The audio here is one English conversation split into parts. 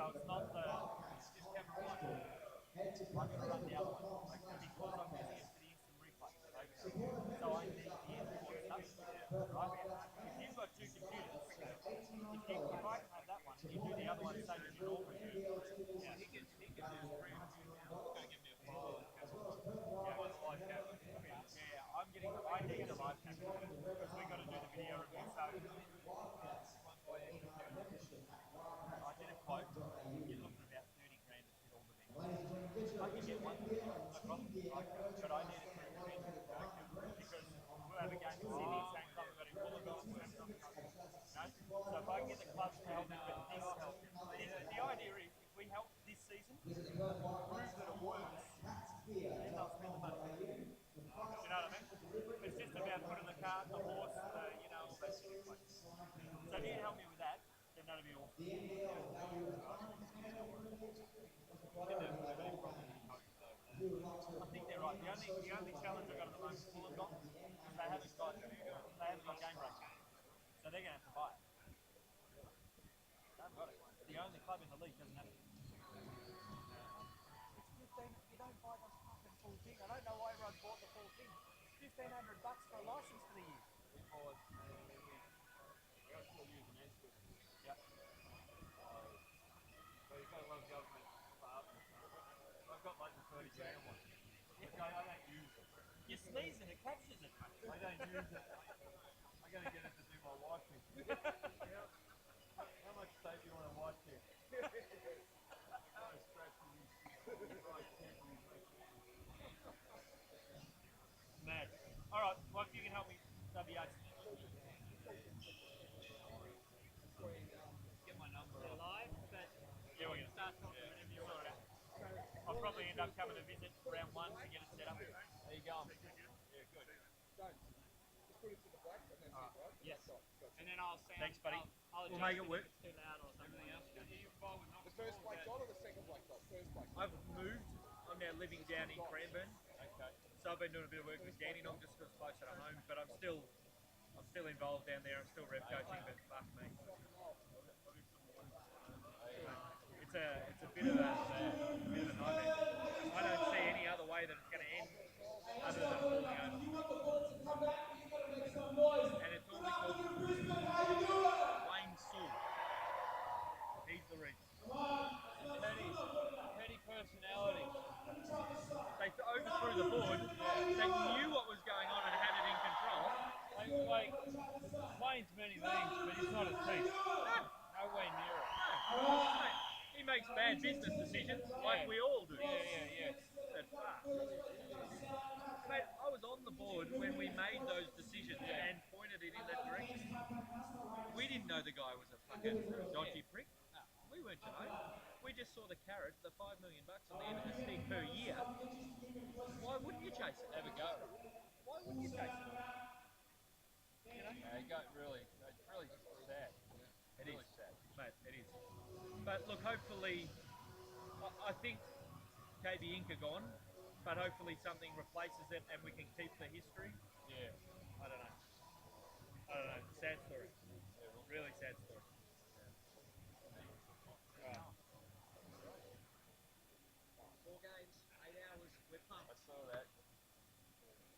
So it's not the just camera one. I'm going to run the other one. Like, because I'm using it for the instant replay. Like, so I need the import stuff. Right? If you've got two computers, if I can have that one and you do the other one same as you normally do, yeah, he can just bring it to you now. He's going to give me a file and camera. Yeah, the live camera. Yeah, I need a live camera because we've got to do the video review. So I did a quote. You're looking at about 30 grand to fit all the venues. I can get one, no problem. But I need it for every venue because we'll have a game in Sydney, same club we've got in Wollongong, same club we've got in So if I can get the clubs to help me with this help, the idea is if we help this season, prove that it works, then they'll spend the money. You know what I mean? It's just about putting the cart, the horse, all that sort of place. So if you can help me with that, then that'll be awesome. I think they're right. The only challenge I've got at the moment is Wollongong is they haven't got game breaks. So they're going to have to buy it. They haven't got it. The only club in the league doesn't have it. You don't buy the fucking full thing. I don't know why everyone bought the full thing. $1,500 for a license for the year. We are still using Answer. Yep. So you've got a lot of government partners. I've got like the 30 grand one. I don't use it. You're sneezing, it captures it. I don't use it. I'm going to get it to do my washing. How much tape do you want to wash here? Mad. Alright, well if you can help me, that'd be awesome. Get my number live, but yeah, we're going to start talking whenever you sort it out. I'll probably end up coming to visit round 1 to get it set up. There you go. Yeah, good. Just put it to the black and then yes. And then I'll sound. Thanks, buddy. We'll make it work. Too loud or something else. The first black dot or the second black dot? First black dot. I've moved. I'm now living down in Cranbourne. Okay. So I've been doing a bit of work with Dandenong just because it's closer to home, but I'm still involved down there. I'm still rep coaching, but fuck me. It's a bit of a nightmare. I don't see any other way that it's going to end other than falling over. And it's all because Wayne Sewell. He's the reason. Petty personality. They overthrew the board. They knew what was going on and had it in control. Like Wayne's many things, but he's not a thief. No way near it. No. He makes bad business decisions, like we all do. Yeah. Mate, I was on the board when we made those decisions and pointed it in that direction. We didn't know the guy was a fucking dodgy prick. No, we weren't to know. We just saw the carrot, the $5 million on the end of the stick per year. Why wouldn't you chase it? Have a go. Why wouldn't you chase it? You know? Yeah, it's really sad. It is sad, mate. It is. But look, hopefully, I think KB Inc. are gone, but hopefully something replaces it and we can keep the history. Yeah. I don't know. Sad story. Really sad story. Yeah. Right. 4 games, 8 hours, we're pumped. I saw that.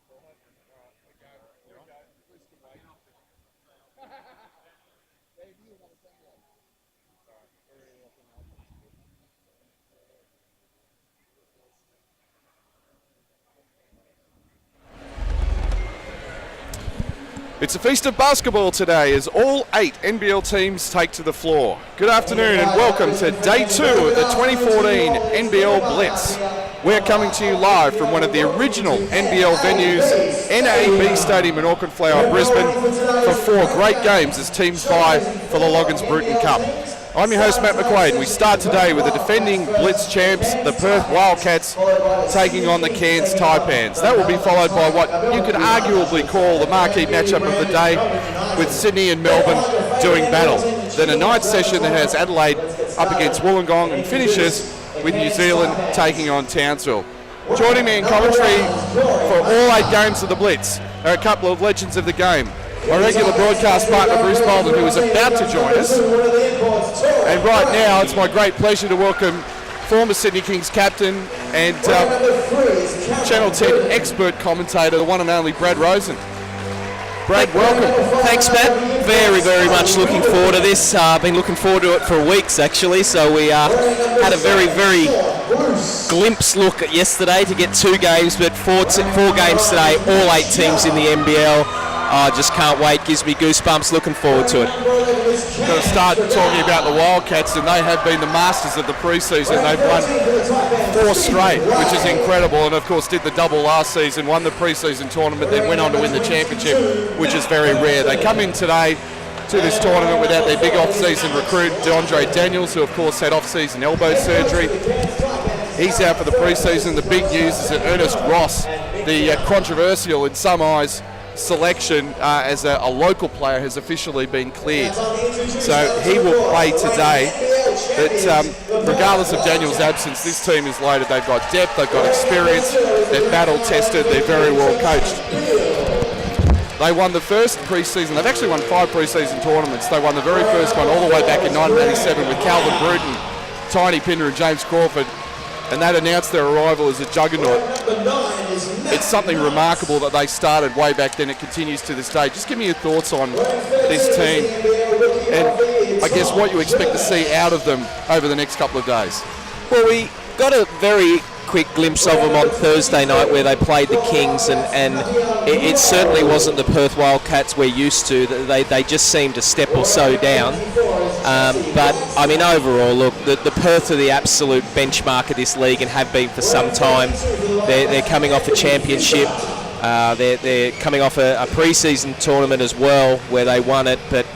Alright, we go. Here we go. Risk and wait. There you go, another Sunday. It's a feast of basketball today as all 8 NBL teams take to the floor. Good afternoon and welcome to Day 2 of the 2014 NBL Blitz. We're coming to you live from one of the original NBL venues, NAB Stadium in Auckland Flower, Brisbane, for 4 great games as teams vie for the Loggins Bruton Cup. I'm your host, Matt McQuaid, and we start today with the defending Blitz champs, the Perth Wildcats, taking on the Cairns Taipans. That will be followed by what you could arguably call the marquee matchup of the day, with Sydney and Melbourne doing battle. Then a night session that has Adelaide up against Wollongong and finishes with New Zealand taking on Townsville. Joining me in commentary for all 8 games of the Blitz are a couple of legends of the game. my regular broadcast partner Bruce Bolden, who is about to join us. And right now it's my great pleasure to welcome former Sydney Kings captain and Channel 10 expert commentator, the one and only Brad Rosen. Brad, welcome. Thanks, Matt. Very, very much looking forward to this. I've been looking forward to it for weeks, actually. So we had a very, very glimpse look at yesterday to get 2 games, but 4 games today, all 8 teams in the NBL. I just can't wait. Gives me goosebumps. Looking forward to it. Got to start talking about the Wildcats, and they have been the masters of the pre-season. They've won 4 straight, which is incredible, and of course did the double last season, won the pre-season tournament, then went on to win the championship, which is very rare. They come in today to this tournament without their big off-season recruit, DeAndre Daniels, who of course had off-season elbow surgery. He's out for the pre-season. The big news is that Ernest Ross, the controversial in some eyes selection as a local player, has officially been cleared. So he will play today. But regardless of Daniel's absence, this team is loaded. They've got depth, they've got experience, they're battle tested, they're very well coached. They won the first pre-season. They've actually won 5 pre-season tournaments. They won the very first one all the way back in 1987 with Calvin Bruton, Tiny Pinder and James Crawford, and that announced their arrival as a juggernaut. It's something remarkable that they started way back then. It continues to this day. Just give me your thoughts on this team and I guess what you expect to see out of them over the next couple of days. Well, we got a very quick glimpse of them on Thursday night where they played the Kings, and it certainly wasn't the Perth Wildcats we're used to. They just seemed a step or so down. But, I mean, overall, look, the Perth are the absolute benchmark of this league and have been for some time. They're coming off a championship. They're coming off a pre-season tournament as well where they won it, but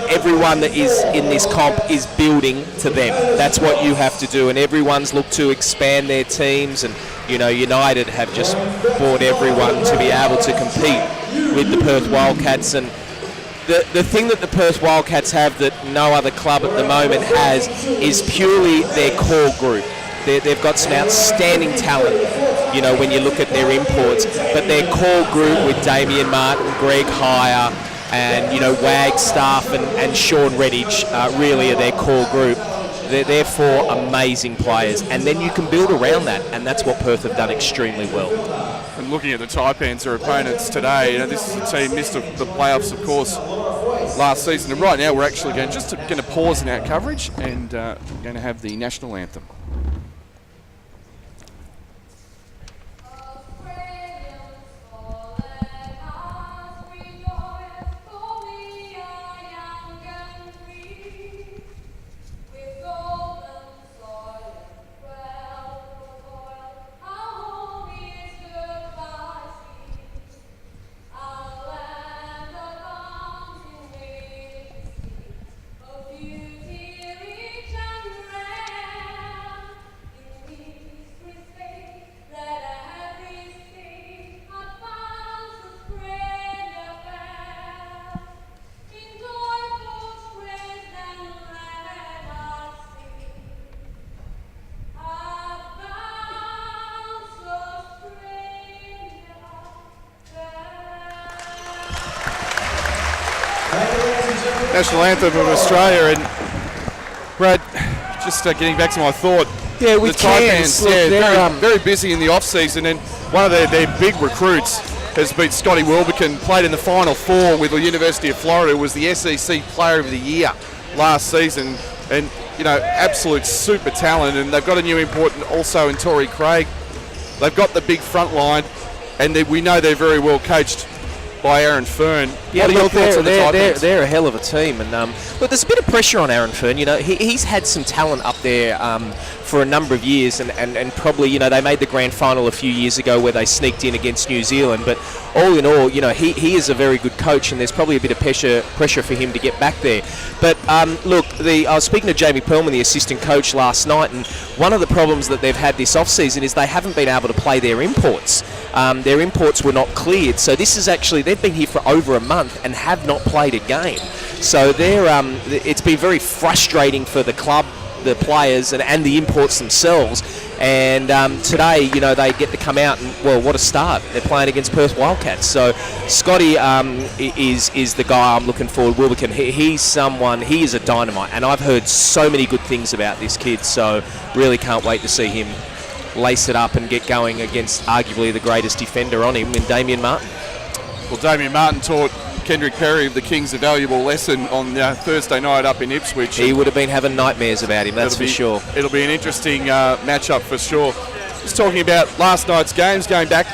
everyone that is in this comp is building to them. That's what you have to do, and everyone's looked to expand their teams, and you know, United have just brought everyone to be able to compete with the Perth Wildcats. And the thing that the Perth Wildcats have that no other club at the moment has is purely their core group. They've got some outstanding talent, you know, when you look at their imports, but their core group with Damien Martin, Greg Heyer, and you know, Wagstaff and Sean Redditch really are their core group. They're 4 amazing players, and then you can build around that, and that's what Perth have done extremely well. And looking at the Taipans, their opponents today, you know, this is a team missed the playoffs, of course, last season, and right now we're actually going to pause in our coverage and going to have the national anthem. National anthem of Australia, and Brad, just getting back to my thought. Yeah, we the Taipans, very busy in the off season, and one of their big recruits has been Scotty Wilbekin. Played in the Final 4 with the University of Florida. Was the SEC Player of the Year last season, and you know, absolute super talent. And they've got a new import also in Torrey Craig. They've got the big front line, and we know they're very well coached by Aaron Fern. Yeah, look, they're a hell of a team, and look, there's a bit of pressure on Aaron Fern. You know, he's had some talent up there for a number of years, and probably, you know, they made the grand final a few years ago where they sneaked in against New Zealand. But all in all, you know, he is a very good coach, and there's probably a bit of pressure for him to get back there. But look, I was speaking to Jamie Perlman, the assistant coach, last night, and one of the problems that they've had this off-season is they haven't been able to play their imports. Their imports were not cleared, so this is actually, they've been here for over a month and have not played a game. So it's been very frustrating for the club, the players, and the imports themselves. And today, you know, they get to come out and, well, what a start. They're playing against Perth Wildcats. So Scotty is the guy I'm looking forward. Wilbekin, he's someone, he is a dynamite. And I've heard so many good things about this kid. So really can't wait to see him lace it up and get going against arguably the greatest defender on him in Damien Martin. Well, Damien Martin taught Kendrick Perry of the Kings a valuable lesson on Thursday night up in Ipswich. He would have been having nightmares about him, that's for sure. It'll be an interesting matchup for sure. Just talking about last night's games, going back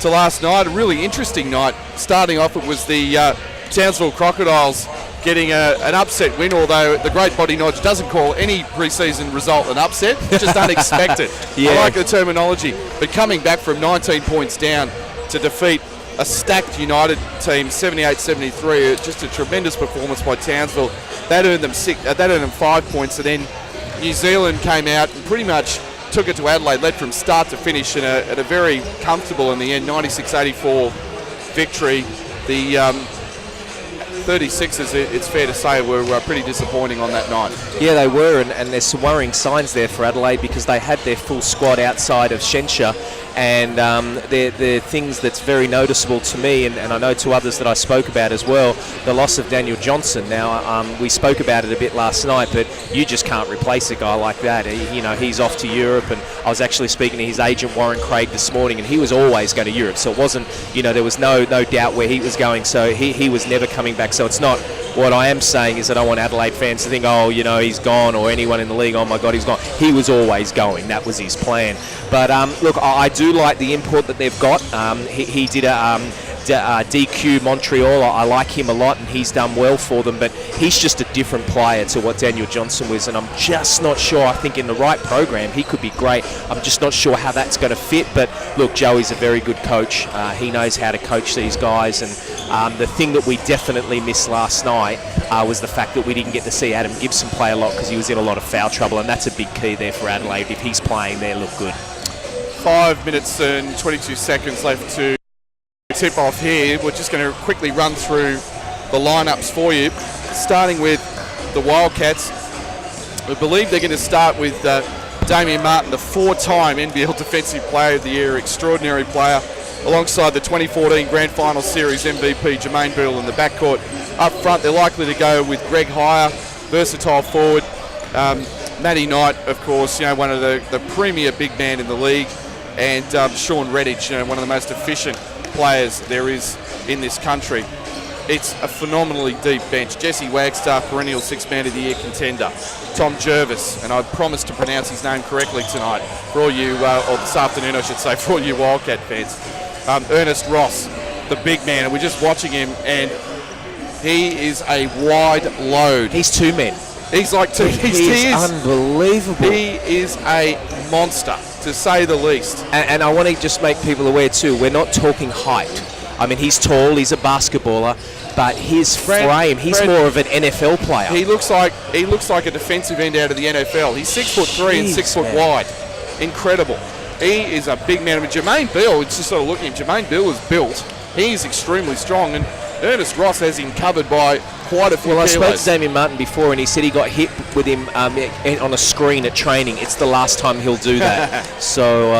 to last night, a really interesting night. Starting off, it was the Townsville Crocodiles getting an upset win, although the Great Body Nodge doesn't call any pre-season result an upset, just unexpected. Yeah. I like the terminology. But coming back from 19 points down to defeat a stacked United team, 78-73, just a tremendous performance by Townsville. That earned them 5 points, and then New Zealand came out and pretty much took it to Adelaide, led from start to finish at a very comfortable, in the end, 96-84 victory. The 36ers, it's fair to say, were pretty disappointing on that night. Yeah, they were, and there's some worrying signs there for Adelaide because they had their full squad outside of Shensha, and the things that's very noticeable to me, and I know to others that I spoke about as well, the loss of Daniel Johnson. Now, we spoke about it a bit last night, but you just can't replace a guy like that. He's off to Europe, and I was actually speaking to his agent Warren Craig this morning, and he was always going to Europe, so it wasn't, there was no doubt where he was going, so he was never coming back. So it's not, what I am saying is I don't want Adelaide fans to think, he's gone, or anyone in the league, oh my God, he's gone. He was always going. That was his plan. But look, I do like the import that they've got. He did a DQ Montreal. I like him a lot, and he's done well for them, but he's just a different player to what Daniel Johnson was, and I'm just not sure. I think in the right program he could be great. I'm just not sure how that's going to fit, but look, Joey's a very good coach. He knows how to coach these guys, and the thing that we definitely missed last night was the fact that we didn't get to see Adam Gibson play a lot because he was in a lot of foul trouble, and that's a big key there for Adelaide. If he's playing there, look good. 5 minutes and 22 seconds left to tip off here. We're just going to quickly run through the lineups for you, starting with the Wildcats. We believe they're going to start with Damien Martin, the four-time NBL Defensive Player of the Year, extraordinary player, alongside the 2014 Grand Final Series MVP Jermaine Beale in the backcourt. Up front, they're likely to go with Greg Heyer, versatile forward. Matty Knight, of course, one of the premier big man in the league, and Sean Redditch, one of the most efficient players there is in this country. It's a phenomenally deep bench. Jesse Wagstaff, perennial Six-Man of the Year contender. Tom Jervis, and I promised to pronounce his name correctly tonight, for all you, or this afternoon I should say, for all you Wildcat fans. Ernest Ross, the big man, and we're just watching him, and he is a wide load. He's two men. He's like two. He is unbelievable. He is a monster, to say the least. And I want to just make people aware too, we're not talking height. I mean, he's tall, he's a basketballer, but his frame, he's more of an NFL player. He looks like a defensive end out of the NFL. He's 6'3" and 6 foot wide. Incredible. He is a big man. I mean, Jermaine Beale, it's just sort of looking at him. Jermaine Beale is built. He's extremely strong, and Ernest Ross has him covered by quite a few kilos. I spoke to Damien Martin before, and he said he got hit with him on a screen at training. It's the last time he'll do that. So,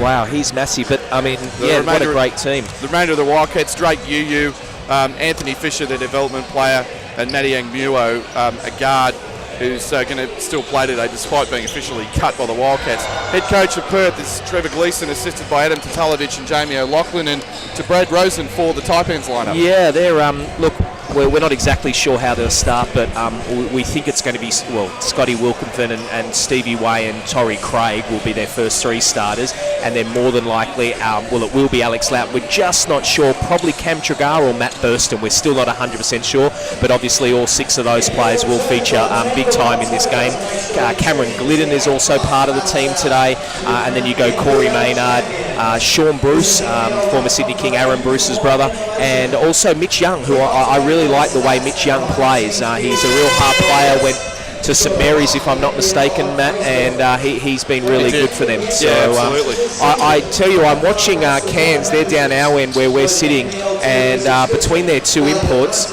wow, he's massive. But, I mean, what a great team. The remainder of the Wildcats, Drake Yu, Anthony Fisher, the development player, and Matty Angmuo, a guard, who's going to still play today despite being officially cut by the Wildcats. Head coach of Perth is Trevor Gleeson, assisted by Adam Tatalovich and Jamie O'Loughlin, and to Brad Rosen for the Taipans lineup. Yeah, they're, look, we're not exactly sure how they'll start, but we think it's going to be, Scotty Wilkinson and Stevie Way and Torrey Craig will be their first three starters, and then more than likely, it will be Alex Lout. We're just not sure, probably Cam Tragar or Matt Burston. We're still not 100% sure, but obviously all six of those players will feature big time in this game. Cameron Glidden is also part of the team today, and then you go Corey Maynard, Sean Bruce, former Sydney King Aaron Bruce's brother, and also Mitch Young, who I really like the way Mitch Young plays. He's a real hard player, went to St Mary's if I'm not mistaken, Matt, and he's been really good for them. So absolutely. I tell you, I'm watching Cairns, they're down our end where we're sitting, and between their two imports,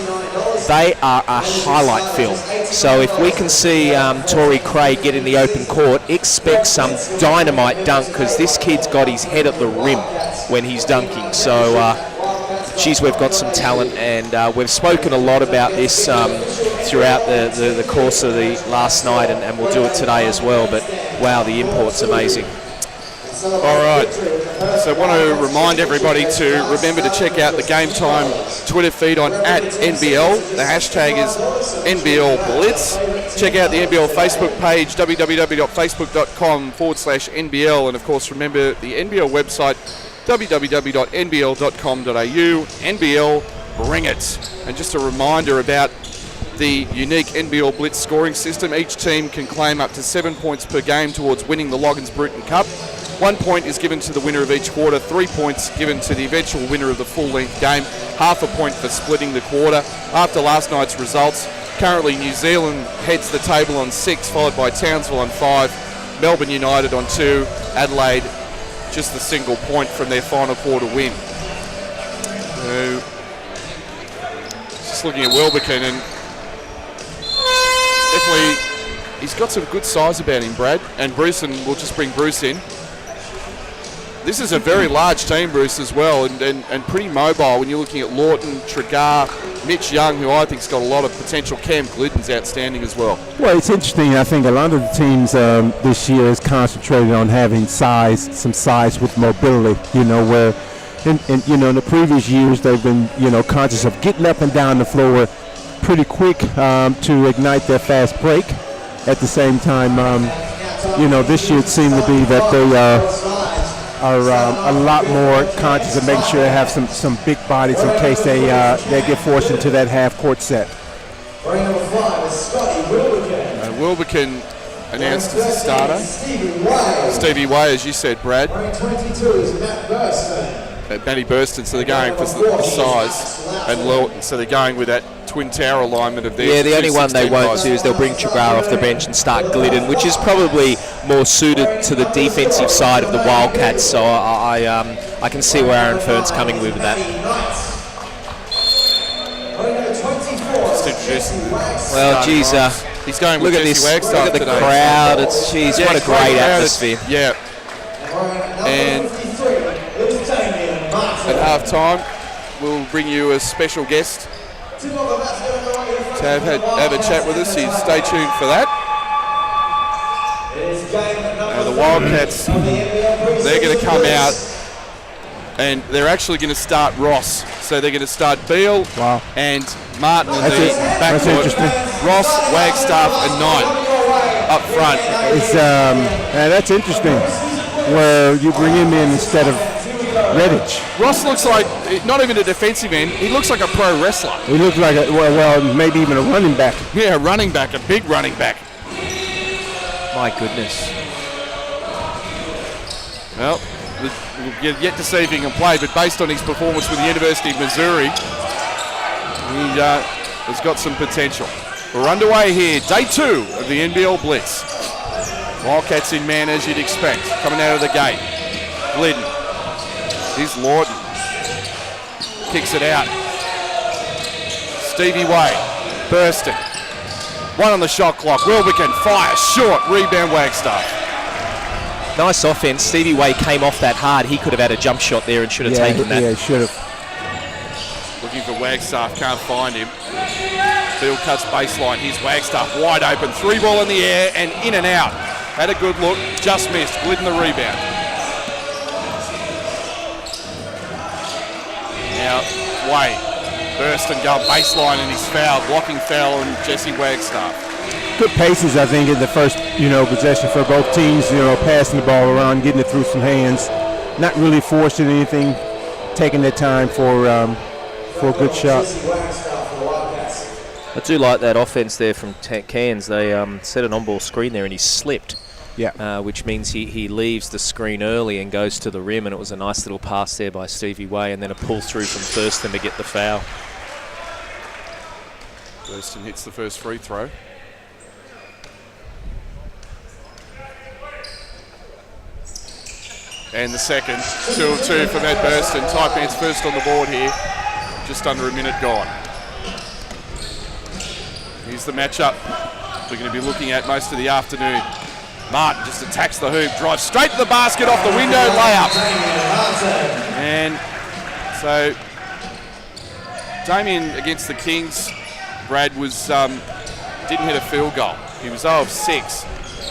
they are a highlight film. So if we can see Torrey Craig get in the open court, expect some dynamite dunk, because this kid's got his head at the rim when he's dunking. So, geez, we've got some talent, and we've spoken a lot about this throughout the course of the last night, and we'll do it today as well. But, wow, the import's amazing. All right, so I want to remind everybody to remember to check out the Game Time Twitter feed on @NBL. The hashtag is NBL Blitz. Check out the NBL Facebook page, www.facebook.com/NBL. And of course, remember the NBL website, www.nbl.com.au. NBL, bring it. And just a reminder about the unique NBL Blitz scoring system. Each team can claim up to 7 points per game towards winning the Loggins Bruton Cup. 1 point is given to the winner of each quarter, 3 points given to the eventual winner of the full-length game, half a point for splitting the quarter. After last night's results, currently New Zealand heads the table on 6, followed by Townsville on 5, Melbourne United on 2, Adelaide just a single point from their final quarter win. Just looking at Wilbekin, and definitely he's got some good size about him, Brad, and Bruce, and we'll just bring Bruce in. This is a very large team, Bruce, as well, and pretty mobile when you're looking at Lawton, Tregar, Mitch Young, who I think's got a lot of potential. Cam Glidden's outstanding as well. Well, it's interesting. I think a lot of the teams this year is concentrated on having some size with mobility, where in the previous years they've been, conscious of getting up and down the floor pretty quick to ignite their fast break. At the same time, this year it seemed to be that they are a lot more conscious of making sure they have some big bodies in case they get forced into that half-court set. Wilbekin announced as a starter. Stevie Way, as you said, Brad. Matty Burston, so they're going for the size, and Lawton, so they're going with that twin tower alignment of theirs. Yeah, the only one they won't do is they'll bring Tregar off the bench and start Glidden, which is probably more suited to the defensive side of the Wildcats. So I can see where Aaron Fern's coming with that. Just introducing. Well, geez, he's going with Jesse Wagstaff look at the today. crowd. Geez, what a great atmosphere. Yeah. And at half-time, we'll bring you a special guest to have a chat with us. So stay tuned for that. The Wildcats, they're going to come out and they're actually going to start Ross. So they're going to start Beale and Martin in the backcourt. Ross, Wagstaff and Knight up front. That's interesting, where you bring him in instead of Redditch. Ross looks like, not even a defensive end, he looks like a pro wrestler. He looks like maybe even a running back. Yeah, a running back, a big running back. My goodness. Well, we'll yet to see if he can play, but based on his performance with the University of Missouri, he has got some potential. We're underway here, day 2 of the NBL Blitz. Wildcats in man, as you'd expect, coming out of the gate. Glidden. Here's Lawton. Kicks it out. Stevie Way. Bursting. One on the shot clock. Wilbekin fires short. Rebound Wagstaff. Nice offense. Stevie Way came off that hard. He could have had a jump shot there and should have taken that. Yeah, he should have. Looking for Wagstaff. Can't find him. Bill cuts baseline. Here's Wagstaff wide open. 3 ball in the air and in and out. Had a good look. Just missed. Glidden the rebound. Now, Way, Burston going baseline and he's fouled, blocking foul on Jesse Wagstaff. Good paces, I think, in the first, possession for both teams, passing the ball around, getting it through some hands, not really forcing anything, taking their time for a good shot. I do like that offense there from Cairns. They set an on-ball screen there and he slipped. Yeah. Which means he leaves the screen early and goes to the rim, and it was a nice little pass there by Stevie Way, and then a pull through from Thurston to get the foul. Thurston hits the first free throw. And the second, 2 of 2 for Matt Burston. Taipans first on the board here, just under a minute gone. is the matchup we're going to be looking at most of the afternoon. Martin just attacks the hoop, drives straight to the basket off the window, layup. And so Damien against the Kings, Brad, was didn't hit a field goal. He was 0 of 6.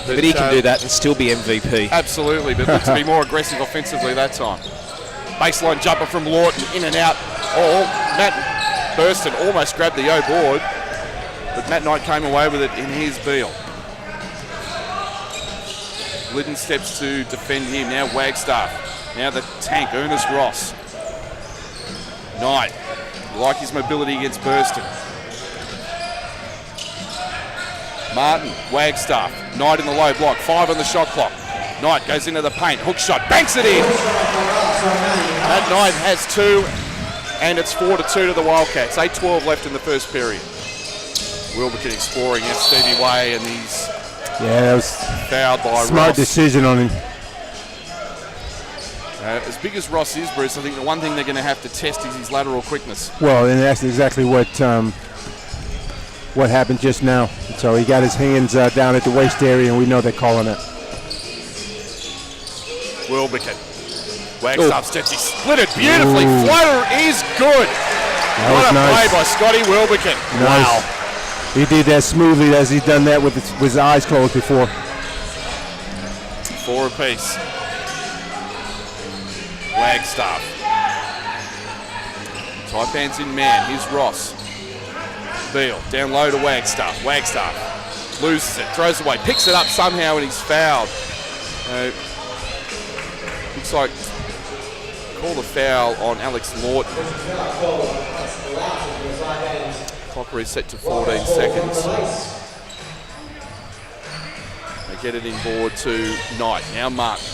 But he can do that and still be MVP. Absolutely, but looked to be more aggressive offensively that time. Baseline jumper from Lawton, in and out. Oh, Matt Burston almost grabbed the O board, but Matt Knight came away with it in his Beal. Glidden steps to defend him. Now Wagstaff. Now the tank, Ernest Ross. Knight. You like his mobility against Burston. Martin, Wagstaff. Knight in the low block. 5 on the shot clock. Knight goes into the paint. Hook shot. Banks it in. That Knight has 2, and it's 4-2 to the Wildcats. 8:12 left in the first period. Wilbekin exploring. Yes, Stevie Way, and he's that was fouled by smart Ross. decision on him. As big as Ross is, Bruce, I think the one thing they're going to have to test is his lateral quickness. Well, and that's exactly what happened just now. So he got his hands down at the waist area, and we know they're calling it. Wilbekin. Wagstaff steps, he split it beautifully. Floater is good. What a play by Scotty Wilbekin. Nice. Wow. He did that smoothly as he's done that with his eyes closed before. 4 apiece. Wagstaff. Taipans in man. Here's Ross. Beal down low to Wagstaff. Wagstaff loses it, throws away, picks it up somehow, and he's fouled. Looks like call the foul on Alex Lawton. Clock reset to 14 seconds. They get it inboard to Knight. Now Martin.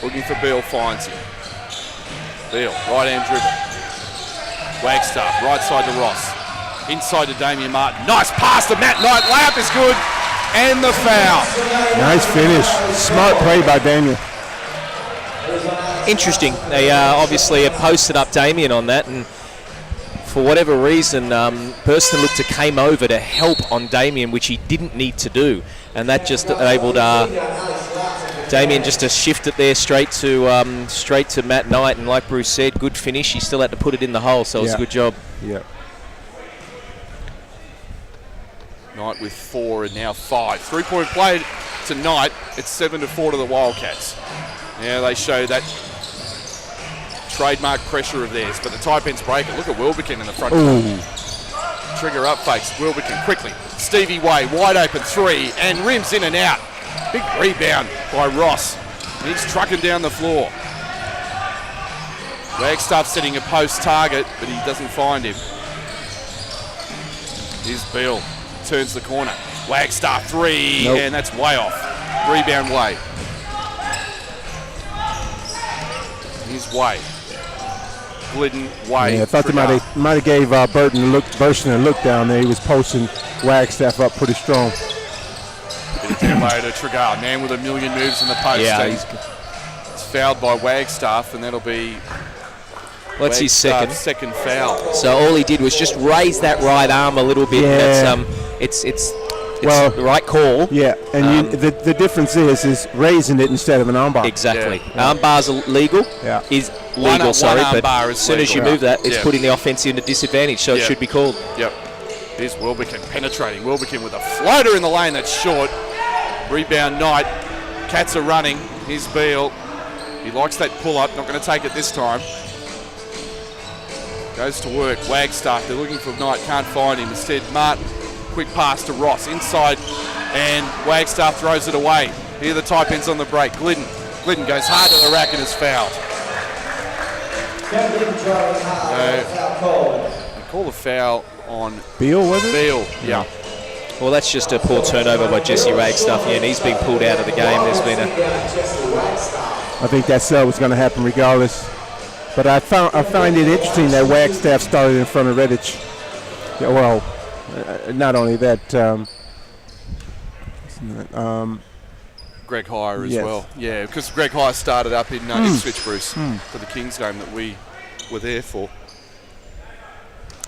Looking for Beal, finds him. Beal, right hand dribble. Wagstaff, right side to Ross. Inside to Damian Martin. Nice pass to Matt Knight. Layup is good. And the foul. Nice finish. Smart play by Damian. Interesting. They obviously have posted up Damien on that, and for whatever reason, Burston looked to came over to help on Damien, which he didn't need to do, and that just enabled Damien just to shift it there straight to Matt Knight, and like Bruce said, good finish. He still had to put it in the hole, so it was a good job. Yeah. Knight with 4 and now 5. 3-point play tonight. It's 7-4 to the Wildcats. Now they show that trademark pressure of theirs, but the Taipans break it. Look at Wilbekin in the front. Trigger up fakes. Wilbekin quickly. Stevie Way, wide open 3, and rims in and out. Big rebound by Ross. He's trucking down the floor. Wagstaff setting a post target, but he doesn't find him. Here's Beal. Turns the corner. Wagstaff 3, and that's way off. Rebound Way. Here's Way. Glidden, Way. Yeah, I thought they might have gave Burston a look down there. He was posting Wagstaff up pretty strong. Down low to Trigar. Man with a million moves in the post. Yeah, it's fouled by Wagstaff, and that'll be What's his second foul. So all he did was just raise that right arm a little bit. Yeah. It's the right call. Yeah, and the difference is raising it instead of an armbar. Exactly. Yeah. Armbars are legal. Yeah. Is legal, but as soon as you move that, it's putting the offense into disadvantage, so it should be called. Yep. Here's Wilbekin penetrating. Wilbekin with a floater in the lane that's short. Rebound Knight. Cats are running. Here's Beal. He likes that pull-up. Not going to take it this time. Goes to work. Wagstaff. They're looking for Knight. Can't find him. Instead, Martin. Quick pass to Ross. Inside. And Wagstaff throws it away. Here the Taipans on the break. Glidden goes hard to the rack and is fouled. They call the foul on Beal, was it? Beal, yeah. Well, that's just a poor turnover by Jesse Wagstaff, and he's been pulled out of the game. There's been I think that's what's going to happen regardless. But I find it interesting that Wagstaff started in front of Redditch. Yeah, well, not only that. Greg Hire as well. Yeah, because Greg Hire started up in Ipswich, Bruce, for the Kings game that we were there for.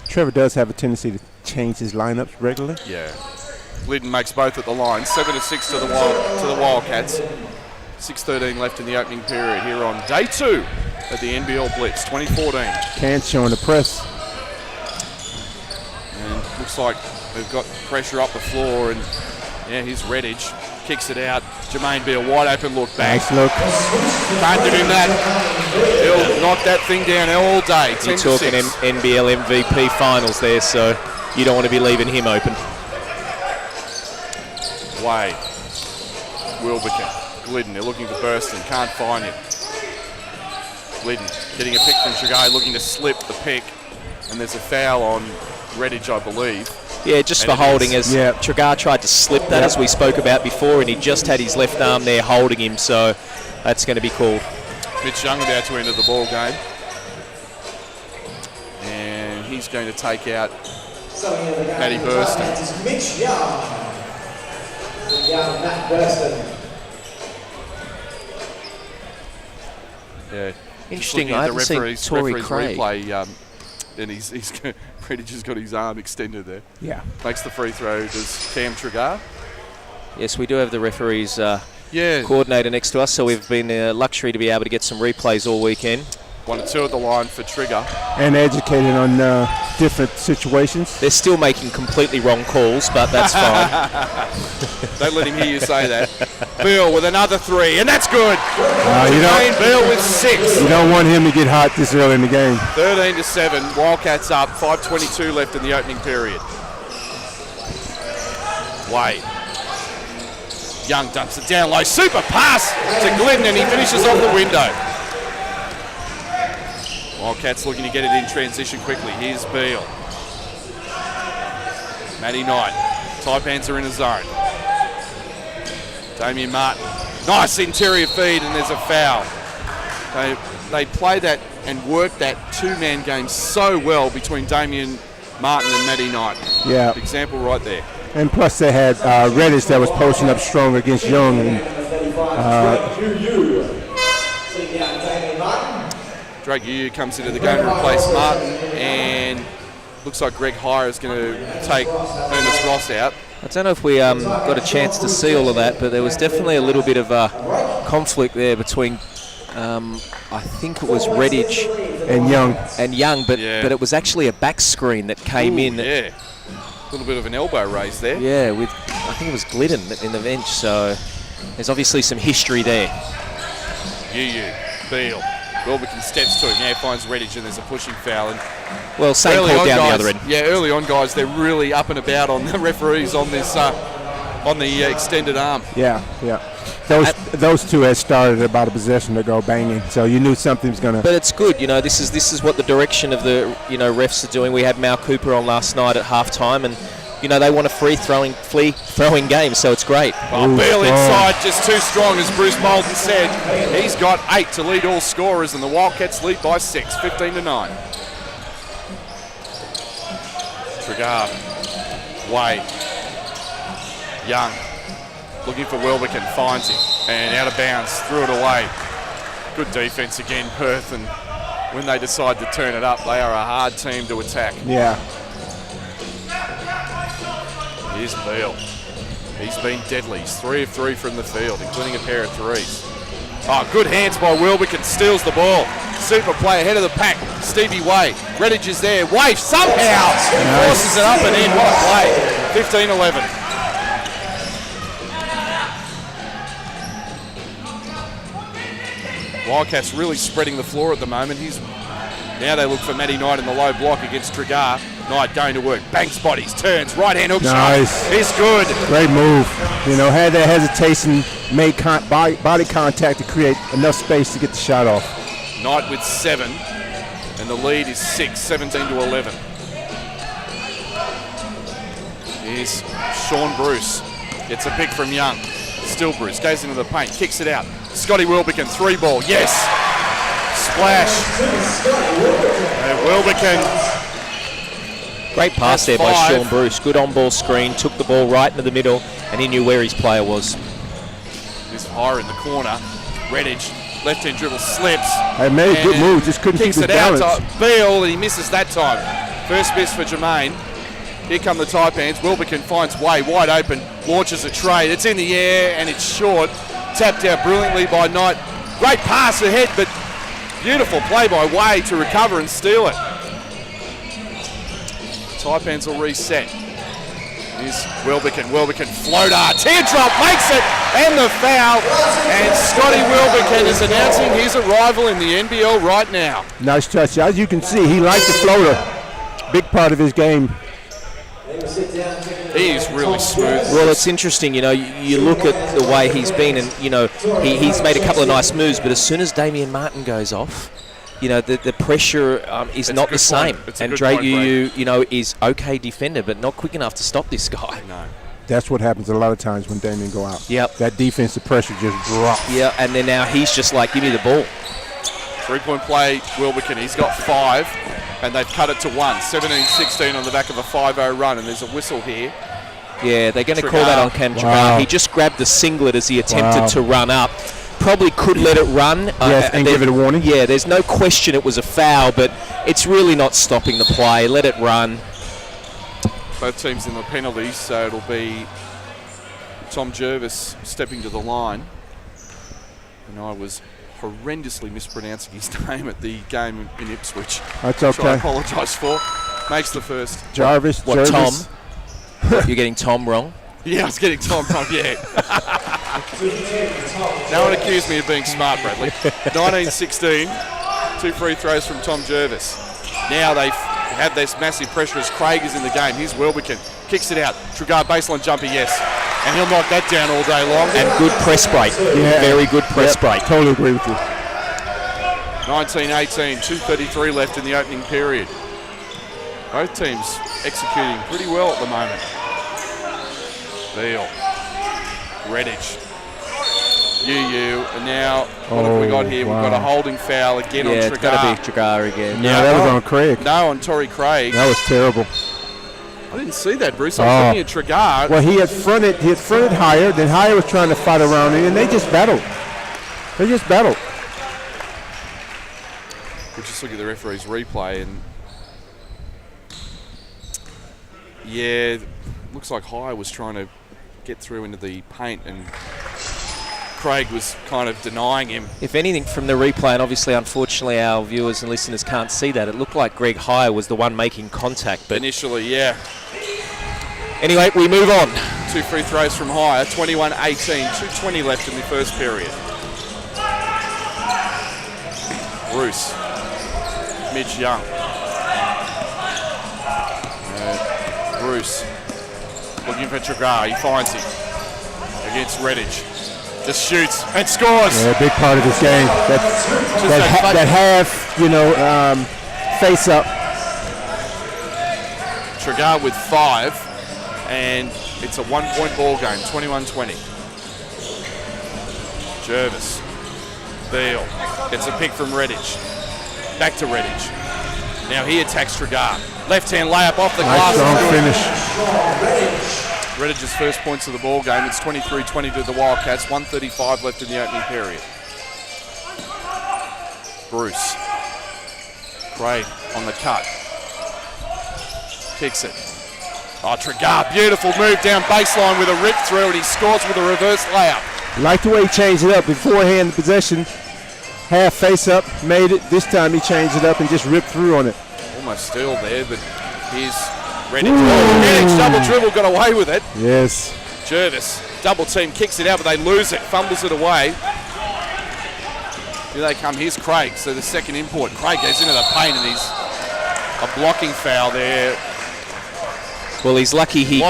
Trevor does have a tendency change his lineups regularly. Yeah. Glidden makes both at the line. 7-6 to the Wildcats. 6:13 left in the opening period here on day 2 at the NBL Blitz 2014. Cairns showing the press. And looks like they've got pressure up the floor, and yeah, here's Redditch. Kicks it out. Jermaine Beal, wide open look back. Nice look. Can't give him that. He'll knock that thing down all day. You're talking NBL MVP finals there, so you don't want to be leaving him open. Way. Wilbekin. Glidden, they're looking for Burston. Can't find him. Glidden getting a pick from Chagay, looking to slip the pick. And there's a foul on Redditch, I believe. Yeah, just for holding, as Tragar tried to slip that, as we spoke about before, and he just had his left arm there holding him, so that's going to be called. Mitch Young about to enter the ball game. And he's going to take out Matty Burston. Mitch Young. Matt Burston. Yeah. Interesting, I haven't seen Tory Craig. Replay, and he's just got his arm extended there. Yeah. Makes the free throw. Does Cam Tragar? Yes, we do have the referees coordinator next to us, so we've been luxury to be able to get some replays all weekend. 1 and 2 at the line for Trigger. And educated on different situations. They're still making completely wrong calls, but that's fine. Don't let him hear you say that. Beal with another 3, and that's good. Beal with 6. You don't want him to get hot this early in the game. 13-7. Wildcats up. 5:22 left in the opening period. Wade. Young dumps it down low. Super pass to Glidden, and he finishes off the window. Wildcats looking to get it in transition quickly. Here's Beal. Matty Knight. Taipans are in a zone. Damien Martin. Nice interior feed, and there's a foul. They play that and work that two-man game so well between Damien Martin and Matty Knight. Yeah. Example right there. And plus they had Reddish that was posting up strong against Young. And, Drake Yu comes into the game to replace Martin, and looks like Greg Hire is going to take Ernest Ross out. I don't know if we got a chance to see all of that, but there was definitely a little bit of a conflict there between, I think it was Redditch and Young, but it was actually a back screen that came in. Yeah, a little bit of an elbow raise there. Yeah, with I think it was Glidden in the bench, so there's obviously some history there. Yu, Beal. Wilbekin steps to it, now finds Redditch, and there's a pushing foul. And well, same call down the other end. Yeah, early on, guys, they're really up and about on the referees on this, on the extended arm. Yeah. Those two had started about a possession ago, banging. So you knew something was gonna. But it's good, This is what the direction of the refs are doing. We had Mal Cooper on last night at halftime, and they want a free throwing game, so it's great. Beal inside, just too strong, as Bruce Molden said. He's got 8 to lead all scorers, and the Wildcats lead by 6, 15-9. Trigard, Wade, Young, looking for Wilbekin, finds him, and out of bounds, threw it away. Good defence again, Perth, and when they decide to turn it up, they are a hard team to attack. Yeah. Here's Beal. He's been deadly. He's 3 of 3 from the field, including a pair of threes. Oh, good hands by Wilbekin. Steals the ball. Super play ahead of the pack. Stevie Wade. Redditch is there. Wade somehow forces it up and in. What a play. 15-11. Wildcats really spreading the floor at the moment. Now they look for Matty Knight in the low block against Tragar. Knight going to work. Banks bodies. Turns. Right hand hook shot. It's good. Great move. Had that hesitation, made body contact to create enough space to get the shot off. Knight with 7. And the lead is 6, 17-11. Here's Sean Bruce. Gets a pick from Young. Still Bruce. Goes into the paint. Kicks it out. Scotty Wilbekin. 3-ball. Yes. Splash. And Wilbekin. Great pass there by Sean Bruce. Good on-ball screen. Took the ball right into the middle, and he knew where his player was. This Hire in the corner. Redditch. Left-hand dribble slips. He made a good move. Just couldn't keep his balance. Out to Beal, and he misses that time. First miss for Jermaine. Here come the Taipans. Wilbekin finds Way wide open, launches a trade. It's in the air and it's short. Tapped out brilliantly by Knight. Great pass ahead, but beautiful play by Way to recover and steal it. Taipans will reset. Here's Wilbekin floater, teardrop, makes it, and the foul. And Scotty Wilbekin is announcing his arrival in the NBL right now. Nice touch. As you can see, he liked the floater. Big part of his game. He's really smooth. Well, it's interesting, you know, you look at the way he's been and, you know, he's made a couple of nice moves, but as soon as Damian Martin goes off, you know, the pressure is not the same. And Dre you know, is okay defender, but not quick enough to stop this guy. No. That's what happens a lot of times when Damian go out. Yep. That defensive pressure just drops. Yeah, and then now he's just like, give me the ball. 3-point play, Wilbekin. He's got 5, and they've cut it to 1. 17-16 on the back of a 5-0 run, and there's a whistle here. Yeah, they're going to call that on Cam Tragar. He just grabbed the singlet as he attempted to run up. Probably could let it run. Yes, and give it a warning. Yeah, there's no question it was a foul, but it's really not stopping the play. Let it run. Both teams in the penalties, so it'll be Tom Jervis stepping to the line. And I was horrendously mispronouncing his name at the game in Ipswich. That's okay. Which I apologise for. Makes the first. Jarvis. Tom? You're getting Tom wrong? Yeah, I was getting Tom wrong, yeah. No one accused me of being smart, Bradley. 19-16, 2 free throws from Tom Jervis. Now they've had this massive pressure as Craig is in the game. Here's Wilbekin, kicks it out. Tragar baseline jumper, yes. And he'll knock that down all day long. And good press break. Yeah. Very good press break. Totally agree with you. 19-18, 2:33 left in the opening period. Both teams executing pretty well at the moment. Beal, Redditch, and now what have we got here? We've got a holding foul again on Tragar. It's got to be Tragar again. Yeah, that was on Craig. No, on Torrey Craig. That was terrible. I didn't see that, Bruce. I was looking at Tragar. Well, he had fronted higher, then Higher was trying to fight around it, and they just battled. We'll just look at the referee's replay, and yeah, looks like Higher was trying to get through into the paint, and Craig was kind of denying him. If anything, from the replay, and obviously, unfortunately, our viewers and listeners can't see that, it looked like Greg Higher was the one making contact. But initially, yeah. Anyway, we move on. 2 free throws from Higher, 21-18, 2:20 left in the first period. Bruce, Mitch Young. Bruce looking for Tragar. He finds him against Redditch. Just shoots and scores. Yeah, a big part of this game. That half, you know, face up. Tragar with 5, and it's a 1-point ball game, 21-20. Jervis, Beal gets a pick from Redditch. Back to Redditch. Now he attacks Tragar. Left-hand layup off the glass. Nice finish. Redditch's first points of the ball game. It's 23-20 to the Wildcats. 1:35 left in the opening period. Bruce. Craig on the cut. Kicks it. Oh, Tragar, beautiful move down baseline with a rip through, and he scores with a reverse layup. I like the way he changed it up. Beforehand, possession, half face up, made it. This time he changed it up and just ripped through on it. Almost steal there, but here's Redditch. Redditch double dribble, got away with it. Yes. Jervis, double team, kicks it out, but they lose it, fumbles it away. Here they come, here's Craig, so the second import. Craig goes into the paint, and he's a blocking foul there. Well, he's lucky he's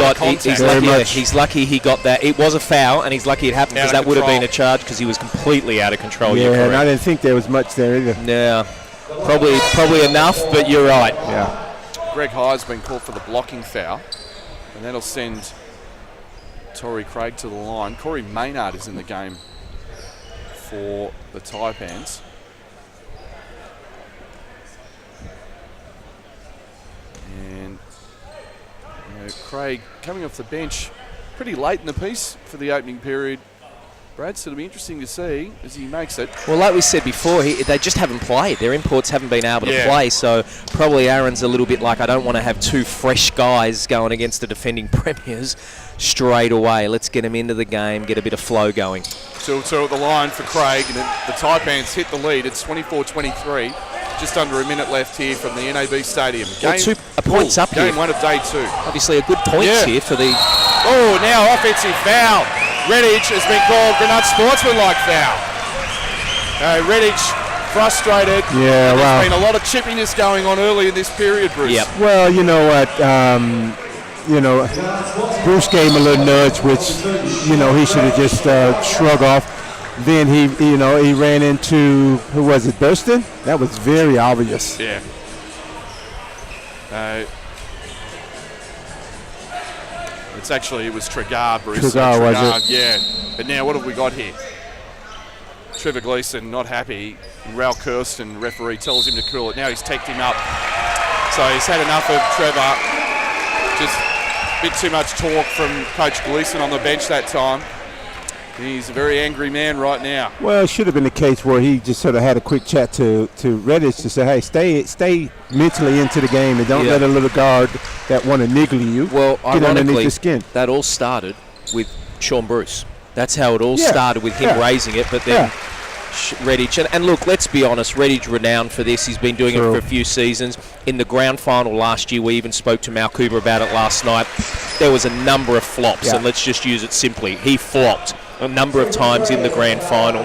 lucky he got that. It was a foul, and he's lucky it happened, because that would have been a charge, because he was completely out of control. Yeah, and I didn't think there was much there either. Yeah, probably enough, but you're right. Yeah. Greg High's been called for the blocking foul, and that'll send Torrey Craig to the line. Corey Maynard is in the game for the Taipans. And Craig coming off the bench pretty late in the piece for the opening period. Brad, so it'll be interesting to see as he makes it. Well, like we said before, they just haven't played. Their imports haven't been able to Yeah. play, so probably Aaron's a little bit like, I don't want to have two fresh guys going against the defending premiers straight away. Let's get them into the game, get a bit of flow going. 2-2 at the line for Craig, and the Taipans hit the lead. It's 24-23. Just under a minute left here from the NAB Stadium. Well, 2 points up here. Game 1 of day 2. Obviously a good points here for the... Oh, now offensive foul. Redditch has been called an unsportsmanlike foul. Redditch frustrated. Yeah, There's been a lot of chippiness going on early in this period, Bruce. Yep. Well, you know what? Bruce gave him a little nudge, which he should have just shrugged off. Then he ran into, who was it, Burston? That was very obvious. Yeah. It was Tregar, Bruce. Tregar, was it? Yeah. But now what have we got here? Trevor Gleeson not happy. And Ralph Kirsten, referee, tells him to cool it. Now he's teched him up. So he's had enough of Trevor. Just a bit too much talk from Coach Gleeson on the bench that time. He's a very angry man right now. Well, it should have been the case where he just sort of had a quick chat to Redditch to say, hey, stay mentally into the game and don't let a little guard that want to niggle you Well, get underneath the skin. That all started with Sean Bruce. That's how it all started, with him raising it, but then Redditch. And look, let's be honest, Redditch renowned for this. He's been doing it for a few seasons. In the grand final last year, we even spoke to Mal Cooper about it last night. There was a number of flops, and let's just use it simply. He flopped a number of times in the grand final,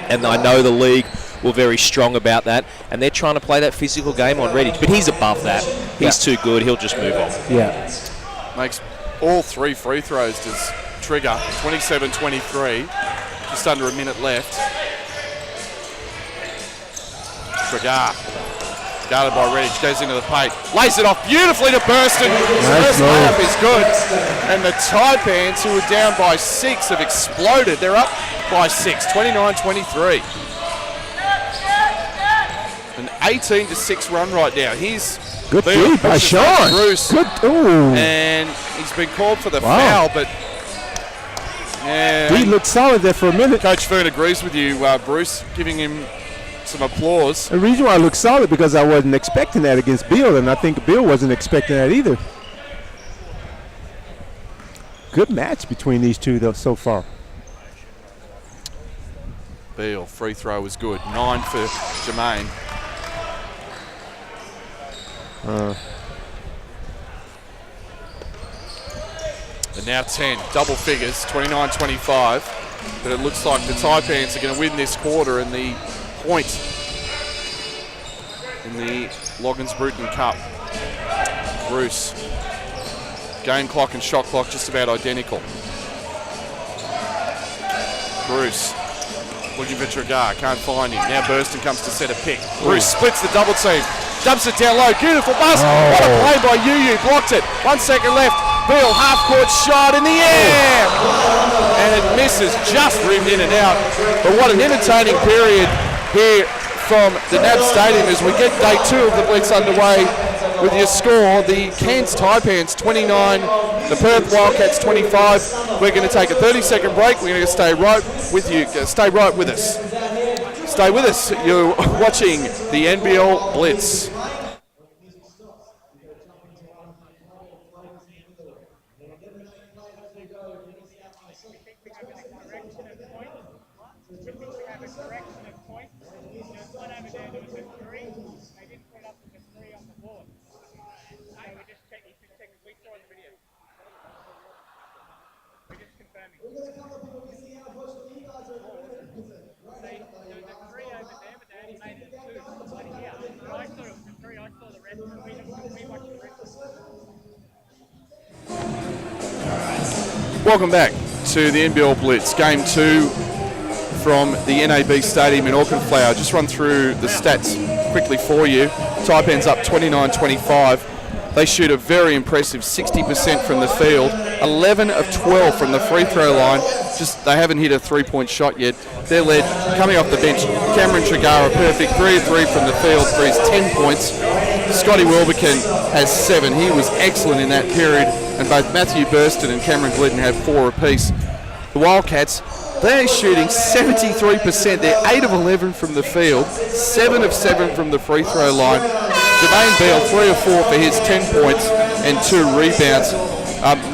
and I know the league were very strong about that, and they're trying to play that physical game on Redditch, but he's above that. He's too good. He'll just move on. Yeah. Makes all 3 free throws to trigger. 27-23. Just under a minute left. Tregar, guarded by Redditch, goes into the paint, lays it off beautifully to Burston. First layup is good. And the Taipans, who were down by 6, have exploded. They're up by 6, 29-23. An 18-6 run right now. Here's good feed by Sean. Bruce. Good. Ooh. And he's been called for the foul, but he looked solid there for a minute. Coach Fern agrees with you, Bruce, giving him some applause. The reason why I looked solid because I wasn't expecting that against Bill, and I think Bill wasn't expecting that either. Good match between these two, though, so far. Beal, free throw was good. 9 for Jermaine. And now 10, double figures, 29-25. But it looks like the Taipans are going to win this quarter in the point in the Loggins Bruton Cup. Bruce. Game clock and shot clock just about identical. Bruce looking for Tregar, can't find him. Now Burston comes to set a pick. Bruce splits the double team, dumps it down low, beautiful basket. What a play by Yu, blocked it. 1 second left. Beal, half-court shot in the air! And it misses, just rimmed in and out. But what an entertaining period here from the NAB Stadium as we get day 2 of the Blitz underway with your score. The Cairns Taipans 29, the Perth Wildcats 25. We're going to take a 30-second break. We're going to stay right with you. Stay right with us. Stay with us. You're watching the NBL Blitz. Welcome back to the NBL Blitz, Game 2 from the NAB Stadium in Auckland Flower. Just run through the stats quickly for you. Taipans up 29-25. They shoot a very impressive 60% from the field, 11 of 12 from the free throw line. Just they haven't hit a three-point shot yet. They're led, coming off the bench, Cameron Tregar, a perfect 3 of 3 from the field for his 10 points. Scotty Wilbekin has 7. He was excellent in that period. And both Matthew Burston and Cameron Glidden have 4 apiece. The Wildcats They're shooting 73%. They're 8 of 11 from the field, 7 of 7 from the free throw line. Jermaine Beal, 3 of 4 for his 10 points and 2 rebounds.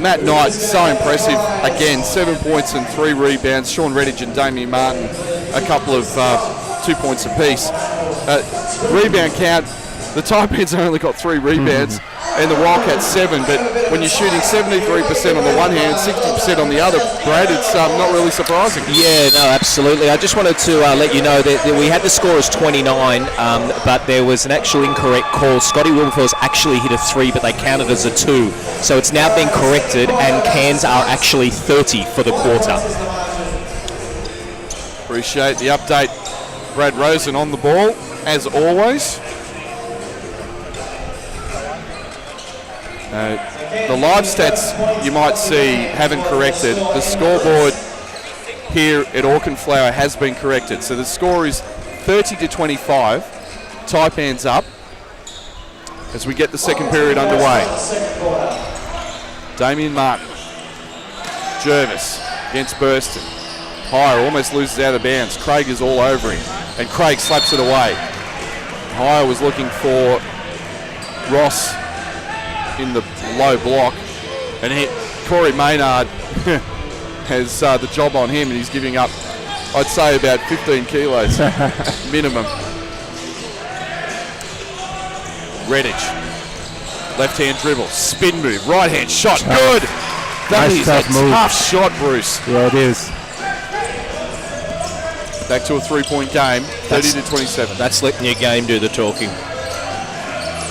Matt Knight, so impressive. Again, 7 points and 3 rebounds. Sean Redditch and Damien Martin, a couple of 2 points apiece. Rebound count, the Taipans only got 3 rebounds and the Wildcats 7, but when you're shooting 73% on the one hand, 60% on the other, Brad, it's not really surprising. Yeah, no, absolutely. I just wanted to let you know that we had the score as 29, but there was an actual incorrect call. Scotty Wilberforce actually hit a 3, but they counted as a 2. So it's now been corrected, and Cairns are actually 30 for the quarter. Appreciate the update. Brad Rosen on the ball, as always. The live stats you might see haven't corrected. The scoreboard here at Auchenflower has been corrected. So the score is 30-25. Taipans up as we get the second period underway. Damien Martin. Jervis against Burston. Hire almost loses out of bounds. Craig is all over him. And Craig slaps it away. Hire was looking for Ross in the low block, and Corey Maynard has the job on him, and he's giving up, I'd say, about 15 kilos minimum. Redditch, left hand dribble, spin move, right hand shot, good. That is a tough shot, Bruce. Yeah, it is. Back to a 3-point game, 30-27. That's letting your game do the talking.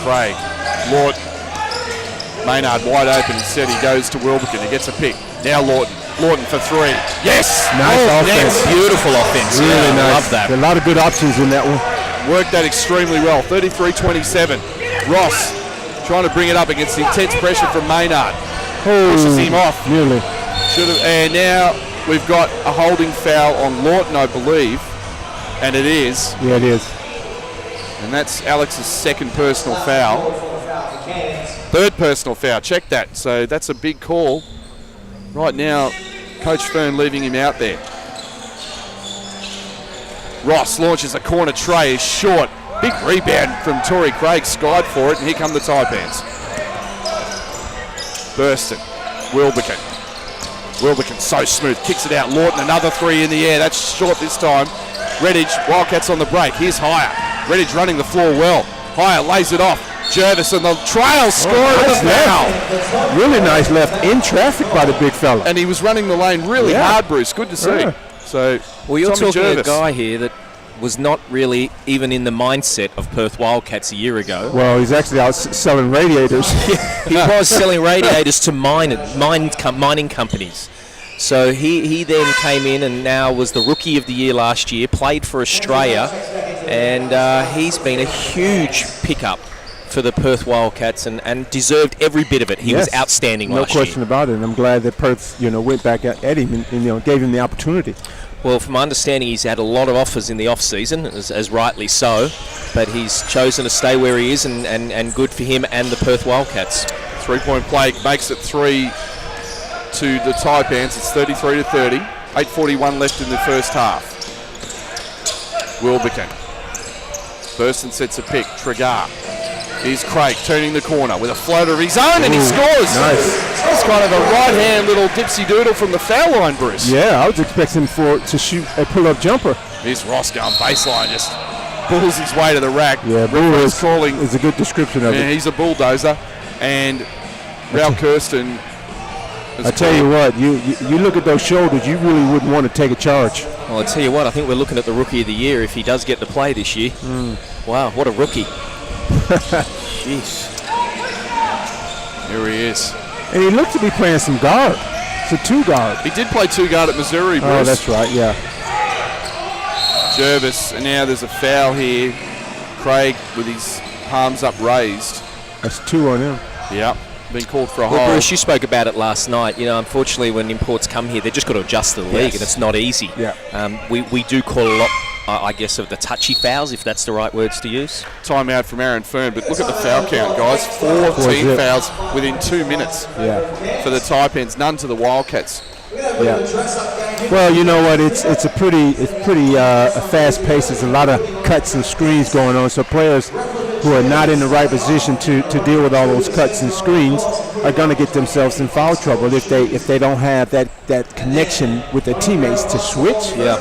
Craig, Lawton. Maynard wide open. Instead, he goes to Wilbekin. He gets a pick. Now Lawton. Lawton for 3. Yes! Nice offense. Beautiful offense. Really nice. Love that. There are a lot of good options in that one. Worked that extremely well. 33-27. Ross trying to bring it up against intense pressure from Maynard. Pushes him off. Nearly. And now we've got a holding foul on Lawton, I believe. And it is. Yeah, it is. And that's Alex's second personal foul. Third personal foul, check that. So that's a big call. Right now, Coach Fern leaving him out there. Ross launches a corner tray, is short. Big rebound from Torrey Craig, skied for it, and here come the Taipans. Burston, Wilbekin. Wilbekin so smooth, kicks it out. Lawton, another 3 in the air. That's short this time. Redditch, Wildcats on the break. Here's Hire. Redditch running the floor well. Hire lays it off. Jervis on the trail, score of the foul. Really nice left in traffic by the big fella. And he was running the lane really hard, Bruce. Good to see. So, well, you're Tommy talking Jervis. a guy here that was not really even in the mindset of Perth Wildcats a year ago. Well, he's actually out selling radiators. He was selling radiators to mining companies. So he then came in and now was the Rookie of the Year last year, played for Australia, and he's been a huge pickup for the Perth Wildcats and deserved every bit of it. He was outstanding last year. No question about it, and I'm glad that Perth, went back at him and gave him the opportunity. Well, from my understanding, he's had a lot of offers in the off-season, as rightly so, but he's chosen to stay where he is, and good for him and the Perth Wildcats. 3-point play makes it 3 to the Taipans. It's 33-30. 8:41 left in the first half. Wilbekin. Burston sets a pick. Tregar. Here's Craig turning the corner with a floater of his own, and he scores. Nice. It's kind of a right-hand little dipsy doodle from the foul line, Bruce. Yeah, I was expecting to shoot a pull-up jumper. Here's Ross going baseline, just bulls his way to the rack. Yeah, bull is a good description of it. He's a bulldozer, and Ralph Kirsten. I tell you what, you look at those shoulders, you really wouldn't want to take a charge. Well, I tell you what, I think we're looking at the Rookie of the Year if he does get to play this year. Wow, what a rookie. Jeez. Here he is. And he looked to be playing some guard. It's a 2 guard. He did play 2 guard at Missouri, Bruce. Oh, that's right, yeah. Jervis, and now there's a foul here. Craig with his palms up raised. That's 2 on him. Yep, been called for a Well, hold. Bruce, you spoke about it last night. Unfortunately, when imports come here, they've just got to adjust to the league, and it's not easy. Yeah. We do call a lot, I guess, of the touchy fouls, if that's the right words to use. Timeout from Aaron Fern, but look at the foul count, guys. 14 fouls within 2 minutes Yeah. for the Taipans, none to the Wildcats. Yeah. Well, you know what? It's pretty fast pace. There's a lot of cuts and screens going on. So players who are not in the right position to deal with all those cuts and screens are going to get themselves in foul trouble if they don't have that connection with their teammates to switch. Yeah.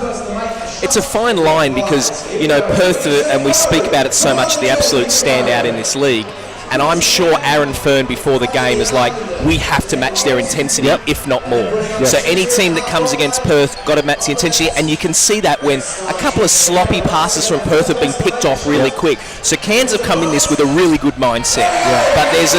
It's a fine line because, Perth, and we speak about it so much, the absolute standout in this league. And I'm sure Aaron Fern before the game is like, we have to match their intensity, if not more. Yes. So any team that comes against Perth got to match the intensity, and you can see that when a couple of sloppy passes from Perth have been picked off really quick. So Cairns have come in this with a really good mindset. Yeah. But there's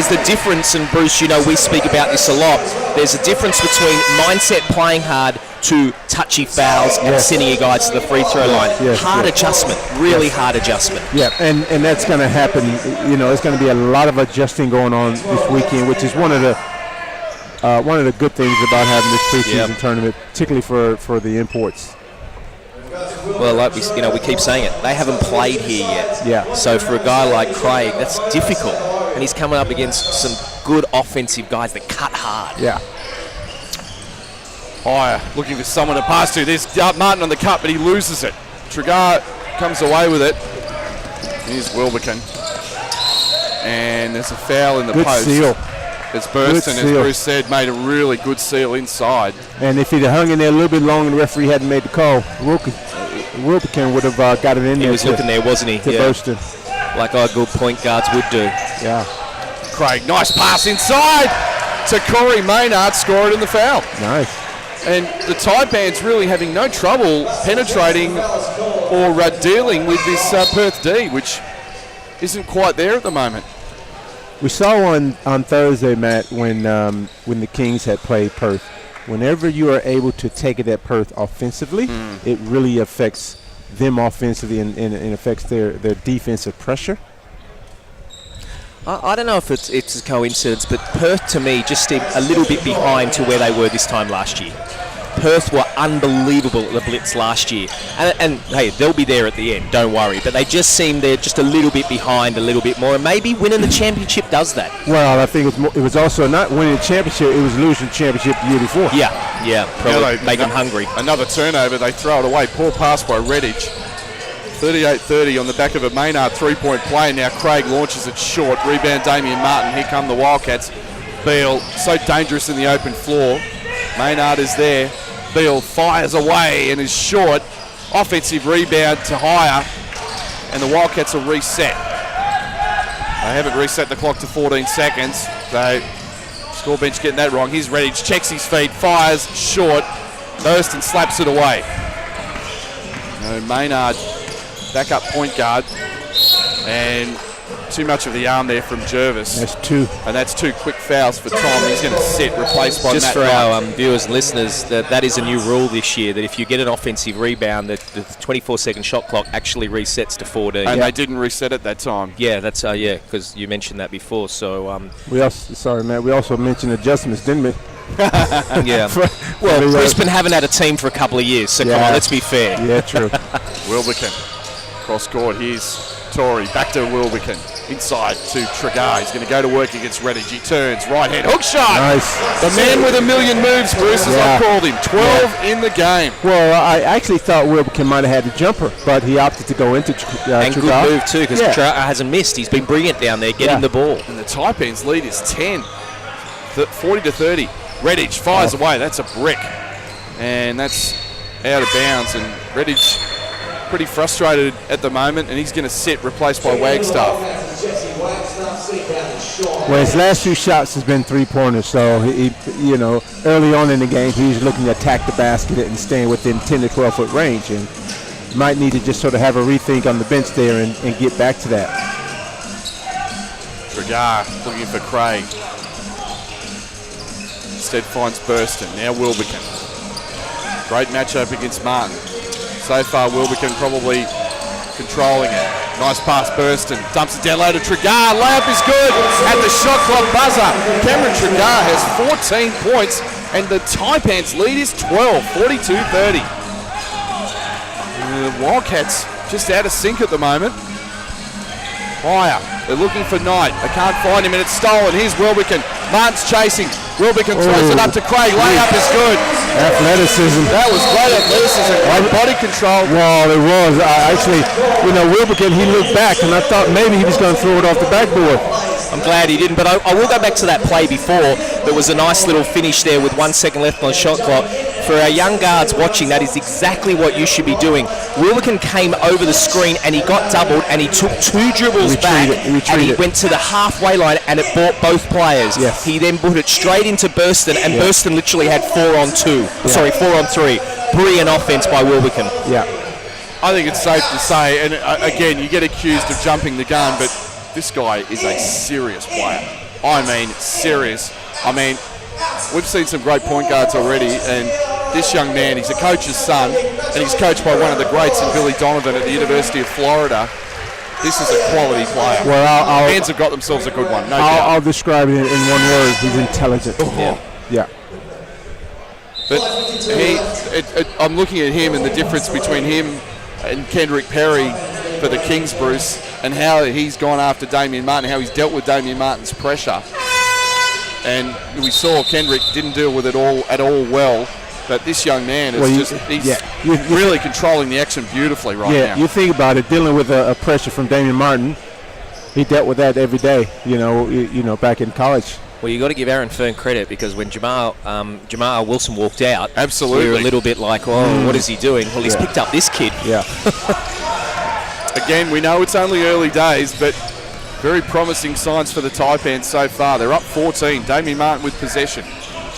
the difference, and Bruce, we speak about this a lot. There's a difference between mindset playing hard to touchy fouls and sending your guys to the free throw line. Hard adjustment, really hard adjustment. Yeah, and that's going to happen. It's going to be a lot of adjusting going on this weekend, which is one of the good things about having this preseason tournament, particularly for the imports. Well, like we keep saying it, they haven't played here yet. Yeah. So for a guy like Craig, that's difficult, and he's coming up against some good offensive guys that cut hard. Yeah. Higher, looking for someone to pass to. There's Martin on the cut, but he loses it. Tregar comes away with it. Here's Wilbekin. And there's a foul in the post. Good seal. It's Burston, as Bruce said, made a really good seal inside. And if he'd have hung in there a little bit longer and the referee hadn't made the call, Wilbekin would have got it in there. He was looking there, wasn't he? To Burston. Like our good point guards would do. Yeah. Craig, nice pass inside to Corey Maynard, scored in the foul. Nice. And the Taipans really having no trouble penetrating or dealing with this Perth D, which isn't quite there at the moment. We saw on Thursday, Matt, when the Kings had played Perth. Whenever you are able to take it at Perth offensively, it really affects them offensively and affects their defensive pressure. I don't know if it's a coincidence, but Perth to me just seemed a little bit behind to where they were this time last year. Perth were unbelievable at the Blitz last year. And hey, they'll be there at the end, don't worry. But they just seem they're just a little bit behind, a little bit more. And maybe winning the championship does that. Well, I think it was also not winning the championship, it was losing the championship the year before. Yeah, probably make them hungry. Another turnover, they throw it away. Poor pass by Redditch. 38-30 on the back of a Maynard three-point play. Now Craig launches it short. Rebound Damian Martin. Here come the Wildcats. Beal, so dangerous in the open floor. Maynard is there. Beal fires away and is short. Offensive rebound to higher. And the Wildcats will reset. They haven't reset the clock to 14 seconds. So score bench getting that wrong. Here's Redditch, checks his feet, fires short. Thurston slaps it away. Maynard, backup point guard, and too much of the arm there from Jervis. That's two. And that's two quick fouls for Tom. He's going to sit, replaced by just Matt for Wright. our viewers and listeners, that is a new rule this year, that if you get an offensive rebound, the 24-second shot clock actually resets to 14. And they didn't reset it that time. Yeah, that's because you mentioned that before. So we also mentioned adjustments, didn't we? Yeah. Well, Brisbane haven't had a team for a couple of years, so come on, let's be fair. Yeah, true. Wilbekin, cross court. Here's Torrey, back to Wilbekin. Inside to Tregar. He's going to go to work against Redditch. He turns, right hand, hook shot. Nice. The man with a million moves, Bruce, as I called him. 12 in the game. Well, I actually thought Wilbekin might have had the jumper, but he opted to go into Tregar. And good move too, because Tregar hasn't missed. He's been brilliant down there, getting the ball. And the Taipans lead is 10, 40-30. Redditch fires away. That's a brick. And that's out of bounds. And Redditch pretty frustrated at the moment, and he's going to sit, replaced by Wagstaff. Well, his last few shots has been three-pointers, so he early on in the game, he was looking to attack the basket and staying within 10 to 12-foot range, and might need to just sort of have a rethink on the bench there and get back to that. Tregar looking for Craig. Instead finds Burston. Now Wilbekin. Great matchup against Martin. So far, Wilbekin probably controlling it. Nice pass, Burston. Dumps it down low to Tregar. Layup is good at the shot clock buzzer. Cameron Tregar has 14 points, and the Taipans lead is 12, 42-30. The Wildcats just out of sync at the moment. Higher. They're looking for Knight. They can't find him, and it's stolen. Here's Wilbekin. Martin's chasing. Wilbekin throws it up to Craig. Layup is good. Athleticism. That was great athleticism. Great body control. Well, it was. Actually, Wilbekin, he looked back, and I thought maybe he was going to throw it off the backboard. I'm glad he didn't, but I will go back to that play before. There was a nice little finish there with 1 second left on the shot clock. For our young guards watching, that is exactly what you should be doing. Wilbekin came over the screen and he got doubled and he took 2 dribbles back and he went to the halfway line and it bought both players. Yes. He then put it straight into Burston and Burston literally had 4 on 2. Sorry, 4 on 3. Brilliant offense by Wilbekin. Yeah. I think it's safe to say, and again, you get accused of jumping the gun, but this guy is a serious player. I mean, serious. I mean, we've seen some great point guards already, and this young man, he's a coach's son, and he's coached by one of the greats in Billy Donovan at the University of Florida. This is a quality player. Well, Hands have got themselves a good one, no I'll doubt. describe it in one word. He's intelligent. Yeah. But I'm looking at him and the difference between him and Kendrick Perry for the Kings, Bruce, and how he's gone after Damian Martin, how he's dealt with Damian Martin's pressure. And we saw Kendrick didn't deal with it at all well. But this young man is he's really controlling the action beautifully right now. Yeah, you think about it, dealing with a pressure from Damian Martin. He dealt with that every day, back in college. Well, you got to give Aaron Fern credit because when Jamal Wilson walked out, absolutely, we were a little bit like, "Oh, what is he doing?" Well, he's picked up this kid. Yeah. Again, we know it's only early days, but very promising signs for the Taipans so far. They're up 14. Damian Martin with possession.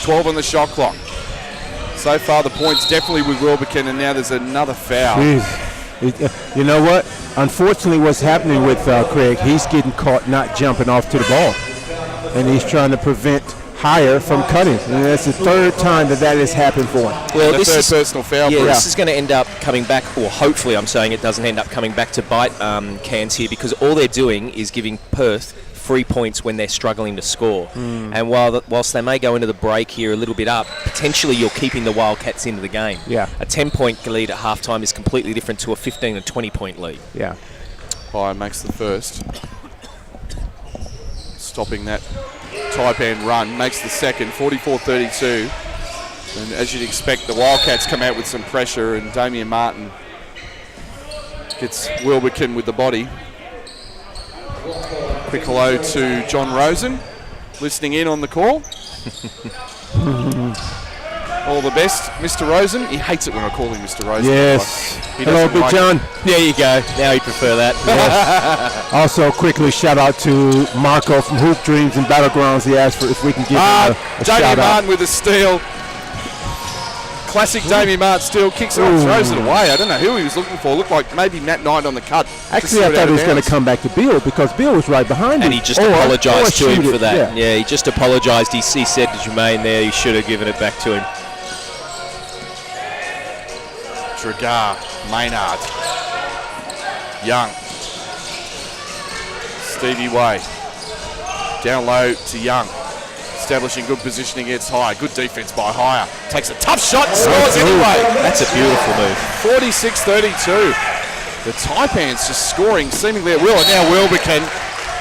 12 on the shot clock. So far, the points definitely with Wilbekin, and now there's another foul. You know what? Unfortunately, what's happening with Craig, he's getting caught not jumping off to the ball. And he's trying to prevent Higher from cutting. And that's the third time that has happened for him. Well, this is personal foul. Yeah, this is going to end up coming back, or hopefully I'm saying it doesn't end up coming back to bite Cairns here, because all they're doing is giving Perth free points when they're struggling to score. And whilst they may go into the break here a little bit up, potentially you're keeping the Wildcats into the game. Yeah. A 10-point lead at halftime is completely different to a 15 and 20-point lead. Yeah. Higher makes the first. Stopping that Taipan run, makes the second, 44-32. And as you'd expect, the Wildcats come out with some pressure, and Damian Martin gets Wilbekin with the body. Quick hello to John Rosen, listening in on the call. All the best, Mr. Rosen. He hates it when I call him Mr. Rosen. Yes. He Hello, doesn't Big like John. There you go. Now he'd prefer that. Yes. Also, quickly shout out to Marco from Hoop Dreams and Battlegrounds. He asked for if we can give him a shout Damian out. Martin with a steal. Classic Damian Martin steal, kicks it up, throws it away. I don't know who he was looking for. Looked like maybe Matt Knight on the cut. Actually, I thought he was going to come back to Bill because Bill was right behind him. And he just apologised to him for that. Yeah, he just apologised. He said to Jermaine there he should have given it back to him. Dragar, Maynard, Young, Stevie Way, down low to Young, establishing good positioning against High. Good defense by Higher. Takes a tough shot and scores anyway. That's a beautiful move. 46-32. The Taipans just scoring seemingly at will. And now Wilbekin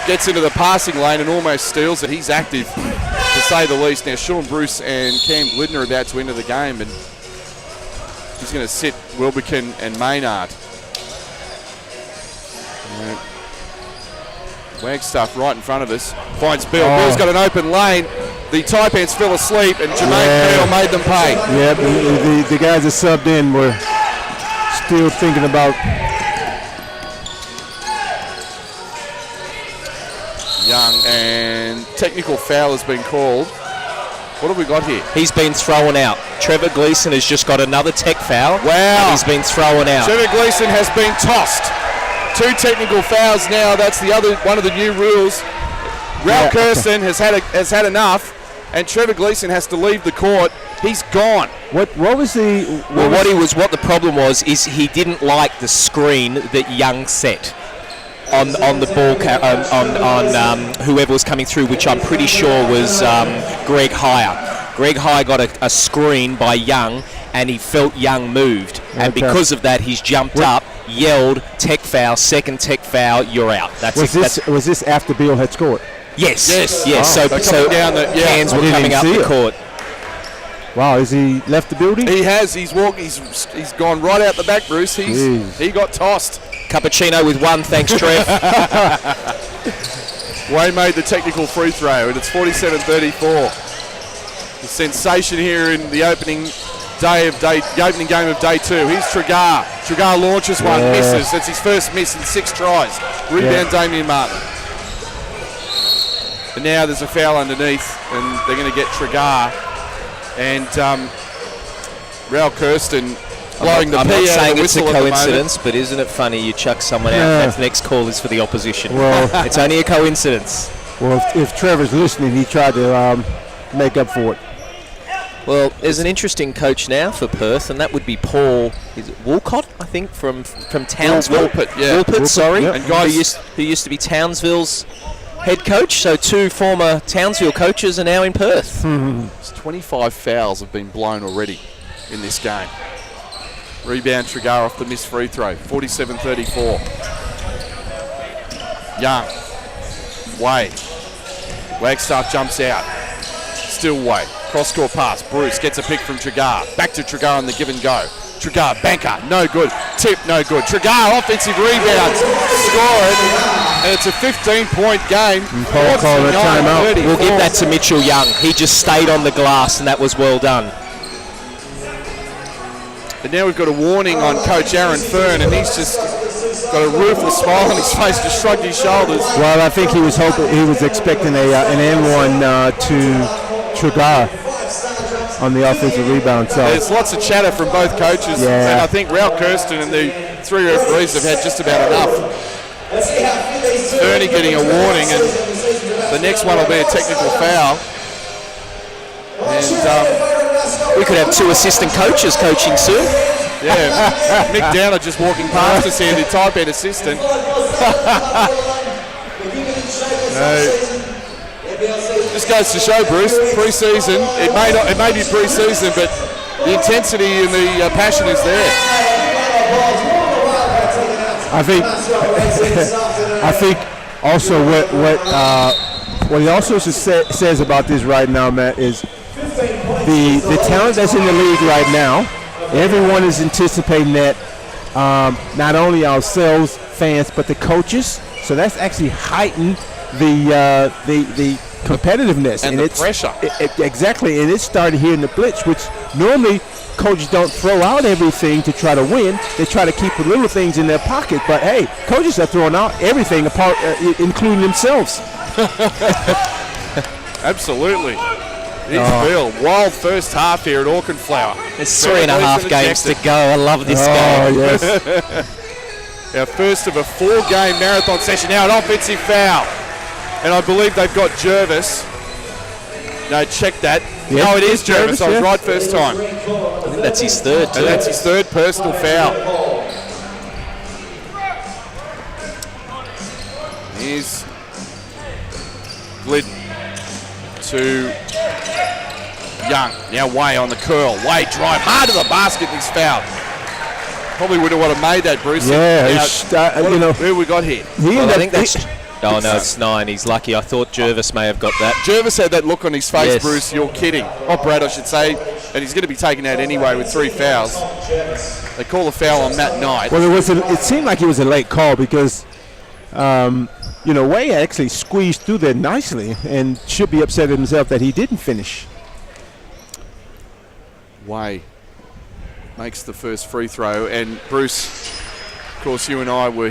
gets into the passing lane and almost steals it. He's active, to say the least. Now Sean Bruce and Cam Glidden are about to enter the game, and he's going to sit Wilbekin and Maynard. Wagstaff right in front of us. Finds Bill. Bill's got an open lane. The Taipans fell asleep, and Jermaine Bill made them pay. Yeah, the guys that subbed in were still thinking about. Young, and technical foul has been called. What have we got here? He's been thrown out. Trevor Gleeson has just got another tech foul. Wow. And he's been thrown out. Trevor Gleeson has been tossed. 2 technical fouls now. That's the other one of the new rules. Ralph Kirsten has had enough, and Trevor Gleeson has to leave the court. He's gone. What was the? What the problem was is he didn't like the screen that Young set on the ball on whoever was coming through, which I'm pretty sure was Greg Higher. Greg Higher got a screen by Young, and he felt Young moved, and because of that, he's jumped up, yelled, tech foul, second tech foul, you're out. Was this after Bill had scored? Yes. Yes. Yes. Oh, So down the hands I were didn't coming even up see the it. court. Wow, has he left the building? He has. He's walked. He's gone right out the back, Bruce. He got tossed. Cappuccino with one. Thanks, Trev. Wayne made the technical free throw, and it's 47-34. The sensation here in the opening game of day 2. Here's Tregar. Tregar launches one, misses. That's his first miss in 6 tries. Rebound, Damien Martin. And now there's a foul underneath, and they're going to get Tregar. And Raul Kirsten blowing the I'm pee not out of saying the it's a whistle at the moment. coincidence, but isn't it funny you chuck someone out Yeah. and that next call is for the opposition? Well- it's only a coincidence. Well, if Trevor's listening, he tried to make up for it. Well, there's an interesting coach now for Perth, and that would be Paul Walcott, I think, from Townsville. Woolpit, yeah. Woolpit, sorry. Yep. And guys- who used to be Townsville's head coach. So 2 former Townsville coaches are now in Perth. 25 fouls have been blown already in this game. Rebound Tregar off the missed free throw. 47-34. Young. Wade. Wagstaff jumps out. Still Wade. Cross-court pass. Bruce gets a pick from Tregar. Back to Tregar on the give and go. Tregar, banker, no good. Tip, no good. Tregar, offensive rebound. Score it. And it's a 15-point game. Paul called a timeout. We'll give that to Mitchell Young. He just stayed on the glass, and that was well done. And now we've got a warning on Coach Aaron Fern, and he's just got a ruthless smile on his face, just shrugged his shoulders. Well, I think he was expecting an N1 to Tregar on the offensive rebound. So There's lots of chatter from both coaches, Yeah. and I think Raul Kirsten and the 3 referees have had just about enough. Fernie getting a warning, and the next one will be a technical foul. And We could have 2 assistant coaches coaching soon. yeah, Mick Downer just walking past us here, the type end assistant. Just goes to show, Bruce, pre-season, it may be pre-season, but the intensity and the passion is there. I think also what he also says about this right now, Matt, is the talent that's in the league right now. Everyone is anticipating that, not only ourselves, fans, but the coaches. So that's actually heightened the competitiveness And the pressure. Exactly, and it started here in the Blitz, which normally coaches don't throw out everything to try to win. They try to keep the little things in their pocket. But hey, coaches are throwing out everything, apart, including themselves. Absolutely. Here's Bill. Wild first half here at Auchenflower. There's 3.5 games to go. I love this game. Yes. Our first of a 4-game marathon session. Now an offensive foul. And I believe they've got Jervis. No, check that. Yes, No, it is Jervis, Jervis. I was yes. right first time. I think that's his third, too. And that's his 3rd personal foul. Here's Glidden to Young. Now Way on the curl. Way drive hard to the basket and he's fouled. Probably would have made that, Bruce. Yeah, Now, who we got here? Well, I think that's... Oh, no, it's 9. He's lucky. I thought Jervis may have got that. Jervis had that look on his face, Yes. Bruce. You're kidding. Oh, Brad, I should say. And he's going to be taken out anyway with 3 fouls. They call a foul on Matt Knight. Well, it seemed like it was a late call because, Way actually squeezed through there nicely and should be upset at himself that he didn't finish. Way makes the first free throw. And Bruce, of course, you and I were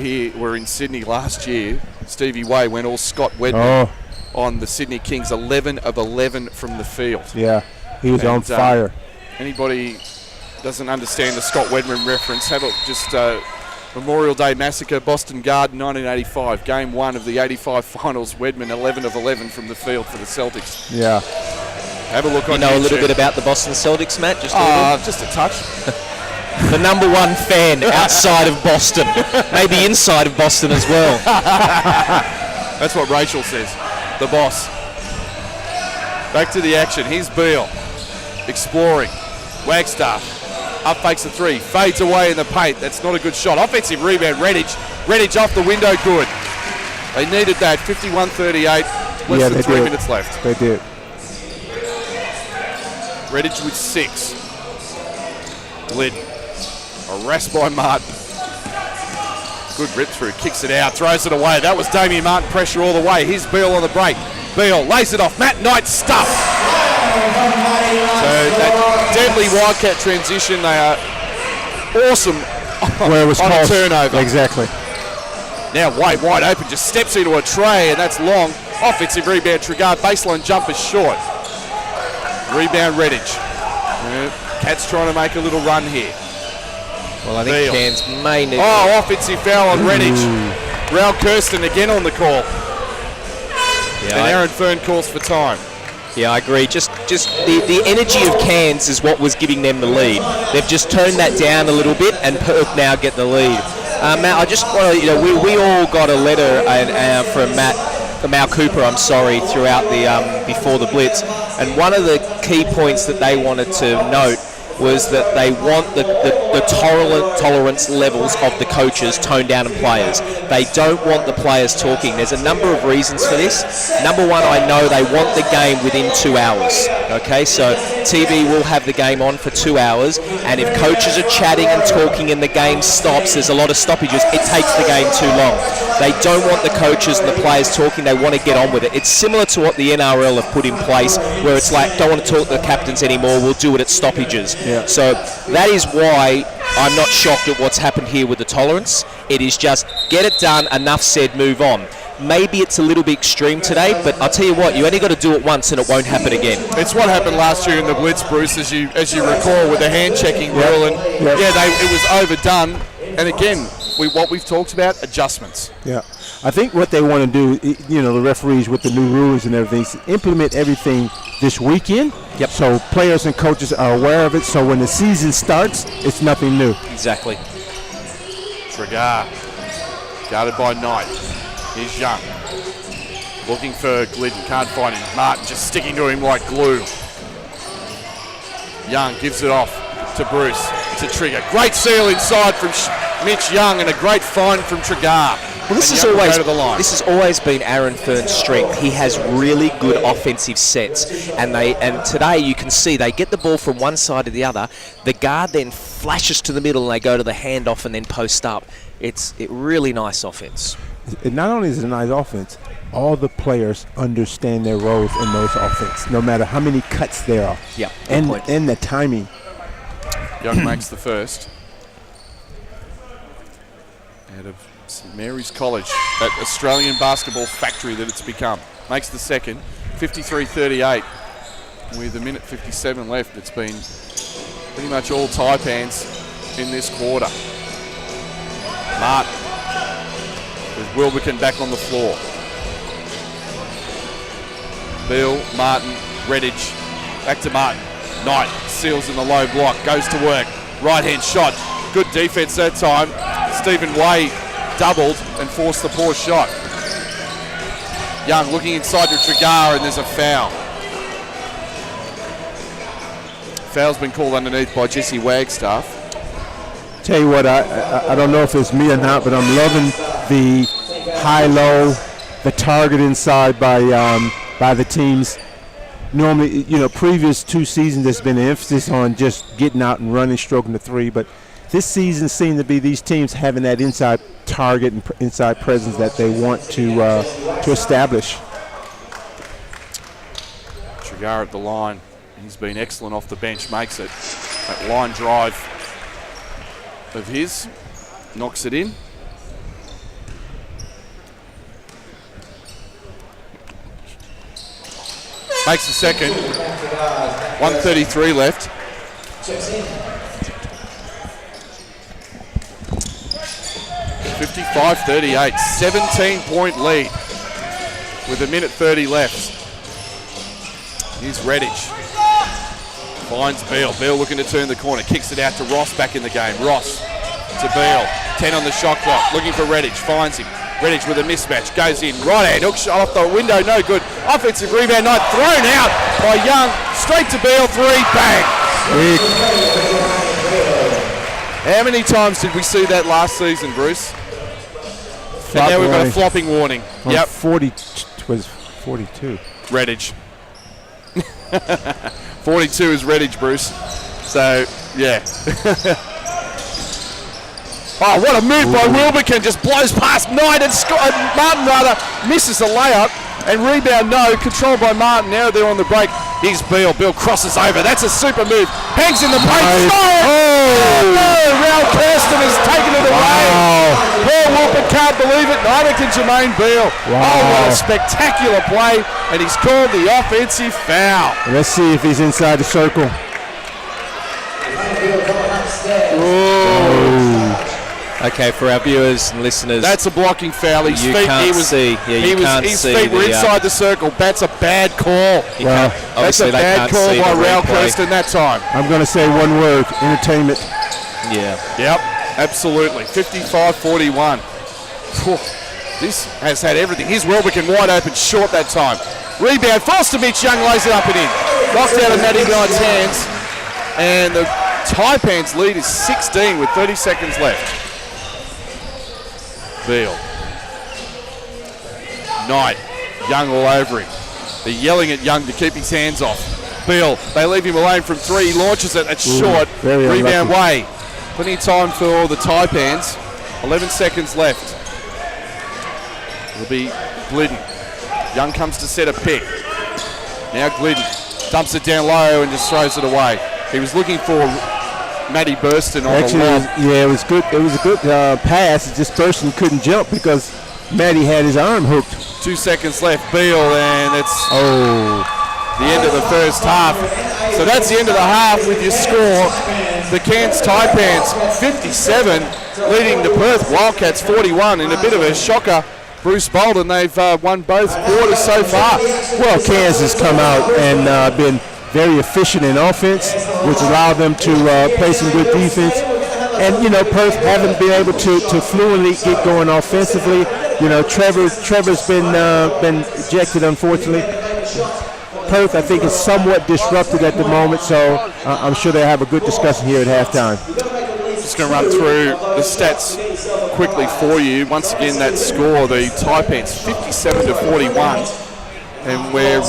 in Sydney last year. Stevie Way went all Scott Wedman on the Sydney Kings, 11 of 11 from the field. Yeah, he was on fire. Anybody doesn't understand the Scott Wedman reference, have a Memorial Day Massacre, Boston Garden, 1985, Game 1 of the 85 finals. Wedman, 11 of 11 from the field for the Celtics. Yeah. Have a look on You know YouTube. a little bit about the Boston Celtics, Matt? Just a little? Just a touch. The number 1 fan outside of Boston. Maybe inside of Boston as well. That's what Rachel says, the boss. Back to the action. Here's Beal. Exploring. Wagstaff. Up fakes a 3. Fades away in the paint. That's not a good shot. Offensive rebound. Redditch. Redditch off the window. Good. They needed that. 51-38. Less than 3 minutes left. They did. Redditch with 6. Glidden. Arrest by Martin. Good rip through. Kicks it out. Throws it away. That was Damien Martin. Pressure all the way. Here's Beale on the break. Beale lays it off. Matt Knight stuff. So that deadly Wildcat transition, they are awesome Where it was on called, a turnover. Exactly. Now Wade wide open, just steps into a tray, and that's long. Offensive rebound, Trigard. Baseline jumper short. Rebound, Redditch. Cats trying to make a little run here. Well, I think Cairns may need... Oh, offensive foul on Redditch. Raul Kirsten again on the call. Yeah, and Aaron Fern calls for time. Yeah, I agree. Just the energy of Cairns is what was giving them the lead. They've just toned that down a little bit, and Perth now get the lead. Matt, I just want to, we all got a letter from Mal Cooper, throughout the before the Blitz, and one of the key points that they wanted to note was that they want the tolerance levels of the coaches toned down in players. They don't want the players talking. There's a number of reasons for this. Number one, I know they want the game within 2 hours. Okay, so TV will have the game on for 2 hours, and if coaches are chatting and talking and the game stops, there's a lot of stoppages, it takes the game too long. They don't want the coaches and the players talking. They want to get on with it. It's similar to what the NRL have put in place, where it's like, don't want to talk to the captains anymore, we'll do it at stoppages. Yeah. So that is why I'm not shocked at what's happened here with the tolerance. It is just get it done, enough said, move on. Maybe it's a little bit extreme today, but I'll tell you what, you only got to do it once and it won't happen again. It's what happened last year in the Blitz, Bruce, as you recall, with the hand checking rule, and it was overdone. And again, what we've talked about, adjustments. Yeah, I think what they want to do, the referees with the new rules and everything, is implement everything this weekend. Yep. So players and coaches are aware of it. So when the season starts, it's nothing new. Exactly. Trigar, guarded by Knight. Here's Young, looking for Glidden, can't find him. Martin just sticking to him like glue. Young gives it off to Bruce, to Trigger. Great seal inside from Mitch Young, and a great find from Trigar. Well, this has always been Aaron Fern's strength. He has really good offensive sets, and today you can see they get the ball from one side to the other. The guard then flashes to the middle, and they go to the handoff and then post up. It's really nice offense. Not only is it a nice offense, all the players understand their roles in those offense, no matter how many cuts there are. Yeah, and the timing. Young makes the first. Out of St Mary's College, that Australian basketball factory that it's become. Makes the second, 53-38. With a minute 57 left, it's been pretty much all Taipans in this quarter. Martin with Wilbekin back on the floor. Beale, Martin, Redditch, back to Martin. Knight seals in the low block, goes to work. Right hand shot, good defense that time. Stephen Way doubled and forced the poor shot. Young looking inside to Trigar, and there's a foul. Foul's been called underneath by Jesse Wagstaff. Tell you what, I don't know if it's me or not, but I'm loving the high-low, the target inside by the teams. Normally, previous 2 seasons there's been an emphasis on just getting out and running, stroking the three, but this season seemed to be these teams having that inside target and inside presence that they want to establish. Trigar at the line. He's been excellent off the bench, makes it. That line drive of his, knocks it in. Makes the second. 1:33 left. (55-38), 17-point lead with a minute 30 left. Here's Redditch. Finds Beale. Beale looking to turn the corner. Kicks it out to Ross back in the game. Ross to Beale. 10 on the shot clock. Looking for Redditch. Finds him. Redditch with a mismatch. Goes in. Right hand. Hook shot off the window. No good. Offensive rebound. Knight thrown out by Young. Straight to Beale. 3. Bang. How many times did we see that last season, Bruce? And now we've got a flopping warning. Yep. 40 was 42. Redditch. 42 is Redditch, Bruce. So, yeah. Oh, what a move by Wilbekin. Just blows past Knight and Martin rather misses the layup. And rebound, no. Controlled by Martin. Now they're on the break. Here's Beal. Beal crosses over. That's a super move. Hangs in the paint. Oh, no. Raul Kirsten has taken it away. Paul Wilbekin can't believe it. Neither can Jermaine Beal. Wow. Oh, what a spectacular play. And he's called the offensive foul. Let's see if he's inside the circle. Okay, for our viewers and listeners, that's a blocking foul. His you feet, can't see. Yeah, you can't his see. His feet were inside the circle. That's a bad call. Well, that's a bad call by Raul Kirsten that time. I'm going to say one word: entertainment. Yeah. Yep, absolutely. 55-41. This has had everything. Here's Wilbekin wide open, short that time. Rebound, forced to Mitch Young, lays it up and in. Knocked out of Matty Knight's hands. And the Taipans lead is 16 with 30 seconds left. Beal. Knight. Young all over him. They're yelling at Young to keep his hands off. Beal. They leave him alone from three. He launches it. It's short. Rebound way. Plenty of time for the Taipans. 11 seconds left. It'll be Glidden. Young comes to set a pick. Now Glidden dumps it down low and just throws it away. He was looking for Matty Burston on the lob. Yeah, it was good. It was a good pass. It's just Burston couldn't jump because Matty had his arm hooked. 2 seconds left. Beal, and it's the end of the first half. So that's the end of the half with your score. The Cairns Taipans 57, leading the Perth Wildcats 41 in a bit of a shocker. Bruce Bolden, they've won both quarters so far. Well, Cairns has come out and been very efficient in offense, which allowed them to play some good defense. And, you know, Perth haven't been able to fluently get going offensively. You know, Trevor's been ejected, unfortunately. Perth, I think, is somewhat disrupted at the moment, so I'm sure they'll have a good discussion here at halftime. Just going to run through the stats quickly for you. Once again, that score, the Taipans 57-41, and we're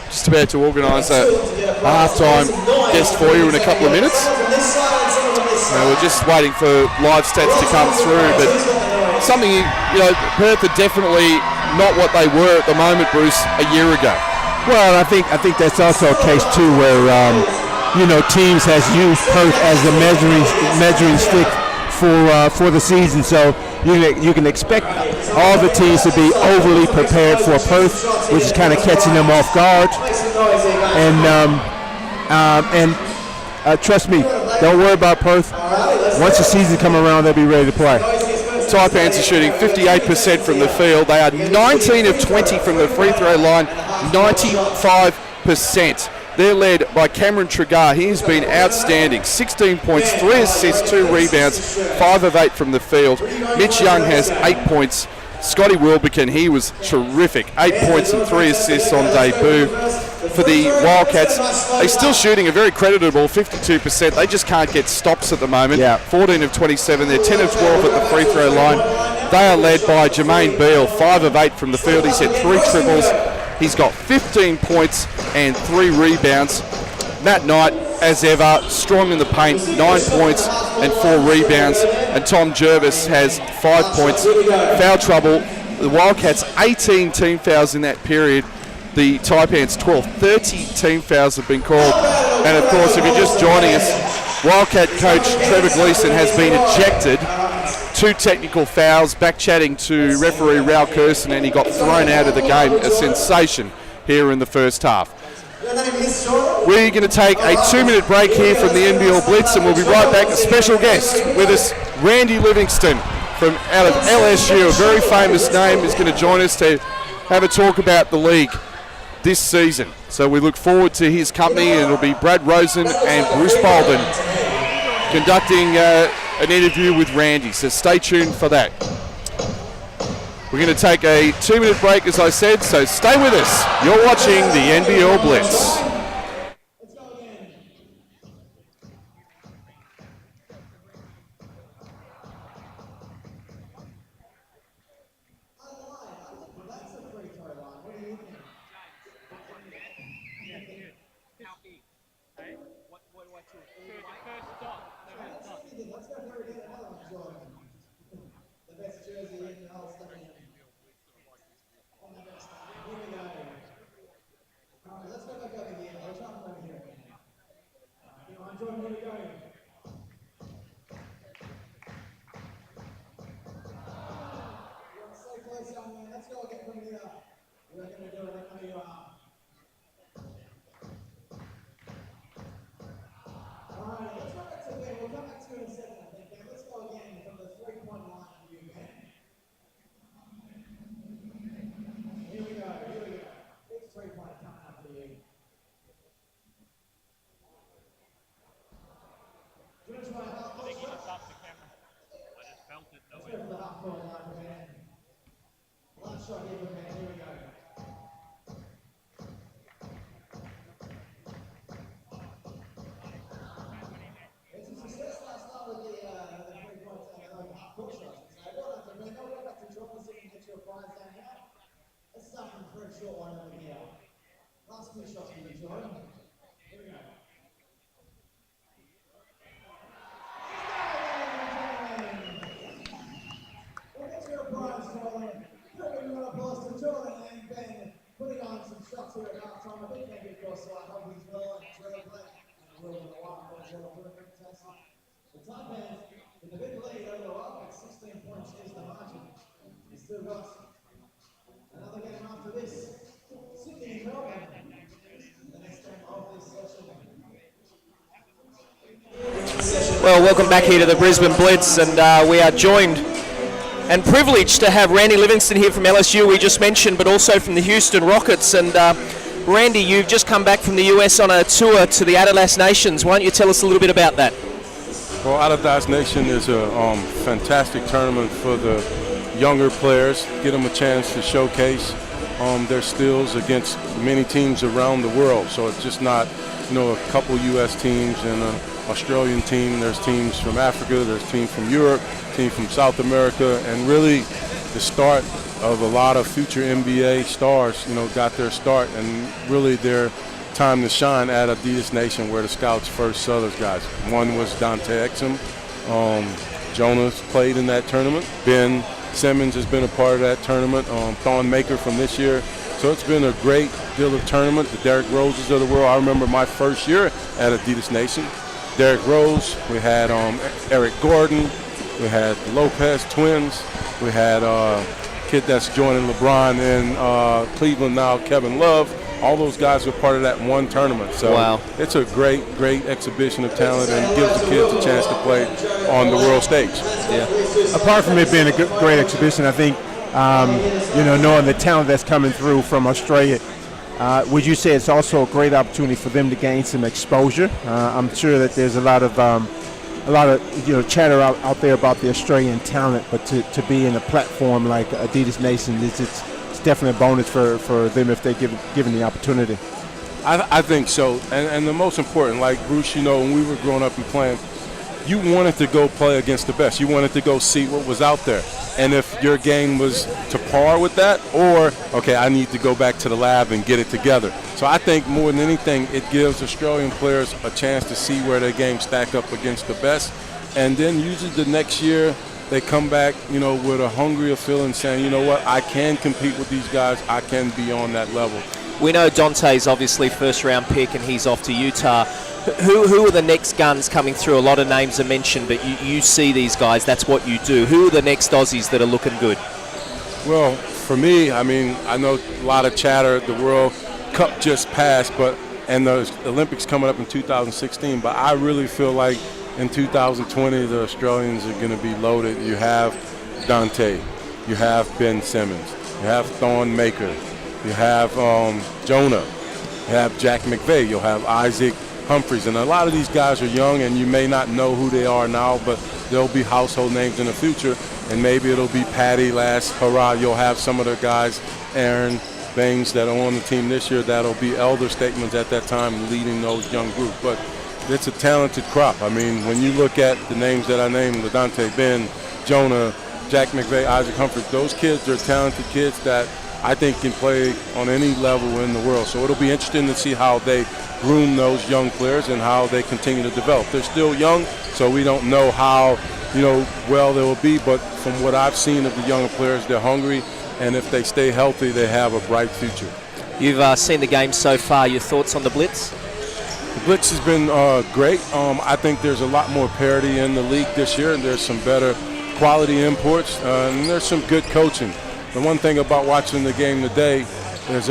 just about to organise a halftime guest for you in a couple of minutes. We're just waiting for live stats to come through, but something, you know, Perth are definitely not what they were at the moment, Bruce, a year ago. Well, I think that's also a case too where you know, teams has used Perth as the measuring stick for the season. So you can expect all the teams to be overly prepared for Perth, which is kind of catching them off guard. And trust me, don't worry about Perth. Once the season come around, they'll be ready to play. Taipans are shooting 58% from the field. They are 19 of 20 from the free throw line, 95%. They're led by Cameron Tregar. He's been outstanding. 16 points, 3 assists, 2 rebounds, 5 of 8 from the field. Mitch Young has 8 points. Scotty Wilbekin, he was terrific. 8 points and 3 assists on debut. For the Wildcats, they're still shooting a very creditable 52%. They just can't get stops at the moment. Yeah. 14 of 27. They're 10 of 12 at the free throw line. They are led by Jermaine Beal, 5 of 8 from the field. He's hit 3 triples. He's got 15 points and 3 rebounds. Matt Knight, as ever, strong in the paint, 9 points and 4 rebounds. And Tom Jervis has 5 points. Foul trouble. The Wildcats, 18 team fouls in that period. The Taipans, 12. 30 team fouls have been called. And, of course, if you're just joining us, Wildcat coach Trevor Gleeson has been ejected. 2 technical fouls, back chatting to referee Raul Kirsten, and he got thrown out of the game. A sensation here in the first half. We're going to take a 2-minute break here from the NBL Blitz, and we'll be right back. A special guest with us, Randy Livingston from out of LSU, a very famous name, is going to join us to have a talk about the league this season. So we look forward to his company, and it'll be Brad Rosen and Bruce Bolden conducting an interview with Randy, so stay tuned for that. We're going to take a 2-minute break, as I said, so stay with us. You're watching the NBL Blitz. Well, welcome back here to the Brisbane Blitz, and we are joined and privileged to have Randy Livingston here from LSU, we just mentioned, but also from the Houston Rockets. And Randy, you've just come back from the US on a tour to the Adidas Nations. Why don't you tell us a little bit about that? Well, Adidas Nation is a fantastic tournament for the younger players, get them a chance to showcase their skills against many teams around the world. So it's just not, a couple U.S. teams and an Australian team. There's teams from Africa, there's teams from Europe, team from South America, and really the start of a lot of future NBA stars, got their start and really their time to shine at Adidas Nation, where the scouts first saw those guys. One was Dante Exum. Jonas played in that tournament. Ben Simmons has been a part of that tournament. Thon Maker from this year. So it's been a great deal of tournament. The Derrick Roses of the world. I remember my first year at Adidas Nation. Derrick Rose. We had Eric Gordon. We had the Lopez twins. We had a kid that's joining LeBron in Cleveland now, Kevin Love. All those guys were part of that one tournament. So wow. It's a great exhibition of talent and gives the kids a chance to play on the world stage. Yeah. Apart from it being a great exhibition, I think, knowing the talent that's coming through from Australia, would you say it's also a great opportunity for them to gain some exposure? I'm sure that there's a lot of chatter out there about the Australian talent, but to be in a platform like Adidas Nation, it's definitely a bonus for them if they're given the opportunity. I think so, and the most important, like Bruce, when we were growing up and playing, you wanted to go play against the best. You wanted to go see what was out there. And if your game was to par with that, or, okay, I need to go back to the lab and get it together. So I think more than anything, it gives Australian players a chance to see where their games stack up against the best. And then usually the next year, they come back, with a hungrier feeling saying, you know what, I can compete with these guys. I can be on that level. We know Dante's obviously first-round pick and he's off to Utah. Who are the next guns coming through? A lot of names are mentioned, but you see these guys, that's what you do. Who are the next Aussies that are looking good? Well, for me, I know a lot of chatter. The World Cup just passed, and the Olympics coming up in 2016, but I really feel like in 2020, the Australians are going to be loaded. You have Dante, you have Ben Simmons, you have Thon Maker, you have Jonah, you have Jack McVeigh, you'll have Isaac Humphries, and a lot of these guys are young, and you may not know who they are now, but they'll be household names in the future, and maybe it'll be Patty last hurrah. You'll have some of the guys, Aaron Baines, that are on the team this year, that'll be elder statements at that time leading those young groups. But it's a talented crop. When you look at the names that I named, LaDante, Ben, Jonah, Jack McVeigh, Isaac Humphries, those kids are talented kids that I think can play on any level in the world. So it'll be interesting to see how they groom those young players and how they continue to develop. They're still young, so we don't know how well they will be, but from what I've seen of the younger players, they're hungry, and if they stay healthy, they have a bright future. You've seen the game so far. Your thoughts on the Blitz? The Blitz has been great. I think there's a lot more parity in the league this year, and there's some better quality imports, and there's some good coaching. The one thing about watching the game today is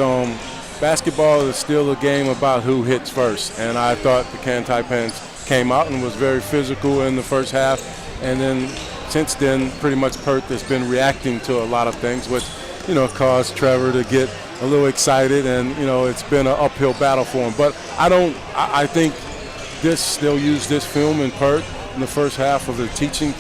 basketball is still a game about who hits first, and I thought the Cairns Taipans came out and was very physical in the first half, and then since then pretty much Perth has been reacting to a lot of things, which caused Trevor to get a little excited, and it's been an uphill battle for him. But I think they'll use this film in Perth in the first half of the teaching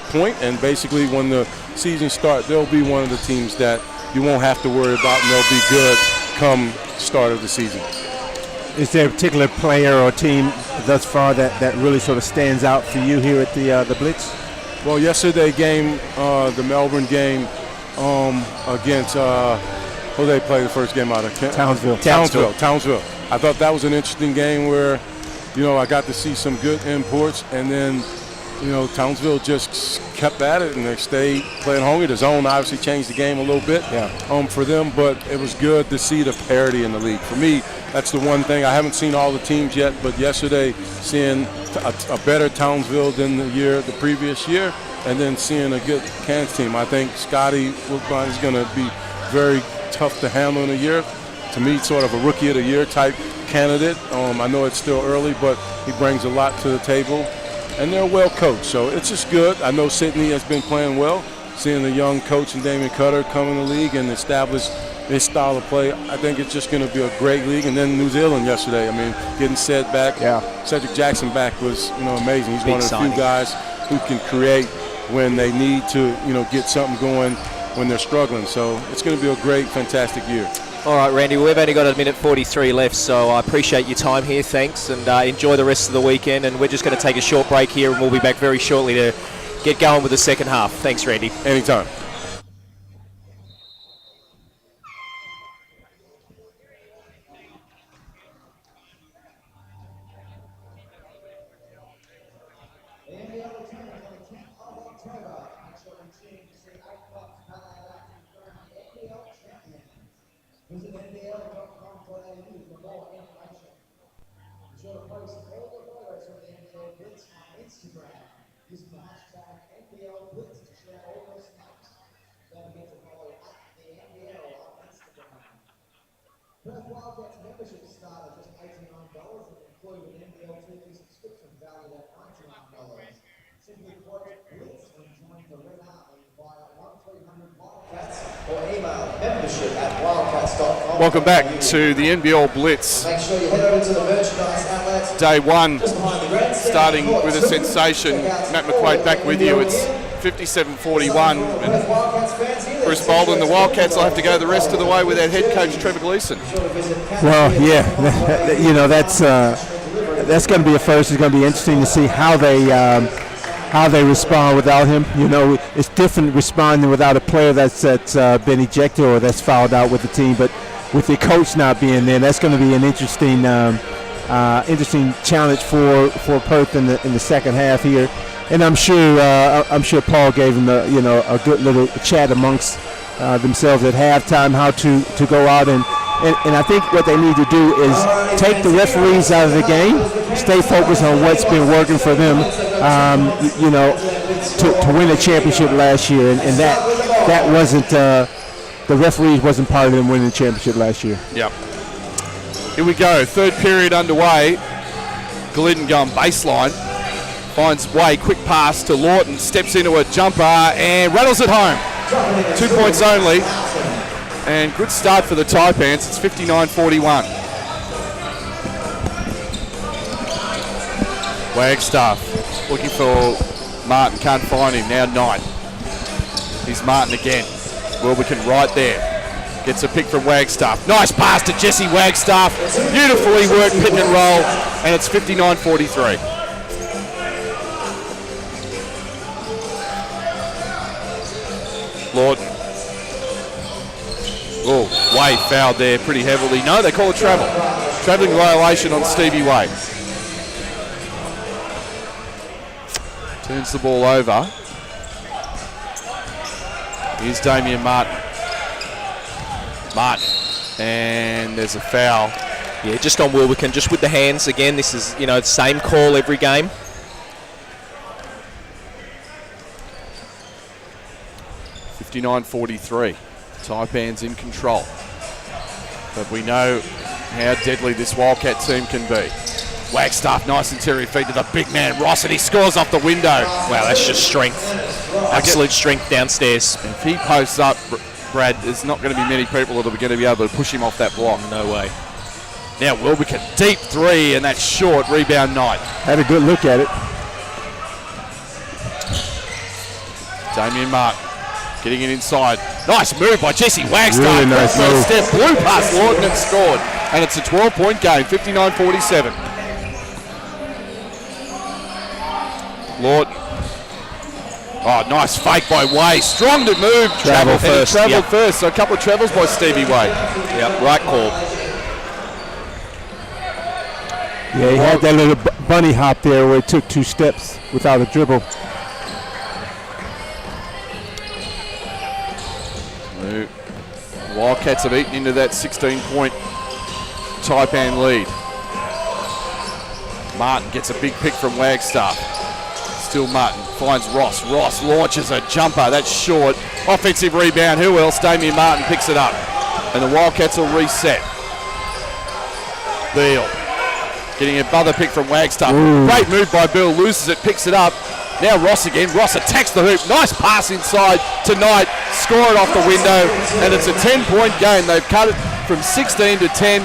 point, and basically when the season starts, they'll be one of the teams that you won't have to worry about, and they'll be good come start of the season. Is there a particular player or team thus far that really sort of stands out for you here at the Blitz? Well, yesterday game, the Melbourne game against who they played the first game out of? Townsville. I thought that was an interesting game where I got to see some good imports, and then Townsville just kept at it and they stayed playing hungry. The zone obviously changed the game a little bit for them, but it was good to see the parity in the league. For me, that's the one thing. I haven't seen all the teams yet, but yesterday seeing a better Townsville than the previous year, and then seeing a good Cairns team. I think Scotty Wilkman is going to be very tough to handle in a year. To me, sort of a rookie of the year type candidate. I know it's still early, but he brings a lot to the table. And they're well coached, so it's just good. I know Sydney has been playing well. Seeing the young coach and Damien Cutter come in the league and establish his style of play, I think it's just going to be a great league. And then New Zealand yesterday, getting Cedric Jackson back was amazing. He's one of the few guys who can create when they need to get something going when they're struggling. So it's going to be a great, fantastic year. All right, Randy, we've only got a minute 43 left, so I appreciate your time here. Thanks, and enjoy the rest of the weekend. And we're just going to take a short break here, and we'll be back very shortly to get going with the second half. Thanks, Randy. Anytime. Visit NBL.com.au for more information. Be sure to post all the photos from the NBL Blitz on Instagram using the hashtag NBL Blitz to share all your snaps. Don't forget to follow the NBL on Instagram. Perth Wildcats membership start at just $89 and include an NBL TV subscription valued at $99. Simply quote Blitz when joining the Red Army via 1300 Wildcats or email membership@wildcats.com. Welcome back to the NBL Blitz. Make sure you head over to the merchandise outlet. Day one, Just behind the grandstand. starting with a sensation. Matt McQuaid back with you. It's 57-41. And Bruce Bolden, the Wildcats will have to go the rest of the way without head coach Trevor Gleeson. Well, yeah, that's going to be a first. It's going to be interesting to see how they respond without him. It's different responding without a player that's been ejected or that's fouled out with the team. But with the coach not being there, that's going to be an interesting challenge for Perth in the second half here. And I'm sure Paul gave them a good little chat amongst themselves at halftime how to go out and I think what they need to do is take the referees out of the game, stay focused on what's been working for them, to win a championship last year, and that wasn't the referees wasn't part of them winning the championship last year. Yep. Here we go. Third period underway. Glidden going baseline. Finds way, quick pass to Lawton, steps into a jumper and rattles it home. 2 points only. And good start for the Taipans. It's 59-41. Wagstaff looking for Martin, can't find him. Now Knight. Here's Martin again. Wilbekin right there. Gets a pick from Wagstaff. Nice pass to Jesse Wagstaff. Beautifully worked pick and roll. And it's 59-43. Lawton. Oh, Way fouled there pretty heavily. No, they call it travel. Travelling violation on Stevie Way. Turns the ball over. Here's Damien Martin. And there's a foul. Yeah, just on Wilbekin, just with the hands. Again, this is, the same call every game. $59-43. Taipans in control. But we know how deadly this Wildcat team can be. Wagstaff, nice interior feed to the big man Ross, and he scores off the window. Wow, that's just strength. Absolute strength downstairs. If he posts up, Brad, there's not going to be many people that are going to be able to push him off that block. No way. Now Wilbekin, deep three, and that's short. Rebound Knight. Had a good look at it. Damien Martin getting it inside. Nice move by Jesse Wagstaff. Really nice move. Step, blew past Lawton and scored. And it's a 12-point game, 59-47. Lawton. Oh, nice fake by Way. Strong to move. Travel first. Travelled first. So a couple of travels by Stevie Way. Yep, right call. Yeah, he had that little bunny hop there where he took 2 steps without a dribble. Wildcats have eaten into that 16-point Taipan lead. Martin gets a big pick from Wagstaff. Still Martin finds Ross. Ross launches a jumper. That's short. Offensive rebound. Who else? Damien Martin picks it up. And the Wildcats will reset. Beal getting another pick from Wagstaff. Ooh. Great move by Beal. Loses it. Picks it up. Now Ross again. Ross attacks the hoop. Nice pass inside to Knight. Score it off the window. And it's a 10-point game. They've cut it from 16 to 10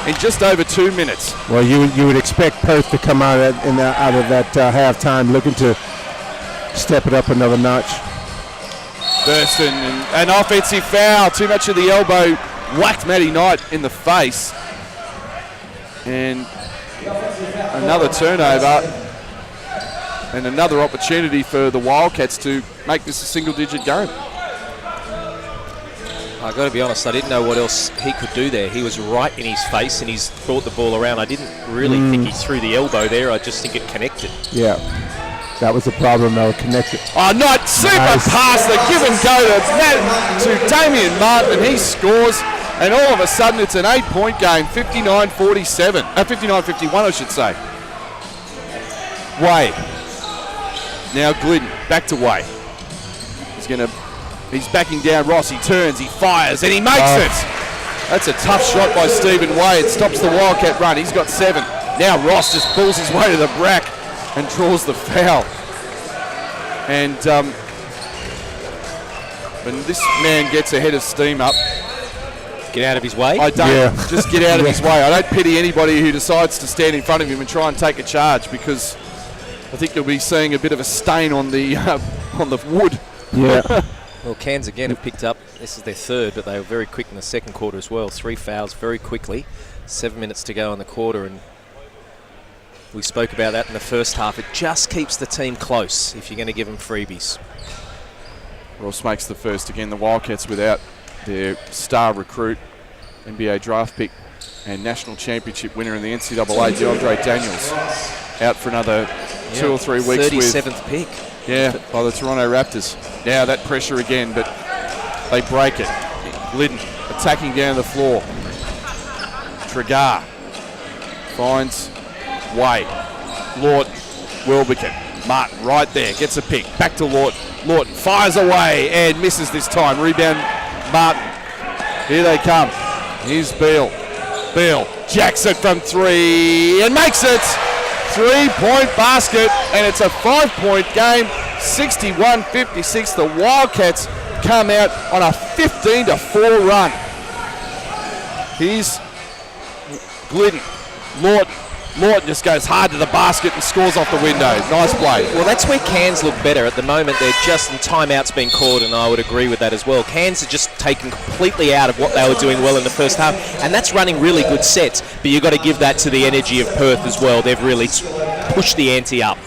in just over 2 minutes. Well, you would expect Perth to come out of that halftime looking to step it up another notch. Thurston, an offensive foul. Too much of the elbow. Whacked Matty Knight in the face. And another turnover. And another opportunity for the Wildcats to make this a single-digit game. I've got to be honest, I didn't know what else he could do there. He was right in his face and he's brought the ball around. I didn't really think he threw the elbow there. I just think it connected. Yeah, that was the problem though, connected. Oh, Knight, super pass, the give and go to Damien Martin, and he scores. And all of a sudden, it's an 8-point game, 59-47. 59-51, I should say. Way. Now Glidden, back to Way. He's backing down Ross, he turns, he fires, and he makes it! That's a tough shot by Stephen Way. It stops the Wildcat run. He's got 7. Now Ross just pulls his way to the brack and draws the foul. And when this man gets a head of steam up, get out of his way? I don't. Just get out of his way. I don't pity anybody who decides to stand in front of him and try and take a charge, because I think you'll be seeing a bit of a stain on the wood. Yeah. Well, Cairns again have picked up, this is their 3rd, but they were very quick in the second quarter as well. 3 fouls very quickly. 7 minutes to go in the quarter, and we spoke about that in the first half. It just keeps the team close if you're going to give them freebies. Ross makes the first again. The Wildcats without their star recruit, NBA draft pick and national championship winner in the NCAA, DeAndre Daniels, out for another 2 or 3 weeks. 37th pick. Yeah, by the Toronto Raptors. Now that pressure again, but they break it. Glidden attacking down the floor. Tregar finds Way. Lawton, Wilbekin, Martin right there, gets a pick. Back to Lawton. Lawton fires away and misses this time. Rebound Martin. Here they come. Here's Beal. Beal jacks it from 3 and makes it. 3-point basket, and it's a 5-point game, 61-56. The Wildcats come out on a 15-4 run. Here's Glidden. Lawton just goes hard to the basket and scores off the window. Nice play. Well, that's where Cairns look better. At the moment, they're just in timeouts being called, and I would agree with that as well. Cairns are just taken completely out of what they were doing well in the first half, and that's running really good sets. But you've got to give that to the energy of Perth as well. They've really pushed the ante up.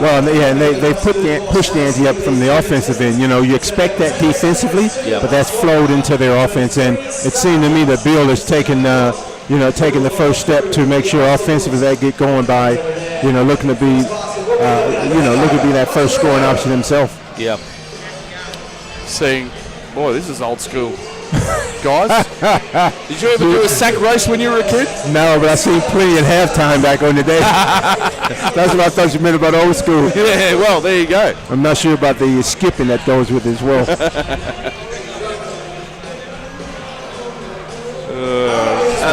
Well, yeah, and they pushed the ante up from the offensive end. You know, you expect that defensively, but that's flowed into their offense. And it seemed to me that Bill is taking the first step to make sure offensively they get going by, looking to be that first scoring option himself. Yeah. Seeing, boy, this is old school. Guys, did you ever do a sack race when you were a kid? No, but I seen plenty at halftime back on the day. That's what I thought you meant about old school. Yeah, well, there you go. I'm not sure about the skipping that goes with it as well.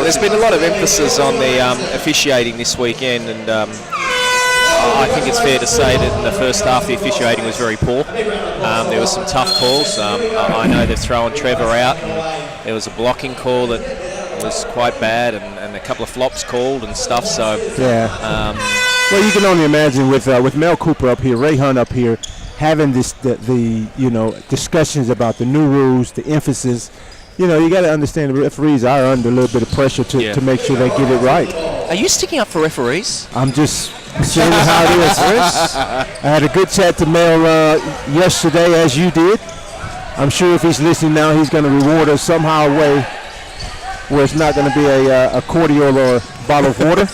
There's been a lot of emphasis on the officiating this weekend, and I think it's fair to say that in the first half the officiating was very poor. There were some tough calls. I know they've thrown Trevor out, and there was a blocking call that was quite bad, and a couple of flops called and stuff. So yeah. Well, you can only imagine with Mel Cooper up here, Ray Hunt up here, having the discussions about the new rules, the emphasis. You got to understand the referees are under a little bit of pressure to make sure they get it right. Are you sticking up for referees? I'm just saying how it is. I had a good chat to Mel yesterday, as you did. I'm sure if he's listening now, he's going to reward us somehow way where it's not going to be a cordial or bottle of water.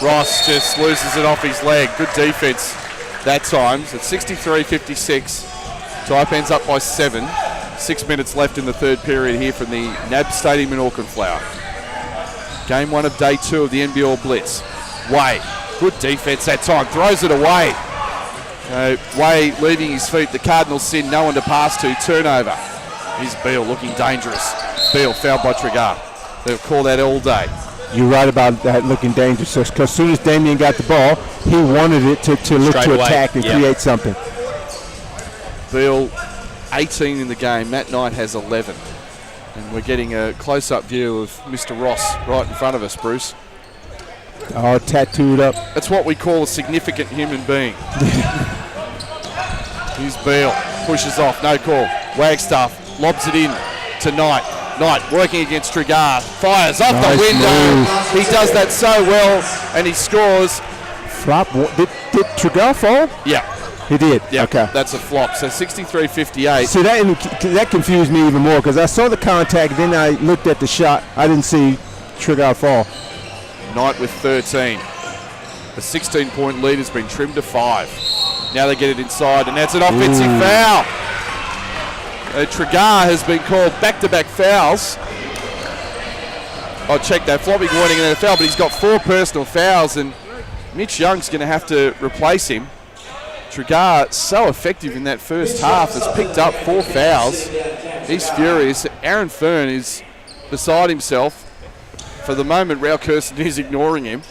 Ross just loses it off his leg. Good defense that time. It's 63-56. Taipans up by 7. 6 minutes left in the third period here from the NAB Stadium in Auckland Flower. Game 1 of day 2 of the NBL Blitz. Way, good defense that time, throws it away. Way leaving his feet, the Cardinals sin, no one to pass to, turnover. Here's Beale looking dangerous. Beale fouled by Trigar. They'll call that all day. You're right about that looking dangerous, because as soon as Damien got the ball, he wanted it to look straight to away. attack and create something. Beale 18 in the game, Matt Knight has 11. And we're getting a close-up view of Mr. Ross right in front of us, Bruce. Oh, tattooed up. That's what we call a significant human being. Here's Beale, pushes off, no call. Wagstaff lobs it in to Knight. Knight working against Trigar, fires off the window. Move. He does that so well, and he scores. Flop. Did Trigar fall? Yeah. He did. Yeah, okay. That's a flop. So 63-58. See, that confused me even more, because I saw the contact, then I looked at the shot. I didn't see Trigar fall. Knight with 13. A 16-point lead has been trimmed to 5. Now they get it inside, and that's an offensive foul. Trigar has been called back-to-back fouls. I'll check that. Flopping warning and then a foul, but he's got 4 personal fouls, and Mitch Young's going to have to replace him. Trigar, so effective in that first half, has picked up 4 fouls. He's furious. Aaron Fern is beside himself. For the moment, Rao Kirsten is ignoring him.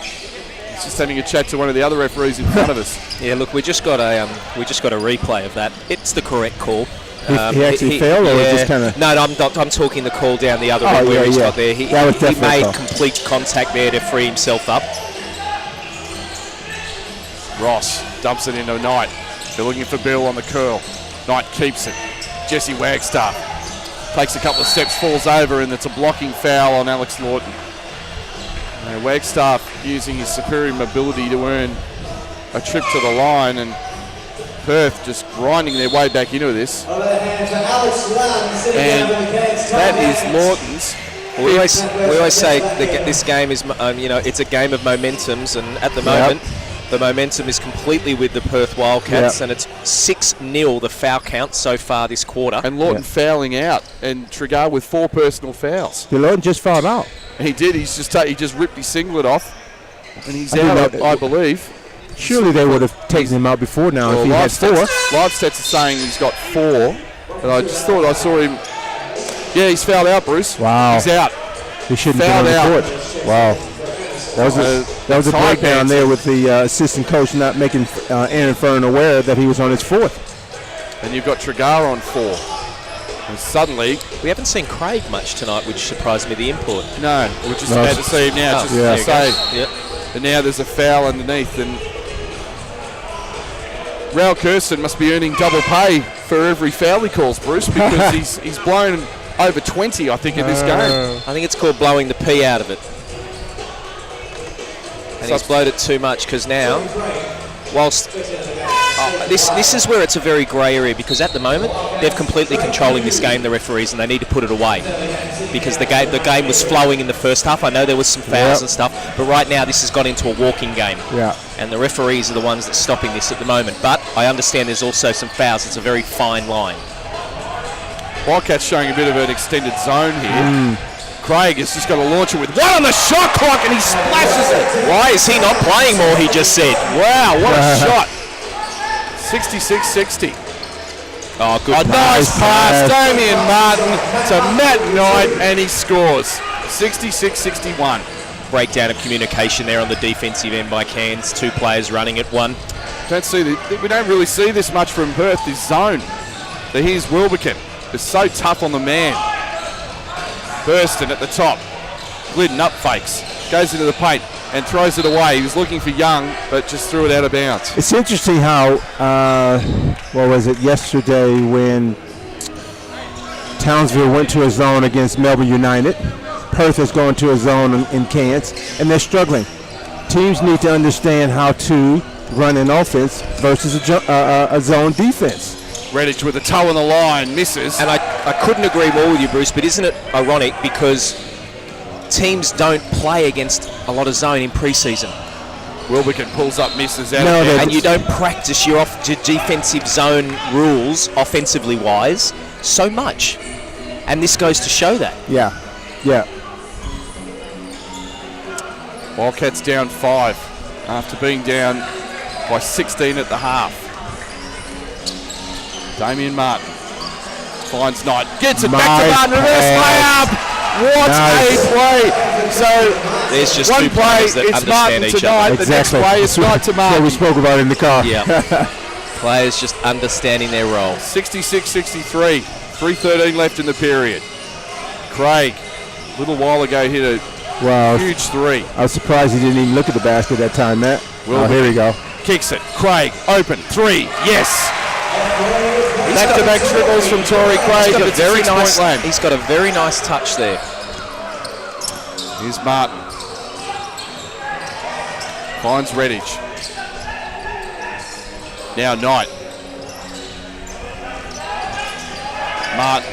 He's just having a chat to one of the other referees in front of us. Yeah, look, we just got a replay of that. It's the correct call. He actually fell, or just kind of? No, I'm talking the call down the other way where he's got there. He made complete contact there to free himself up. Ross dumps it into Knight. They're looking for Bill on the curl. Knight keeps it. Jesse Wagstaff takes a couple of steps, falls over, and it's a blocking foul on Alex Lawton. Wagstaff using his superior mobility to earn a trip to the line, and Perth just grinding their way back into this. And that is Lawton's. We always say this game is, it's a game of momentums, and at the moment, the momentum is completely with the Perth Wildcats, and it's 6-0 the foul count so far this quarter. And Lawton fouling out, and Trigar with 4 personal fouls. Did Lawton just foul out? He did. He just ripped his singlet off, and he's out, I believe. Surely they would have taken him out before now if he had 4. Live stats are saying he's got 4, but I just thought I saw him. Yeah, he's fouled out, Bruce. Wow. He's out. He shouldn't be on the court. Wow. That was a breakdown there with the assistant coach not making Aaron Fern aware that he was on his 4th. And you've got Trigar on 4. And suddenly... We haven't seen Craig much tonight, which surprised me, the import. No, we're just about to see him now. Yep. And now there's a foul underneath. And Rao Kirsten must be earning double pay for every foul he calls, Bruce, because he's blown over 20, I think, in this game. I think it's called blowing the pee out of it. And he's blowed it too much, because now whilst this is where it's a very grey area, because at the moment they're completely controlling this game, the referees, and they need to put it away because the game was flowing in the first half. I know there was some fouls and stuff, but right now this has got into a walking game. Yeah. And the referees are the ones that's stopping this at the moment. But I understand there's also some fouls. It's a very fine line. Wildcats showing a bit of an extended zone here. Craig has just got to launch it with one on the shot clock and he splashes it. Why is he not playing more, he just said? Wow, what a shot. 66-60. Oh, good A nice pass, Damien Martin to Matt Knight, and he scores. 66-61. Breakdown of communication there on the defensive end by Cairns. 2 players running at one. We don't really see this much from Perth, this zone. So here's Wilbekin. They're so tough on the man. Burston at the top. Glidden up fakes. Goes into the paint and throws it away. He was looking for Young, but just threw it out of bounds. It's interesting how, what was it, yesterday when Townsville went to a zone against Melbourne United. Perth is going to a zone in Cairns, and they're struggling. Teams need to understand how to run an offense versus a zone defense. Redditch with a toe on the line, misses. And I couldn't agree more with you, Bruce, but isn't it ironic because teams don't play against a lot of zone in pre-season? Wilbekin pulls up, misses out. And you don't practice your defensive zone rules, offensively wise, so much. And this goes to show that. Yeah. Wildcats down 5 after being down by 16 at the half. Damien Martin finds Knight, gets it back to Martin, reverse layup. What a play! So there's just one 2 play, players that it's understand Martin each to Knight. other. The next play is Knight to Martin. So we spoke about it in the car. Yeah. Players just understanding their role. 66-63, 3:13 left in the period. Craig, a little while ago, hit a huge 3. I was surprised he didn't even look at the basket that time, Matt. Here we go. Kicks it. Craig, open, 3, yes. Back-to-back triples from Torrey Craig. He's got a very nice touch there. Here's Martin. Finds Redditch. Now Knight. Martin.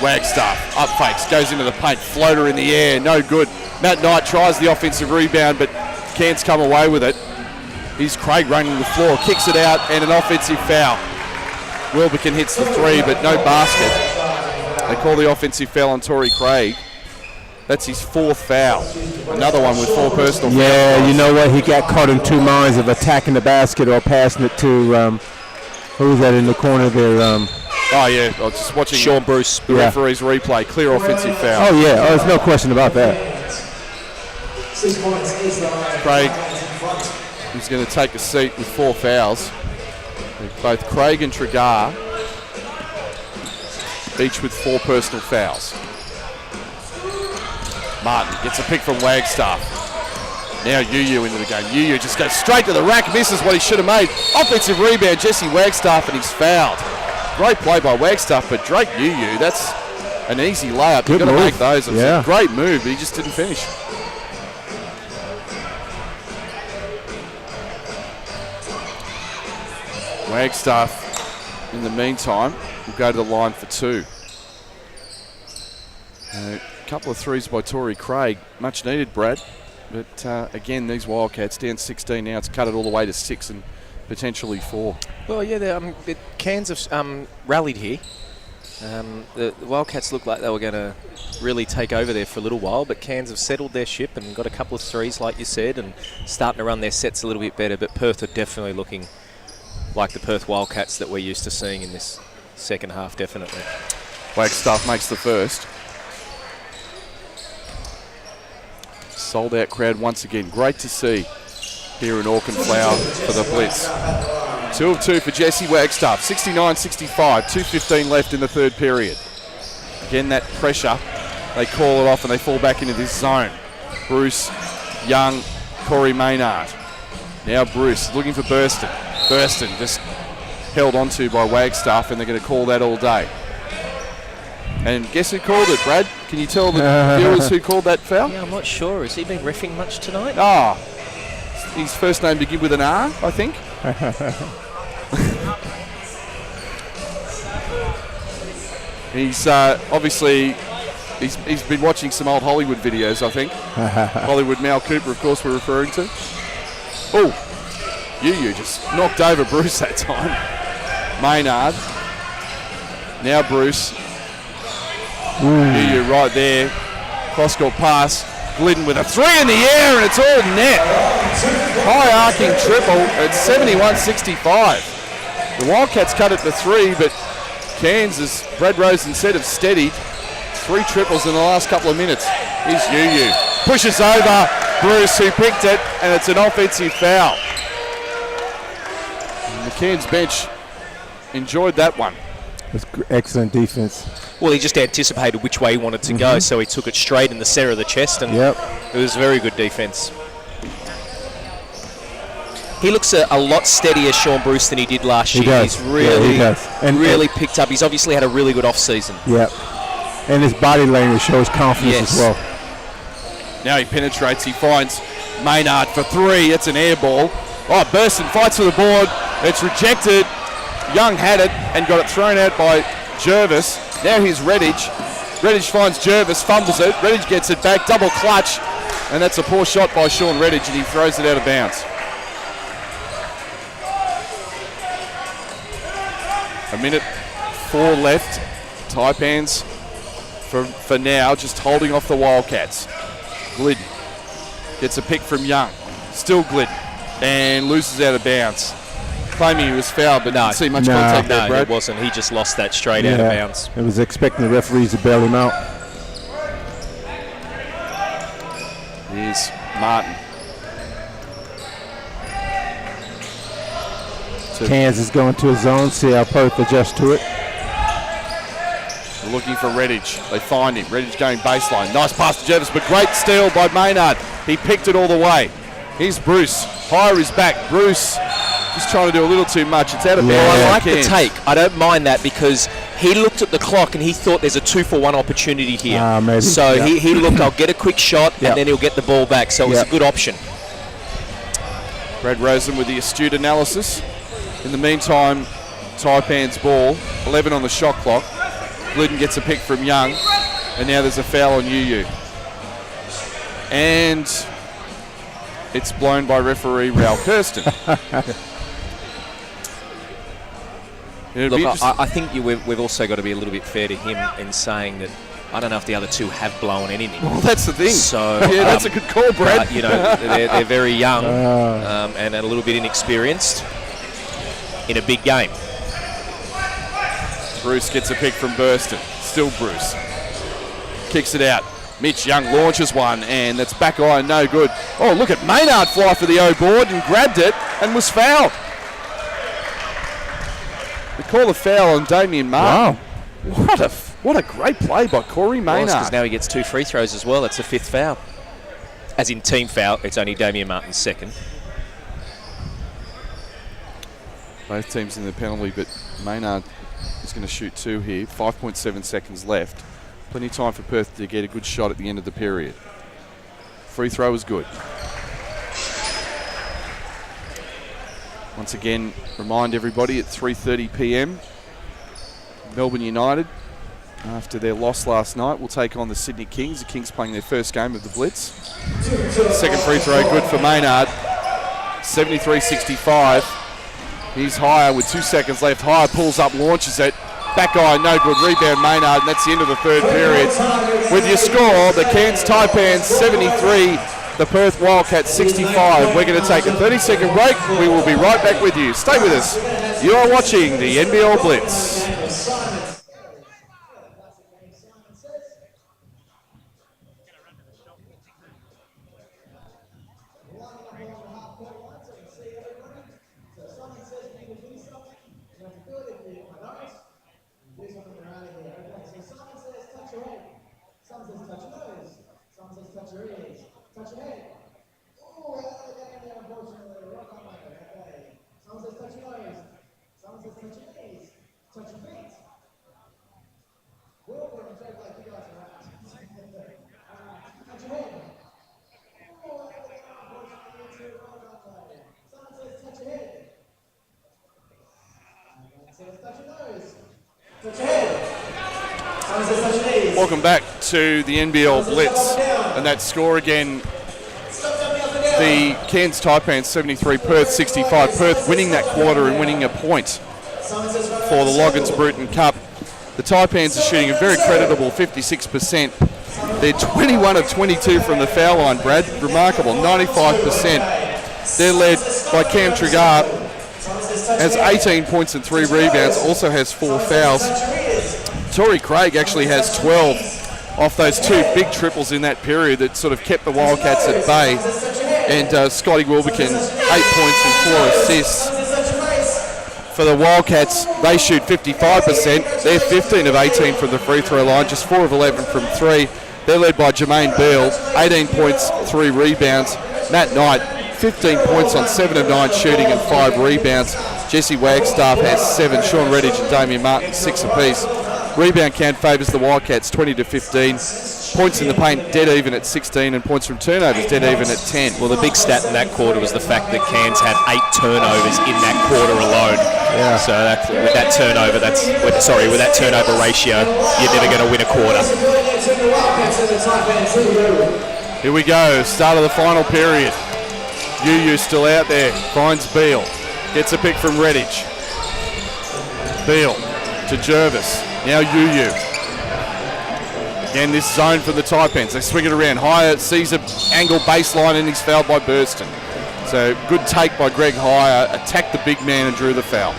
Wagstaff. Up fakes. Goes into the paint. Floater in the air. No good. Matt Knight tries the offensive rebound, but Cairns come away with it. Here's Craig running the floor. Kicks it out and an offensive foul. Wilbekin hits the 3, but no basket. They call the offensive foul on Torrey Craig. That's his 4th foul. Another one with 4 personal fouls. Yeah, you know what? He got caught in 2 minds of attacking the basket or passing it to, who's that in the corner there? Oh, yeah. I was just watching Sean Bruce. The referee's replay. Clear offensive foul. Oh, yeah. Oh, there's no question about that. Craig is going to take a seat with 4 fouls. Both Craig and Tregar, each with 4 personal fouls. Martin gets a pick from Wagstaff. Now Yu into the game. Yu just goes straight to the rack, misses what he should have made. Offensive rebound, Jesse Wagstaff, and he's fouled. Great play by Wagstaff, but Drake Yu, that's an easy layup. You've got to make those. It's a great move, but he just didn't finish. Wagstaff, in the meantime, will go to the line for 2. A couple of threes by Torrey Craig. Much needed, Brad. But again, these Wildcats down 16 now. It's cut it all the way to 6 and potentially 4. Well, yeah, Cairns have rallied here. The Wildcats looked like they were going to really take over there for a little while, but Cairns have settled their ship and got a couple of threes, like you said, and starting to run their sets a little bit better. But Perth are definitely looking like the Perth Wildcats that we're used to seeing in this second half, definitely. Wagstaff makes the first. Sold out crowd once again. Great to see here in Auchenflower for the Blitz. 2 of 2 for Jesse Wagstaff. 69-65. 2:15 left in the 3rd period. Again, that pressure. They call it off and they fall back into this zone. Bruce, Young, Corey Maynard. Now Bruce looking for Burston. Burston just held onto by Wagstaff, and they're going to call that all day. And guess who called it, Brad? Can you tell the viewers who called that foul? Yeah, I'm not sure. Has he been reffing much tonight? Oh, his first name begin with an R, I think. He's obviously, he's been watching some old Hollywood videos, I think. Hollywood Mal Cooper, of course, we're referring to. Oh, you just knocked over Bruce that time. Maynard. Now Bruce. You right there. Cross-court pass. Glidden with a three in the air, and it's all net. High arcing triple at 71-65. The Wildcats cut it to three, but Cairns, as Brad Rosen said, have steadied. 3 triples in the last couple of minutes. Here's Yu. Pushes over Bruce, who picked it, and it's an offensive foul. And the Cairns bench enjoyed that one. It's excellent defense. Well, he just anticipated which way he wanted to go, so he took it straight in the center of the chest, and it was very good defense. He looks a lot steadier, Sean Bruce, than he did last year. Does. He's really, he does. And really picked up. He's obviously had a really good off-season. Yep. And his body language shows confidence as well. Now he penetrates. He finds Maynard for 3. It's an air ball. Oh, Burston fights for the board. It's rejected. Young had it and got it thrown out by Jervis. Now here's Redditch. Redditch finds Jervis, fumbles it. Redditch gets it back, double clutch. And that's a poor shot by Sean Redditch, and he throws it out of bounds. A minute 4 left. Taipans for now just holding off the Wildcats. Glidden gets a pick from Young. Still Glidden. And loses out of bounds. Claiming he was fouled, but didn't see much contact there, Brad. It wasn't. He just lost that straight out of bounds. It was expecting the referees to bail him out. Here's Martin. Kansas going to a zone, see how Perth adjusts to it. We're looking for Redditch. They find him. Redditch going baseline. Nice pass to Jervis, but great steal by Maynard. He picked it all the way. Here's Bruce. Higher is back. Bruce just trying to do a little too much. It's out of bounds. I like the take. I don't mind that because he looked at the clock and he thought there's a 2-for-1 opportunity here. Maybe. So he looked, I'll get a quick shot and then he'll get the ball back. So it was a good option. Brad Rosen with the astute analysis. In the meantime, Taipan's ball. 11 on the shot clock. Glidden gets a pick from Young. And now there's a foul on Yu. And it's blown by referee Raul Kirsten. Look, I think we've also got to be a little bit fair to him in saying that I don't know if the other two have blown anything. Well, that's the thing. So yeah, that's a good call, Brad. You know, they're very young and a little bit inexperienced in a big game. Bruce gets a pick from Burston. Still Bruce. Kicks it out. Mitch Young launches one, and that's back iron, no good. Oh, look at Maynard fly for the O board and grabbed it and was fouled. They call a foul on Damien Martin. Wow. What a great play by Corey Maynard. Because now he gets 2 free throws as well. That's a 5th foul. As in team foul, it's only Damien Martin's 2nd. Both teams in the penalty, but Maynard is going to shoot 2 here. 5.7 seconds left. Plenty of time for Perth to get a good shot at the end of the period. Free throw was good. Once again, remind everybody at 3:30 p.m. Melbourne United, after their loss last night, will take on the Sydney Kings. The Kings playing their first game of the Blitz. Second free throw good for Maynard. 73-65. He's higher with 2 seconds left. Higher pulls up, launches it. Back eye, no good. Rebound Maynard, and that's the end of the third period. With your score, the Cairns Taipans 73, the Perth Wildcats 65. We're going to take a 30-second break. We will be right back with you. Stay with us. You are watching the NBL Blitz. Someone says touch your nose. Someone says touch your knees. Touch your feet. Welcome back to the NBL Blitz, and that score again, the Cairns Taipans 73, Perth 65. Perth winning that quarter and winning a point for the Loggins Bruton Cup. The Taipans are shooting a very creditable 56%. They're 21 of 22 from the foul line, Brad. Remarkable, 95%. They're led by Cam Trigar, has 18 points and 3 rebounds, also has 4 fouls. Torrey Craig actually has 12 off those 2 big triples in that period that sort of kept the Wildcats at bay. And Scotty Wilbekin, 8 points and 4 assists. For the Wildcats, they shoot 55%. They're 15 of 18 from the free throw line, just 4 of 11 from 3. They're led by Jermaine Beal, 18 points, 3 rebounds. Matt Knight, 15 points on 7 of 9 shooting and 5 rebounds. Jesse Wagstaff has 7. Sean Redditch and Damien Martin, 6 apiece. Rebound count favours the Wildcats, 20 to 15. Points in the paint dead even at 16, and points from turnovers dead even at 10. Well, the big stat in that quarter was the fact that Cairns had 8 turnovers in that quarter alone. Yeah. So with that turnover, with that turnover ratio, you're never going to win a quarter. Here we go, start of the final period. Yu still out there, finds Beal, gets a pick from Redditch. Beal to Jervis, now Yu. Again, this zone for the Taipans. They swing it around. Hire sees an angle baseline and he's fouled by Burston. So good take by Greg Hire. Attacked the big man and drew the foul.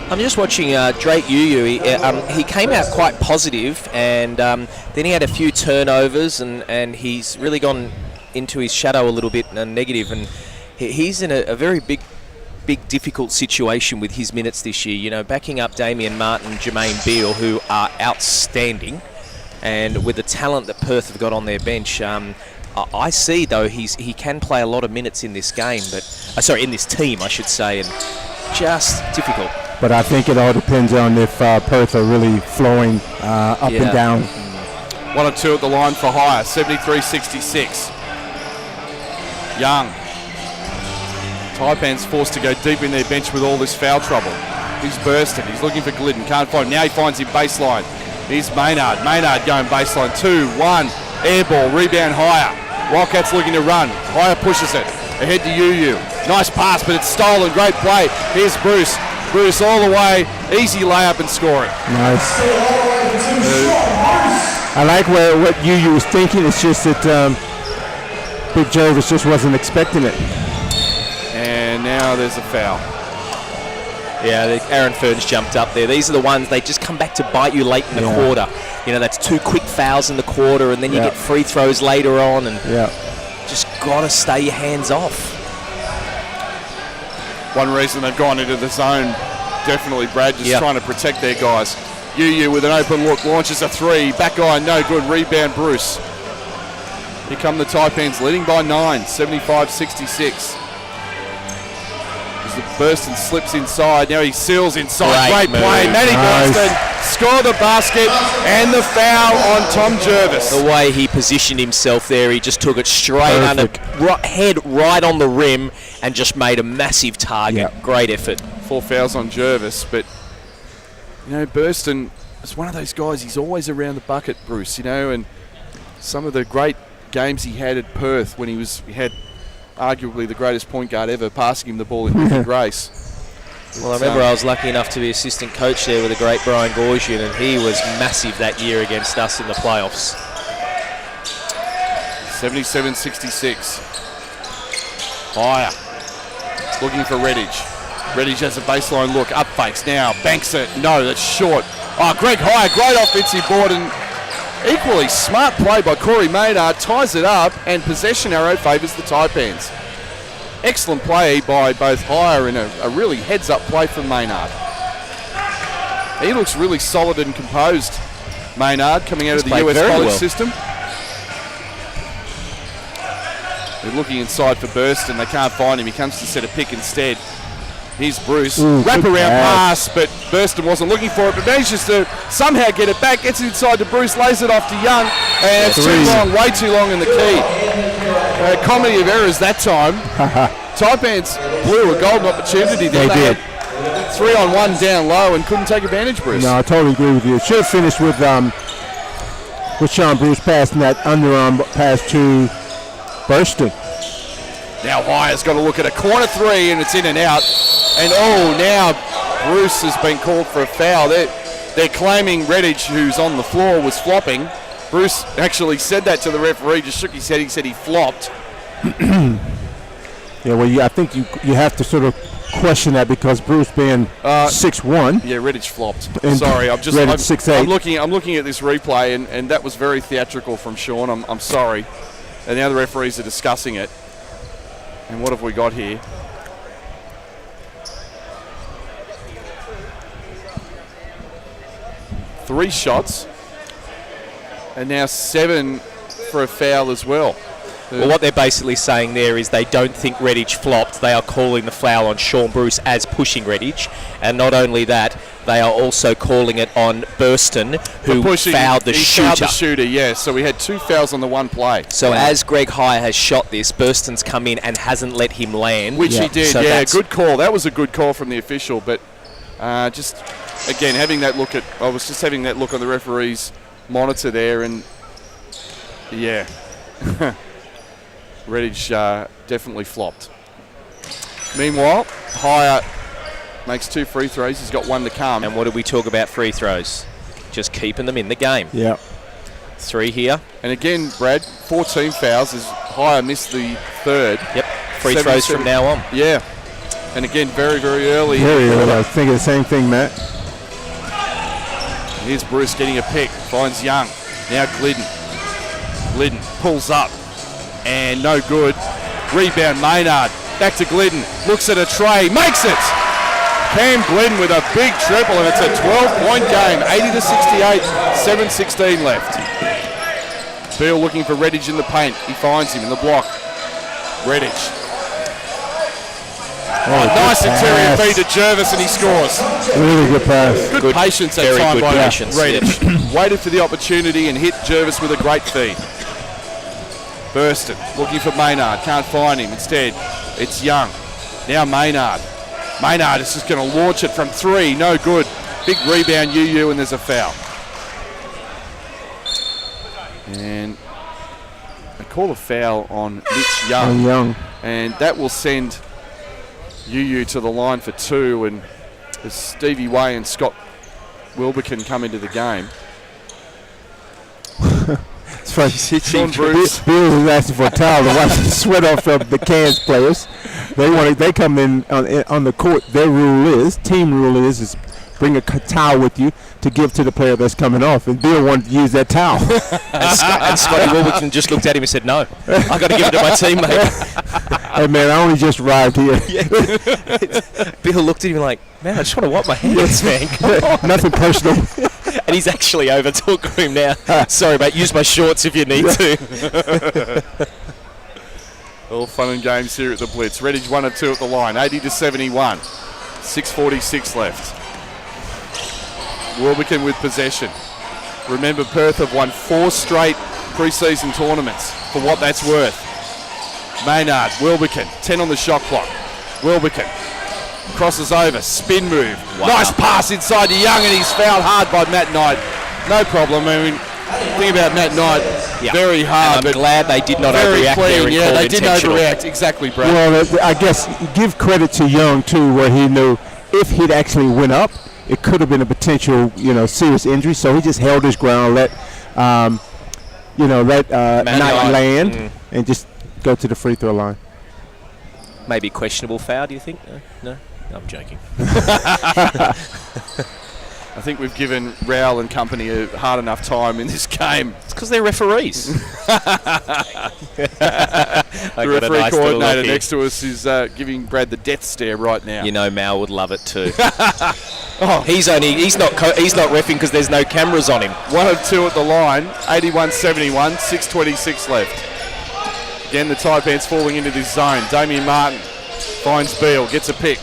I'm just watching Drake Yu. He came out quite positive, and then he had a few turnovers, and he's really gone into his shadow a little bit and negative. And he's in a very big, difficult situation with his minutes this year. You know, backing up Damien Martin, Jermaine Beal, who are outstanding, and with the talent that Perth have got on their bench, I see though he can play a lot of minutes in this game, but in this team, I should say, and just difficult. But I think it all depends on if Perth are really flowing up and down. 1 or 2 at the line for Hire, 73-66. Young. Taipans forced to go deep in their bench with all this foul trouble. He's bursting. He's looking for Glidden. Can't find him. Now he finds him baseline. Here's Maynard. Maynard going baseline. 2-1. Air ball. Rebound Hire. Wildcats looking to run. Hire pushes it. Ahead to Yu. Nice pass, but it's stolen. Great play. Here's Bruce. Bruce all the way. Easy layup and scoring. Nice. I like what Yu was thinking. It's just that Big Jervis just wasn't expecting it. And now there's a foul. Yeah, Aaron Ferns jumped up there. These are the ones, they just come back to bite you late in the quarter. You know, that's 2 quick fouls in the quarter, and then you get free throws later on, and just got to stay your hands off. One reason they've gone into the zone, definitely, Brad, just trying to protect their guys. Yu with an open look, launches a 3. Back iron, no good. Rebound, Bruce. Here come the Taipans, leading by 9, 75-66. As the Burston slips inside, now he seals inside. Great play. Matty Burston scored the basket and the foul on Tom Jervis. The way he positioned himself there, he just took it straight under, head right on the rim, and just made a massive target. Great effort. 4 fouls on Jervis, but you know, Burston is one of those guys, he's always around the bucket, Bruce, you know, and some of the great games he had at Perth when he had arguably the greatest point guard ever passing him the ball in good grace. Well, I remember I was lucky enough to be assistant coach there with the great Brian Gorgian, and he was massive that year against us in the playoffs. 77-66. Higher. Looking for Redditch. Redditch has a baseline look. Up fakes now. Banks it. No, that's short. Oh, Greg Hire. Great offensive board, and equally smart play by Corey Maynard. Ties it up, and possession arrow favours the Taipans. Excellent play by both Hire and a really heads-up play from Maynard. He looks really solid and composed, Maynard, coming out of the US college system. They're looking inside for Burston. They can't find him. He comes to set a pick instead. Here's Bruce. Wrap-around pass, but Burston wasn't looking for it, but manages to somehow get it back. Gets it inside to Bruce, lays it off to Young, and it's too long, way too long in the key. Comedy of errors that time. Taipans blew a golden opportunity there. They did. Had 3-on-1 down low and couldn't take advantage, Bruce. No, I totally agree with you. It should have finished with Sean Bruce passing that underarm pass to Burston. Now Hire's got to look at a corner three, and it's in and out. And now Bruce has been called for a foul. They're claiming Redditch, who's on the floor, was flopping. Bruce actually said that to the referee, just shook his head. He said he flopped. Yeah, well, I think you have to sort of question that because Bruce being 6'1". Yeah, Redditch flopped. And Sorry, I'm 6'8". I'm looking at this replay, and that was very theatrical from Sean. I'm sorry. And now the referees are discussing it. And what have we got here? Three shots, and now 7 for a foul as well. Well, what they're basically saying there is they don't think Redditch flopped. They are calling the foul on Sean Bruce as pushing Redditch. And not only that, they are also calling it on Burston, who fouled the shooter. Fouled the shooter, yeah. So we had 2 fouls on the one play. So as Greg Hire has shot this, Burston's come in and hasn't let him land. Which he did, so yeah. Good call. That was a good call from the official. But just, again, having that look I was just having that look on the referee's monitor there, and, yeah. Redditch definitely flopped. Meanwhile, Hire makes 2 free throws. He's got 1 to come. And what did we talk about free throws? Just keeping them in the game. Yeah. 3 here. And again, Brad, 14 fouls as Hire missed the 3rd. Yep. Free throws from now on. Yeah. And again, very, very early. Very early. I was thinking the same thing, Matt. Here's Bruce getting a pick. Finds Young. Now Glidden. Glidden pulls up. And no good. Rebound Maynard. Back to Glidden. Looks at a tray. Makes it! Cam Glidden with a big triple, and it's a 12-point game. 80-68. 7:16 left. Beal looking for Redditch in the paint. He finds him in the block. Redditch. Nice interior feed to Jervis, and he scores. Really good pass. Good patience that very time good by patience, Redditch. Waited for the opportunity and hit Jervis with a great feed. Burston looking for Maynard, can't find him. Instead, it's Young. Now Maynard. Maynard is just going to launch it from 3, no good. Big rebound, UU, and there's a foul. And they call a foul on Mitch Young. And that will send UU to the line for 2. And as Stevie Way and Scott Wilbekin come into the game. It's funny. Sean Bruce. Bill was asking for a towel to wipe the sweat off of the Cairns players. They come in on the court. Their team rule is bring a towel with you to give to the player that's coming off. And Bill wanted to use that towel. and Scotty Wilbekin just looked at him and said, "No, I got to give it to my teammate." Hey man, I only just arrived here. Bill looked at him like, "Man, I just want to wipe my hands, man." Come on. Nothing personal. And he's actually over talking to him now. Sorry, mate, use my shorts if you need to. All fun and games here at the Blitz. Redditch 1 of 2 at the line, 80-71. 6:46 left. Wilbekin with possession. Remember, Perth have won 4 straight pre-season tournaments, for what that's worth. Maynard, Wilbekin, 10 on the shot clock. Wilbekin crosses over, spin move. Wow. Nice pass inside to Young, and he's fouled hard by Matt Knight. No problem. I mean, think about Matt Knight, very hard. And I'm glad they did not overreact there. Yeah, they didn't overreact. Exactly, Brad. Well, I guess give credit to Young too, where he knew if he'd actually went up, it could have been a potential, serious injury. So he just held his ground, let Knight land, and just go to the free throw line. Maybe questionable foul, do you think? No? I'm joking. I think we've given Rowell and company a hard enough time in this game. It's because they're referees. The referee coordinator next to us is giving Brad the death stare right now. Mal would love it too. He's not reffing because there's no cameras on him. 1 of 2 at the line, 81-71, 6:26 left. Again, the Taipans falling into this zone. Damien Martin finds Beal, gets a pick.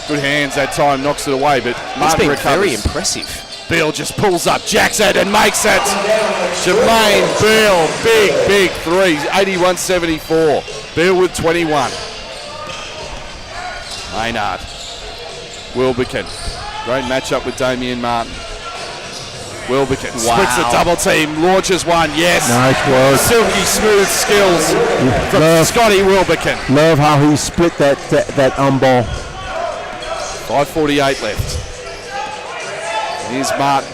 Good hands that time, knocks it away, but Martin recovers. Very impressive. Beal just pulls up, jacks it, and makes it. Jermaine Beal, big 3, 81-74. Beal with 21. Maynard. Wilbekin. Great matchup with Damien Martin. Wilbekin splits the double team, launches one, yes. Nice work. Silky smooth skills from Scotty Wilbekin. Love how he split that ball. 5:48 left. Here's Martin.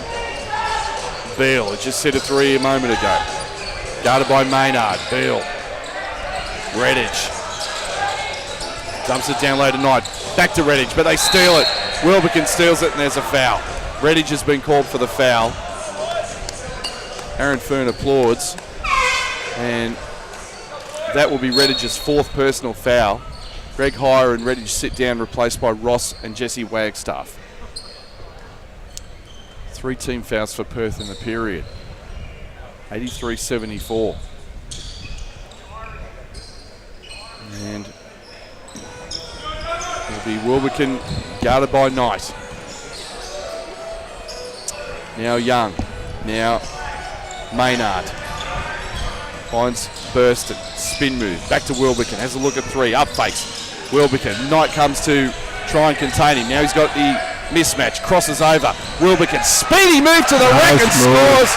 Beal had just hit a three a moment ago. Guarded by Maynard. Beal. Redditch. Dumps it down low tonight. Back to Redditch, but they steal it. Wilbekin steals it and there's a foul. Redditch has been called for the foul. Aaron Fern applauds. And that will be Redditch's 4th personal foul. Greg Heyer and Redditch sit down, replaced by Ross and Jesse Wagstaff. 3 team fouls for Perth in the period. 83-74. And it'll be Wilbekin guarded by Knight. Now Young. Now Maynard. Finds Burston. Spin move. Back to Wilbekin. Has a look at 3. Up face. Wilbekin. Knight comes to try and contain him. Now he's got the mismatch. Crosses over. Wilbekin. Speedy move to the rack and scores.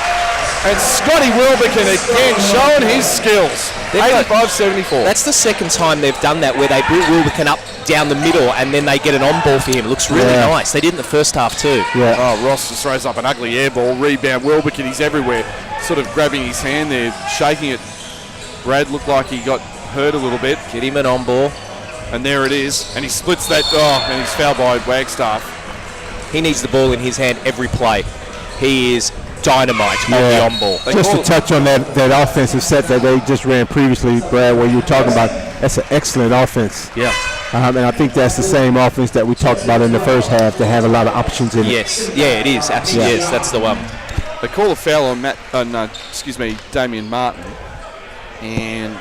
And Scotty Wilbekin again showing his skills. 85-74. That's the second time they've done that, where they brought Wilbekin up down the middle and then they get an on-ball for him. It looks really nice. They did in the first half too. Yeah. Oh, Ross just throws up an ugly air ball. Rebound. Wilbekin, he's everywhere. Sort of grabbing his hand there, shaking it. Brad looked like he got hurt a little bit. Get him an on-ball. And there it is. And he splits that. Oh, and he's fouled by Wagstaff. He needs the ball in his hand every play. He is dynamite on the on-ball. Just to touch on that offensive set that they just ran previously, Brad, where you were talking about, that's an excellent offense. Yeah. And I think that's the same offense that we talked about in the first half. They have a lot of options in it. Yes. Yeah, it is. Absolutely. Yes, that's the one. They call a foul on Damien Martin. And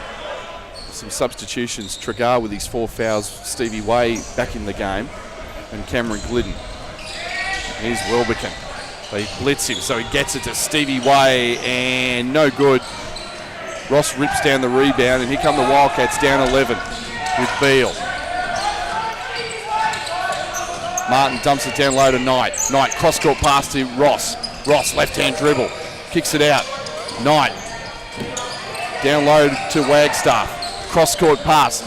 some substitutions. Tregar with his 4 fouls. Stevie Way back in the game. And Cameron Glidden. Here's Wilbekin. They blitz him, so he gets it to Stevie Way, and no good. Ross rips down the rebound, and here come the Wildcats down 11 with Beal. Martin dumps it down low to Knight. Knight cross-court pass to Ross. Ross left-hand dribble, kicks it out. Knight down low to Wagstaff. Cross-court pass.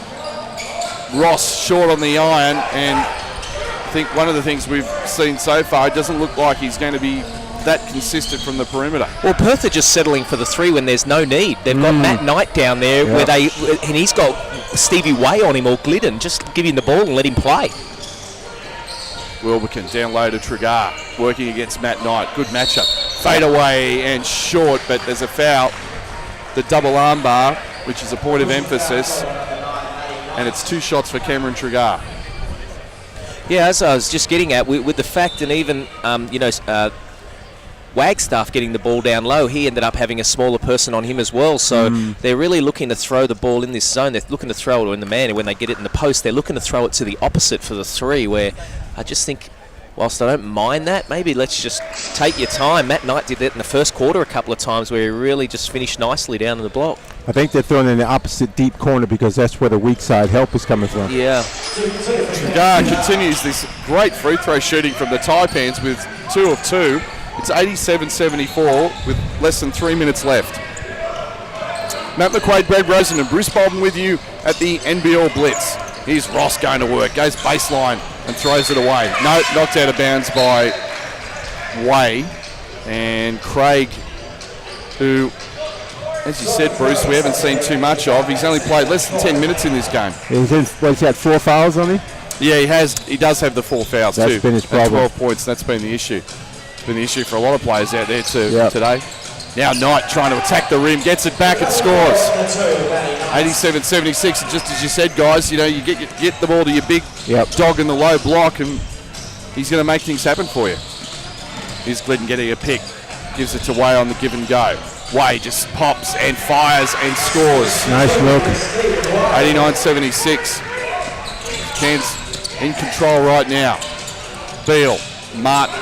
Ross short on the iron, and I think one of the things we've seen so far, it doesn't look like he's going to be that consistent from the perimeter. Well, Perth are just settling for the 3 when there's no need. They've got Matt Knight down there and he's got Stevie Way on him or Glidden. Just give him the ball and let him play. Wilbekin down low to Tregar, working against Matt Knight. Good matchup. Fade away and short, but there's a foul. The double armbar, which is a point of emphasis, and it's 2 shots for Cameron Tregar. Yeah, as I was just getting at, with the fact, and even Wagstaff getting the ball down low, he ended up having a smaller person on him as well. So they're really looking to throw the ball in this zone. They're looking to throw it in the man, and when they get it in the post, they're looking to throw it to the opposite for the 3, where I just think, whilst I don't mind that, maybe let's just take your time. Matt Knight did that in the first quarter a couple of times, where he really just finished nicely down in the block. I think they're throwing in the opposite deep corner because that's where the weak side help is coming from. Yeah. Tregar continues this great free throw shooting from the Taipans with 2 of 2. It's 87-74 with less than 3 minutes left. Matt McQuaid, Brad Rosen and Bruce Bolden with you at the NBL Blitz. Here's Ross going to work, goes baseline and throws it away. No, knocked out of bounds by Way. And Craig, who, as you said, Bruce, we haven't seen too much of. He's only played less than 10 minutes in this game. He's had 4 fouls on him? Yeah, he has. He does have the 4 fouls too. That's been his problem. 12 points, that's been the issue. It's been the issue for a lot of players out there today. Now Knight trying to attack the rim, gets it back and scores. 87-76, and just as you said, guys, you get the ball to your big dog in the low block, and he's going to make things happen for you. Here's Glidden getting a pick. Gives it to Way on the give and go. Way just pops and fires and scores. Nice look. 89-76. Cairns in control right now. Beal, Martin,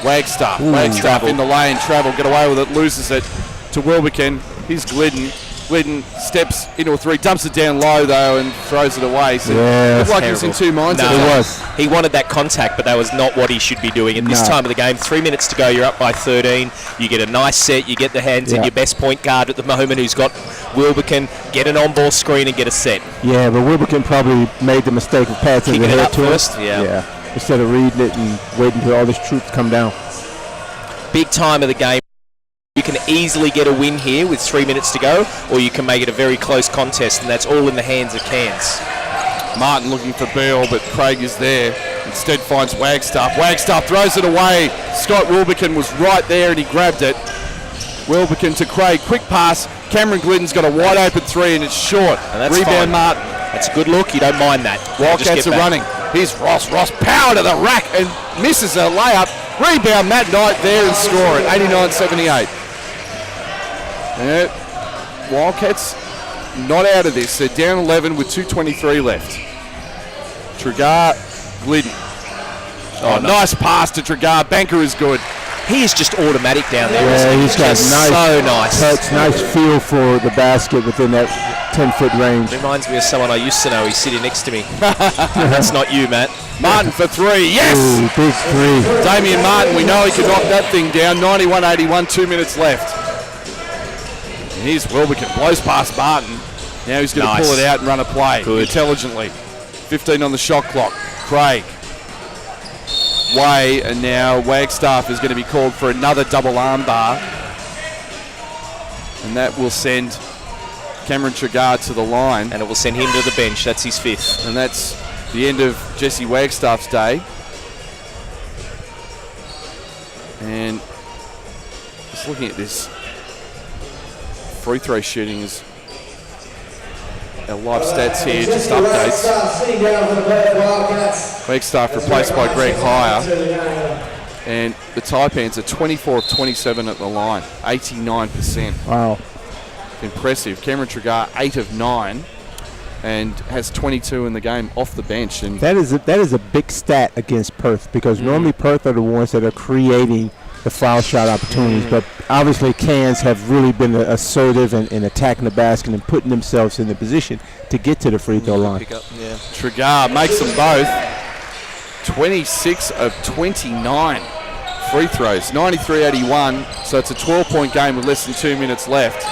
Wagstaff. Wagstaff in the lane, travel, get away with it, loses it to Wilbekin. Here's Glidden. Glidden steps into a three, dumps it down low though and throws it away. So Yeah, it looked like he was in two minds. No, at It that. was. He wanted that contact, but that was not what he should be doing at this No. time of the game. 3 minutes to go, you're up by 13. You get a nice set, you get the hands in Yeah. your best point guard at the moment who's got Wilbekin, get an on-ball screen and get a set. Yeah, but Wilbekin probably made the mistake of passing Kicking the it head up to first, him. yeah. Instead of reading it and waiting till all this troops come down. Big time of the game. You can easily get a win here with 3 minutes to go, or you can make it a very close contest, and that's all in the hands of Cairns. Martin looking for Beale, but Craig is there. Instead finds Wagstaff. Wagstaff throws it away. Scott Wilbekin was right there and he grabbed it. Wilbekin to Craig. Quick pass. Cameron Glidden's got a wide open three and it's short. And that's Rebound fine. Martin. That's a good look, you don't mind that. Just Wildcats get are back. running. Here's Ross. Ross power to the rack and misses a layup. Rebound Matt Knight there and score it. 89-78. Wildcats not out of this. They're down 11 with 2:23 left. Tregar, Glidden. Oh, nice pass to Tregar. Banker is good. He is just automatic down there. Yeah, isn't he? he's got Just nice so nice. touch, nice feel for the basket within that 10-foot range. Reminds me of someone I used to know. He's sitting next to me. That's not you, Matt. Martin for three. Yes! Ooh, big three. Damian Martin, we know he can knock that thing down. 91-81, 2 minutes left. And here's Wilbekin, blows past Martin. Now he's going to Nice. pull it out and run a play Good. intelligently. 15 on the shot clock. Craig. Way, and now Wagstaff is going to be called for another double arm bar. And that will send Cameron Tregar to the line. And it will send him to the bench. That's his fifth. And that's the end of Jesse Wagstaff's day. And just looking at this, free throw shooting is our live stats here, just updates. Wagstaff replaced by Greg Heyer. And the Taipans are 24 of 27 at the line, 89%. Wow. Impressive. Cameron Tregar, 8 of 9. And has 22 in the game off the bench. And That is a big stat against Perth because normally Perth are the ones that are creating the foul shot opportunities. But obviously Cairns have really been assertive in attacking the basket and putting themselves in the position to get to the free throw line. Pick up, yeah. Tregar makes them both. 26 of 29 free throws, 93-81. So it's a 12-point game with less than 2 minutes left.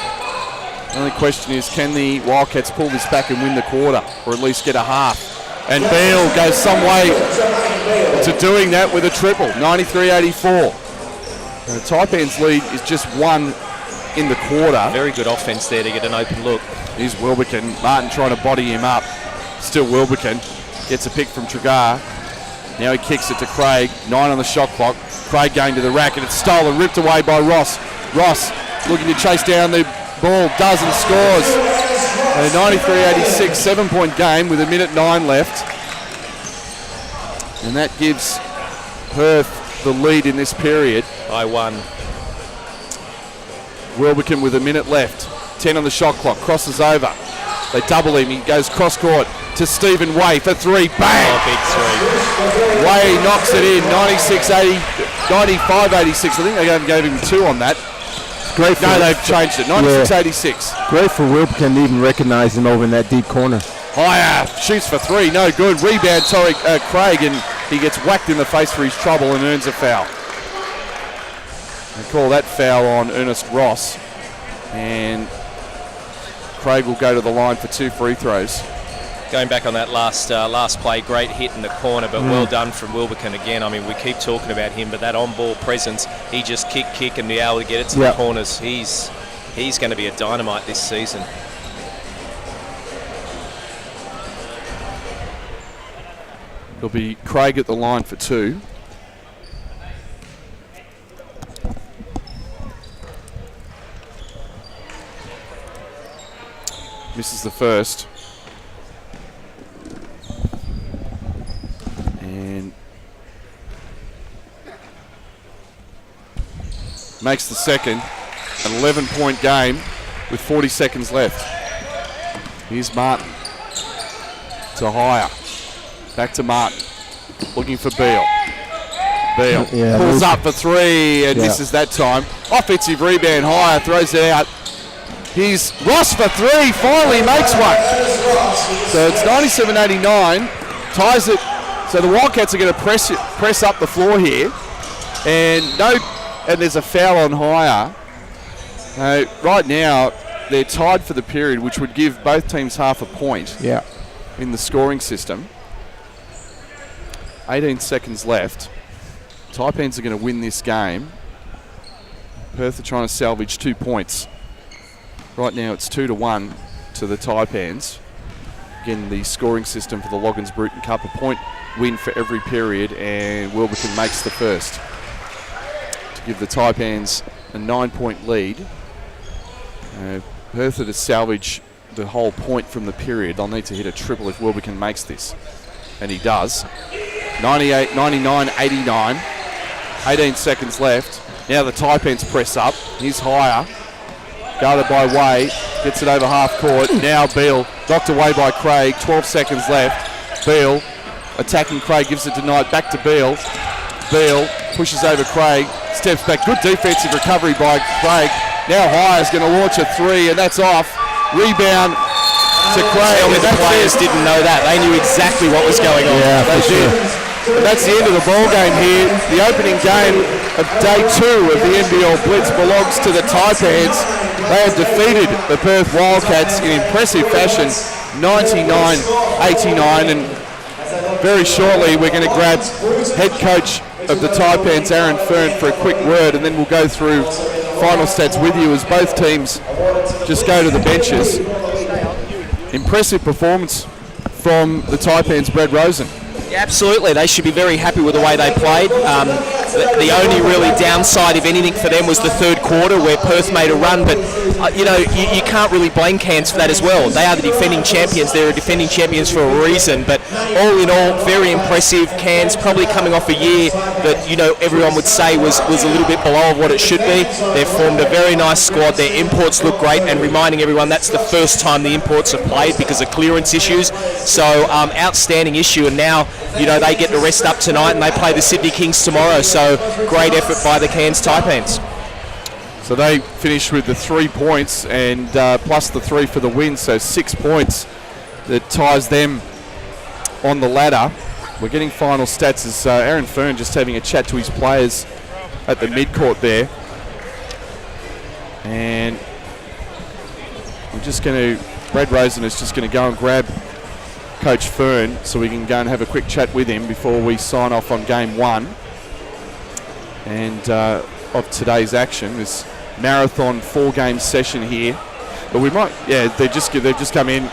The only question is, can the Wildcats pull this back and win the quarter, or at least get a half? And Beale goes some way to doing that with a triple, 93-84. The Taipans lead is just one in the quarter. Very good offense there to get an open look. Here's Wilbekin. Martin trying to body him up. Still Wilbekin. Gets a pick from Tregar. Now he kicks it to Craig. 9 on the shot clock. Craig going to the rack, and it's stolen, ripped away by Ross. Ross looking to chase down the ball, does and scores. A 93-86 7-point game with 1:09 left. And that gives Perth the lead in this period. By one. Wilbekin with a minute left. 10 on the shot clock. Crosses over. They double him. He goes cross court to Stephen Way for three. Bang! Oh, big three. Way knocks it in. 95-86. I think they gave him 2 on that. Great for No, they've changed it. 96-86. Great for Wilbekin to even recognize him over in that deep corner. Higher. Shoots for 3. No good. Rebound Craig, and he gets whacked in the face for his trouble and earns a foul. They call that foul on Ernest Ross. And Craig will go to the line for 2 free throws. Going back on that last play, great hit in the corner, but well done from Wilbekin again. I mean, we keep talking about him, but that on-ball presence, he just kick and be able to get it to the corners. He's going to be a dynamite this season. It'll be Craig at the line for 2. Misses the first. And makes the second. An 11-point game with 40 seconds left. Here's Martin to Heyer. Back to Martin. Looking for Beale. Beale pulls up for 3 and misses that time. Offensive rebound. Heyer throws it out. Here's Ross for three, finally makes one. So it's 97-89, ties it. So the Wildcats are going to press up the floor here. And there's a foul on Hire. Right now, they're tied for the period, which would give both teams half a point in the scoring system. 18 seconds left. Taipans are going to win this game. Perth are trying to salvage 2 points. Right now it's 2-1 to the Taipans. Again, the scoring system for the Loggins Bruton Cup, a point win for every period, and Wilbekin makes the first to give the Taipans a 9-point lead. Perth are to salvage the whole point from the period. They'll need to hit a triple if Wilbekin makes this, and he does. 98, 99, 89. 18 seconds left. Now the Taipans press up. He's Higher. Guarded by Way. Gets it over half court. Now Beale. Knocked away by Craig. 12 seconds left. Beale attacking Craig. Gives it to Knight. Back to Beale. Beale pushes over Craig. Steps back. Good defensive recovery by Craig. Now Hire's going to launch a three, and that's off. Rebound to Craig. Tell me the players didn't know that. They knew exactly what was going on. Yeah, they did. And that's the end of the ball game here. The opening game of day 2 of the NBL Blitz belongs to the Taipans. They have defeated the Perth Wildcats in impressive fashion, 99-89. And very shortly we're going to grab head coach of the Taipans, Aaron Fern, for a quick word, and then we'll go through final stats with you as both teams just go to the benches. Impressive performance from the Taipans, Brad Rosen. Yeah, absolutely. They should be very happy with the way they played. The only really downside, if anything, for them was the third quarter where Perth made a run. But, you can't really blame Cairns for that as well. They are the defending champions. They're defending champions for a reason. But all in all, very impressive. Cairns probably coming off a year that, everyone would say was a little bit below what it should be. They've formed a very nice squad. Their imports look great, and reminding everyone that's the first time the imports have played because of clearance issues. So, outstanding issue. And now, they get to rest up tonight and they play the Sydney Kings tomorrow. So great effort by the Cairns Taipans. So they finish with the 3 points and plus the 3 for the win. So 6 points that ties them on the ladder. We're getting final stats as Aaron Fern just having a chat to his players at the mid-court there. And I'm just going to, Brad Rosen is just going to go and grab Coach Fern so we can go and have a quick chat with him before we sign off on game 1 and of today's action, this marathon 4-game session here. But we might, they've just come in.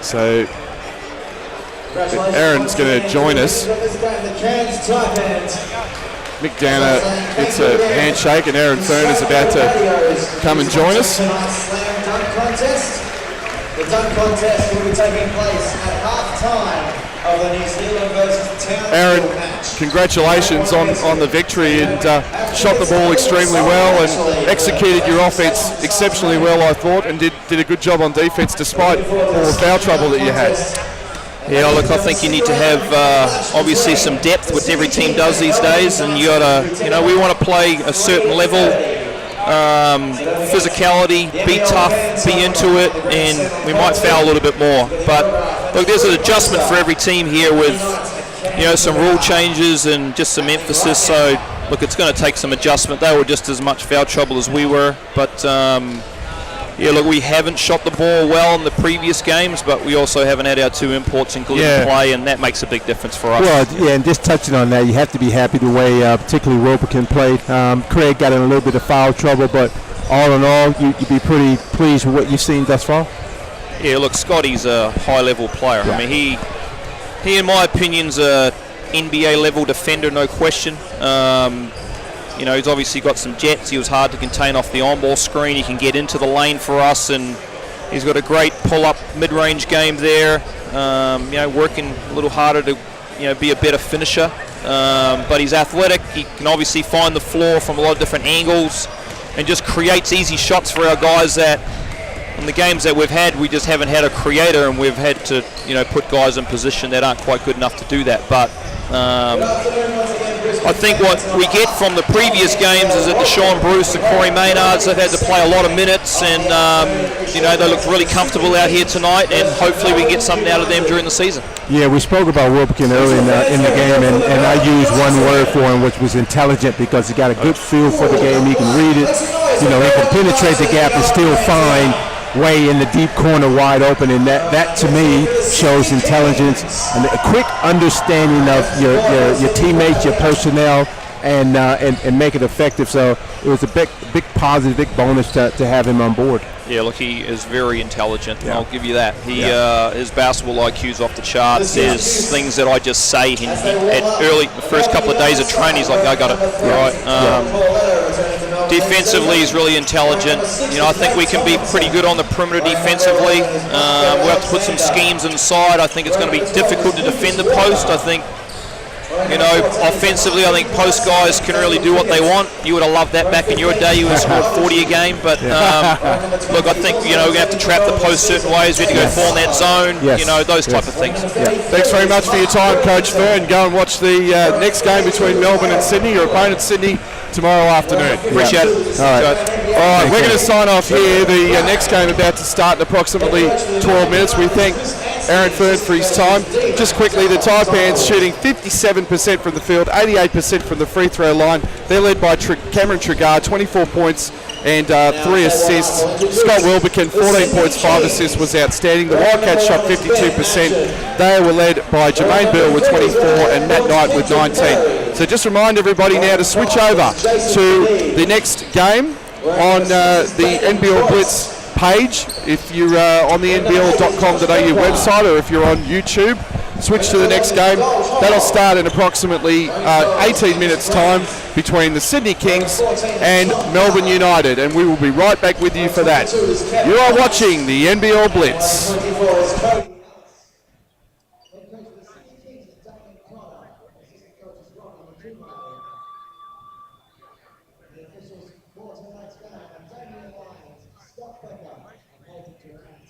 So Aaron's going to join us. Mick Downer gets a handshake, and Aaron Fern is about to come and join us. The dunk contest will be taking place at half-time of the New Zealand versus Townsville Aaron, match. congratulations on the victory, and shot the ball extremely well and executed your offense exceptionally well, I thought, and did a good job on defense despite all the foul trouble that you had. Yeah, look, I think you need to have obviously some depth, which every team does these days, and you got to, we want to play a certain level. Physicality, be tough, be into it, and we might foul a little bit more. But look, there's an adjustment for every team here with some rule changes and just some emphasis. So look, it's going to take some adjustment. They were just as much foul trouble as we were, but look, we haven't shot the ball well in the previous games, but we also haven't had our 2 imports including play, and that makes a big difference for us. Well, and just touching on that, you have to be happy the way particularly Wilbekin played. Craig got in a little bit of foul trouble, but all in all, you'd be pretty pleased with what you've seen thus far? Yeah, look, Scotty's a high-level player. Yeah. I mean, he in my opinion's a NBA-level defender, no question. He's obviously got some jets. He was hard to contain off the on-ball screen. He can get into the lane for us, and he's got a great pull-up mid-range game there. Working a little harder to, be a better finisher. But he's athletic. He can obviously find the floor from a lot of different angles and just creates easy shots for our guys that, in the games that we've had, we just haven't had a creator, and we've had to, put guys in position that aren't quite good enough to do that. But I think what we get from the previous games is that the Sean Bruce, the Corey Maynards, they've had to play a lot of minutes, and they look really comfortable out here tonight, and hopefully we can get something out of them during the season. Yeah, we spoke about Wilbekin early in the game, and I used one word for him, which was intelligent, because he got a good feel for the game. He can read it, he can penetrate the gap and still find way in the deep corner wide open, and that to me shows intelligence and a quick understanding of your teammates, your personnel, and make it effective. So it was a big positive, big bonus to have him on board. Yeah, look, he is very intelligent. Yeah. I'll give you that. His basketball IQ's off the charts. There's things that I just say the first couple of days of training, he's like, I got it. Right. Defensively, he's really intelligent. I think we can be pretty good on the perimeter defensively. We'll have to put some schemes inside. I think it's going to be difficult to defend the post. I think, offensively, I think post guys can really do what they want. You would have loved that back in your day. You would have scored 40 a game. But, look, I think, we're going to have to trap the post certain ways. We have to go fall in that zone, those type of things. Yeah. Thanks very much for your time, Coach Fern. Go and watch the next game between Melbourne and Sydney, your opponent Sydney, tomorrow afternoon. Appreciate it. All right, we're going to sign off here. The next game about to start in approximately 12 minutes. We thank Aaron Fern for his time. Just quickly, the Taipans shooting 57% from the field, 88% from the free throw line. They're led by Cameron Trigard, 24 points and 3 assists. Scott Wilbekin, 14 points, 5 assists, was outstanding. The Wildcats shot 52%. They were led by Jermaine Bill with 24 and Matt Knight with 19. So just remind everybody now to switch over to the next game on the NBL Blitz page. If you're on the nbl.com.au website, or if you're on YouTube, switch to the next game. That'll start in approximately 18 minutes time between the Sydney Kings and Melbourne United, and we will be right back with you for that. You are watching the NBL Blitz. The officials for tonight's game, Damien Lyons, Scott Becker, and Nathan Durant.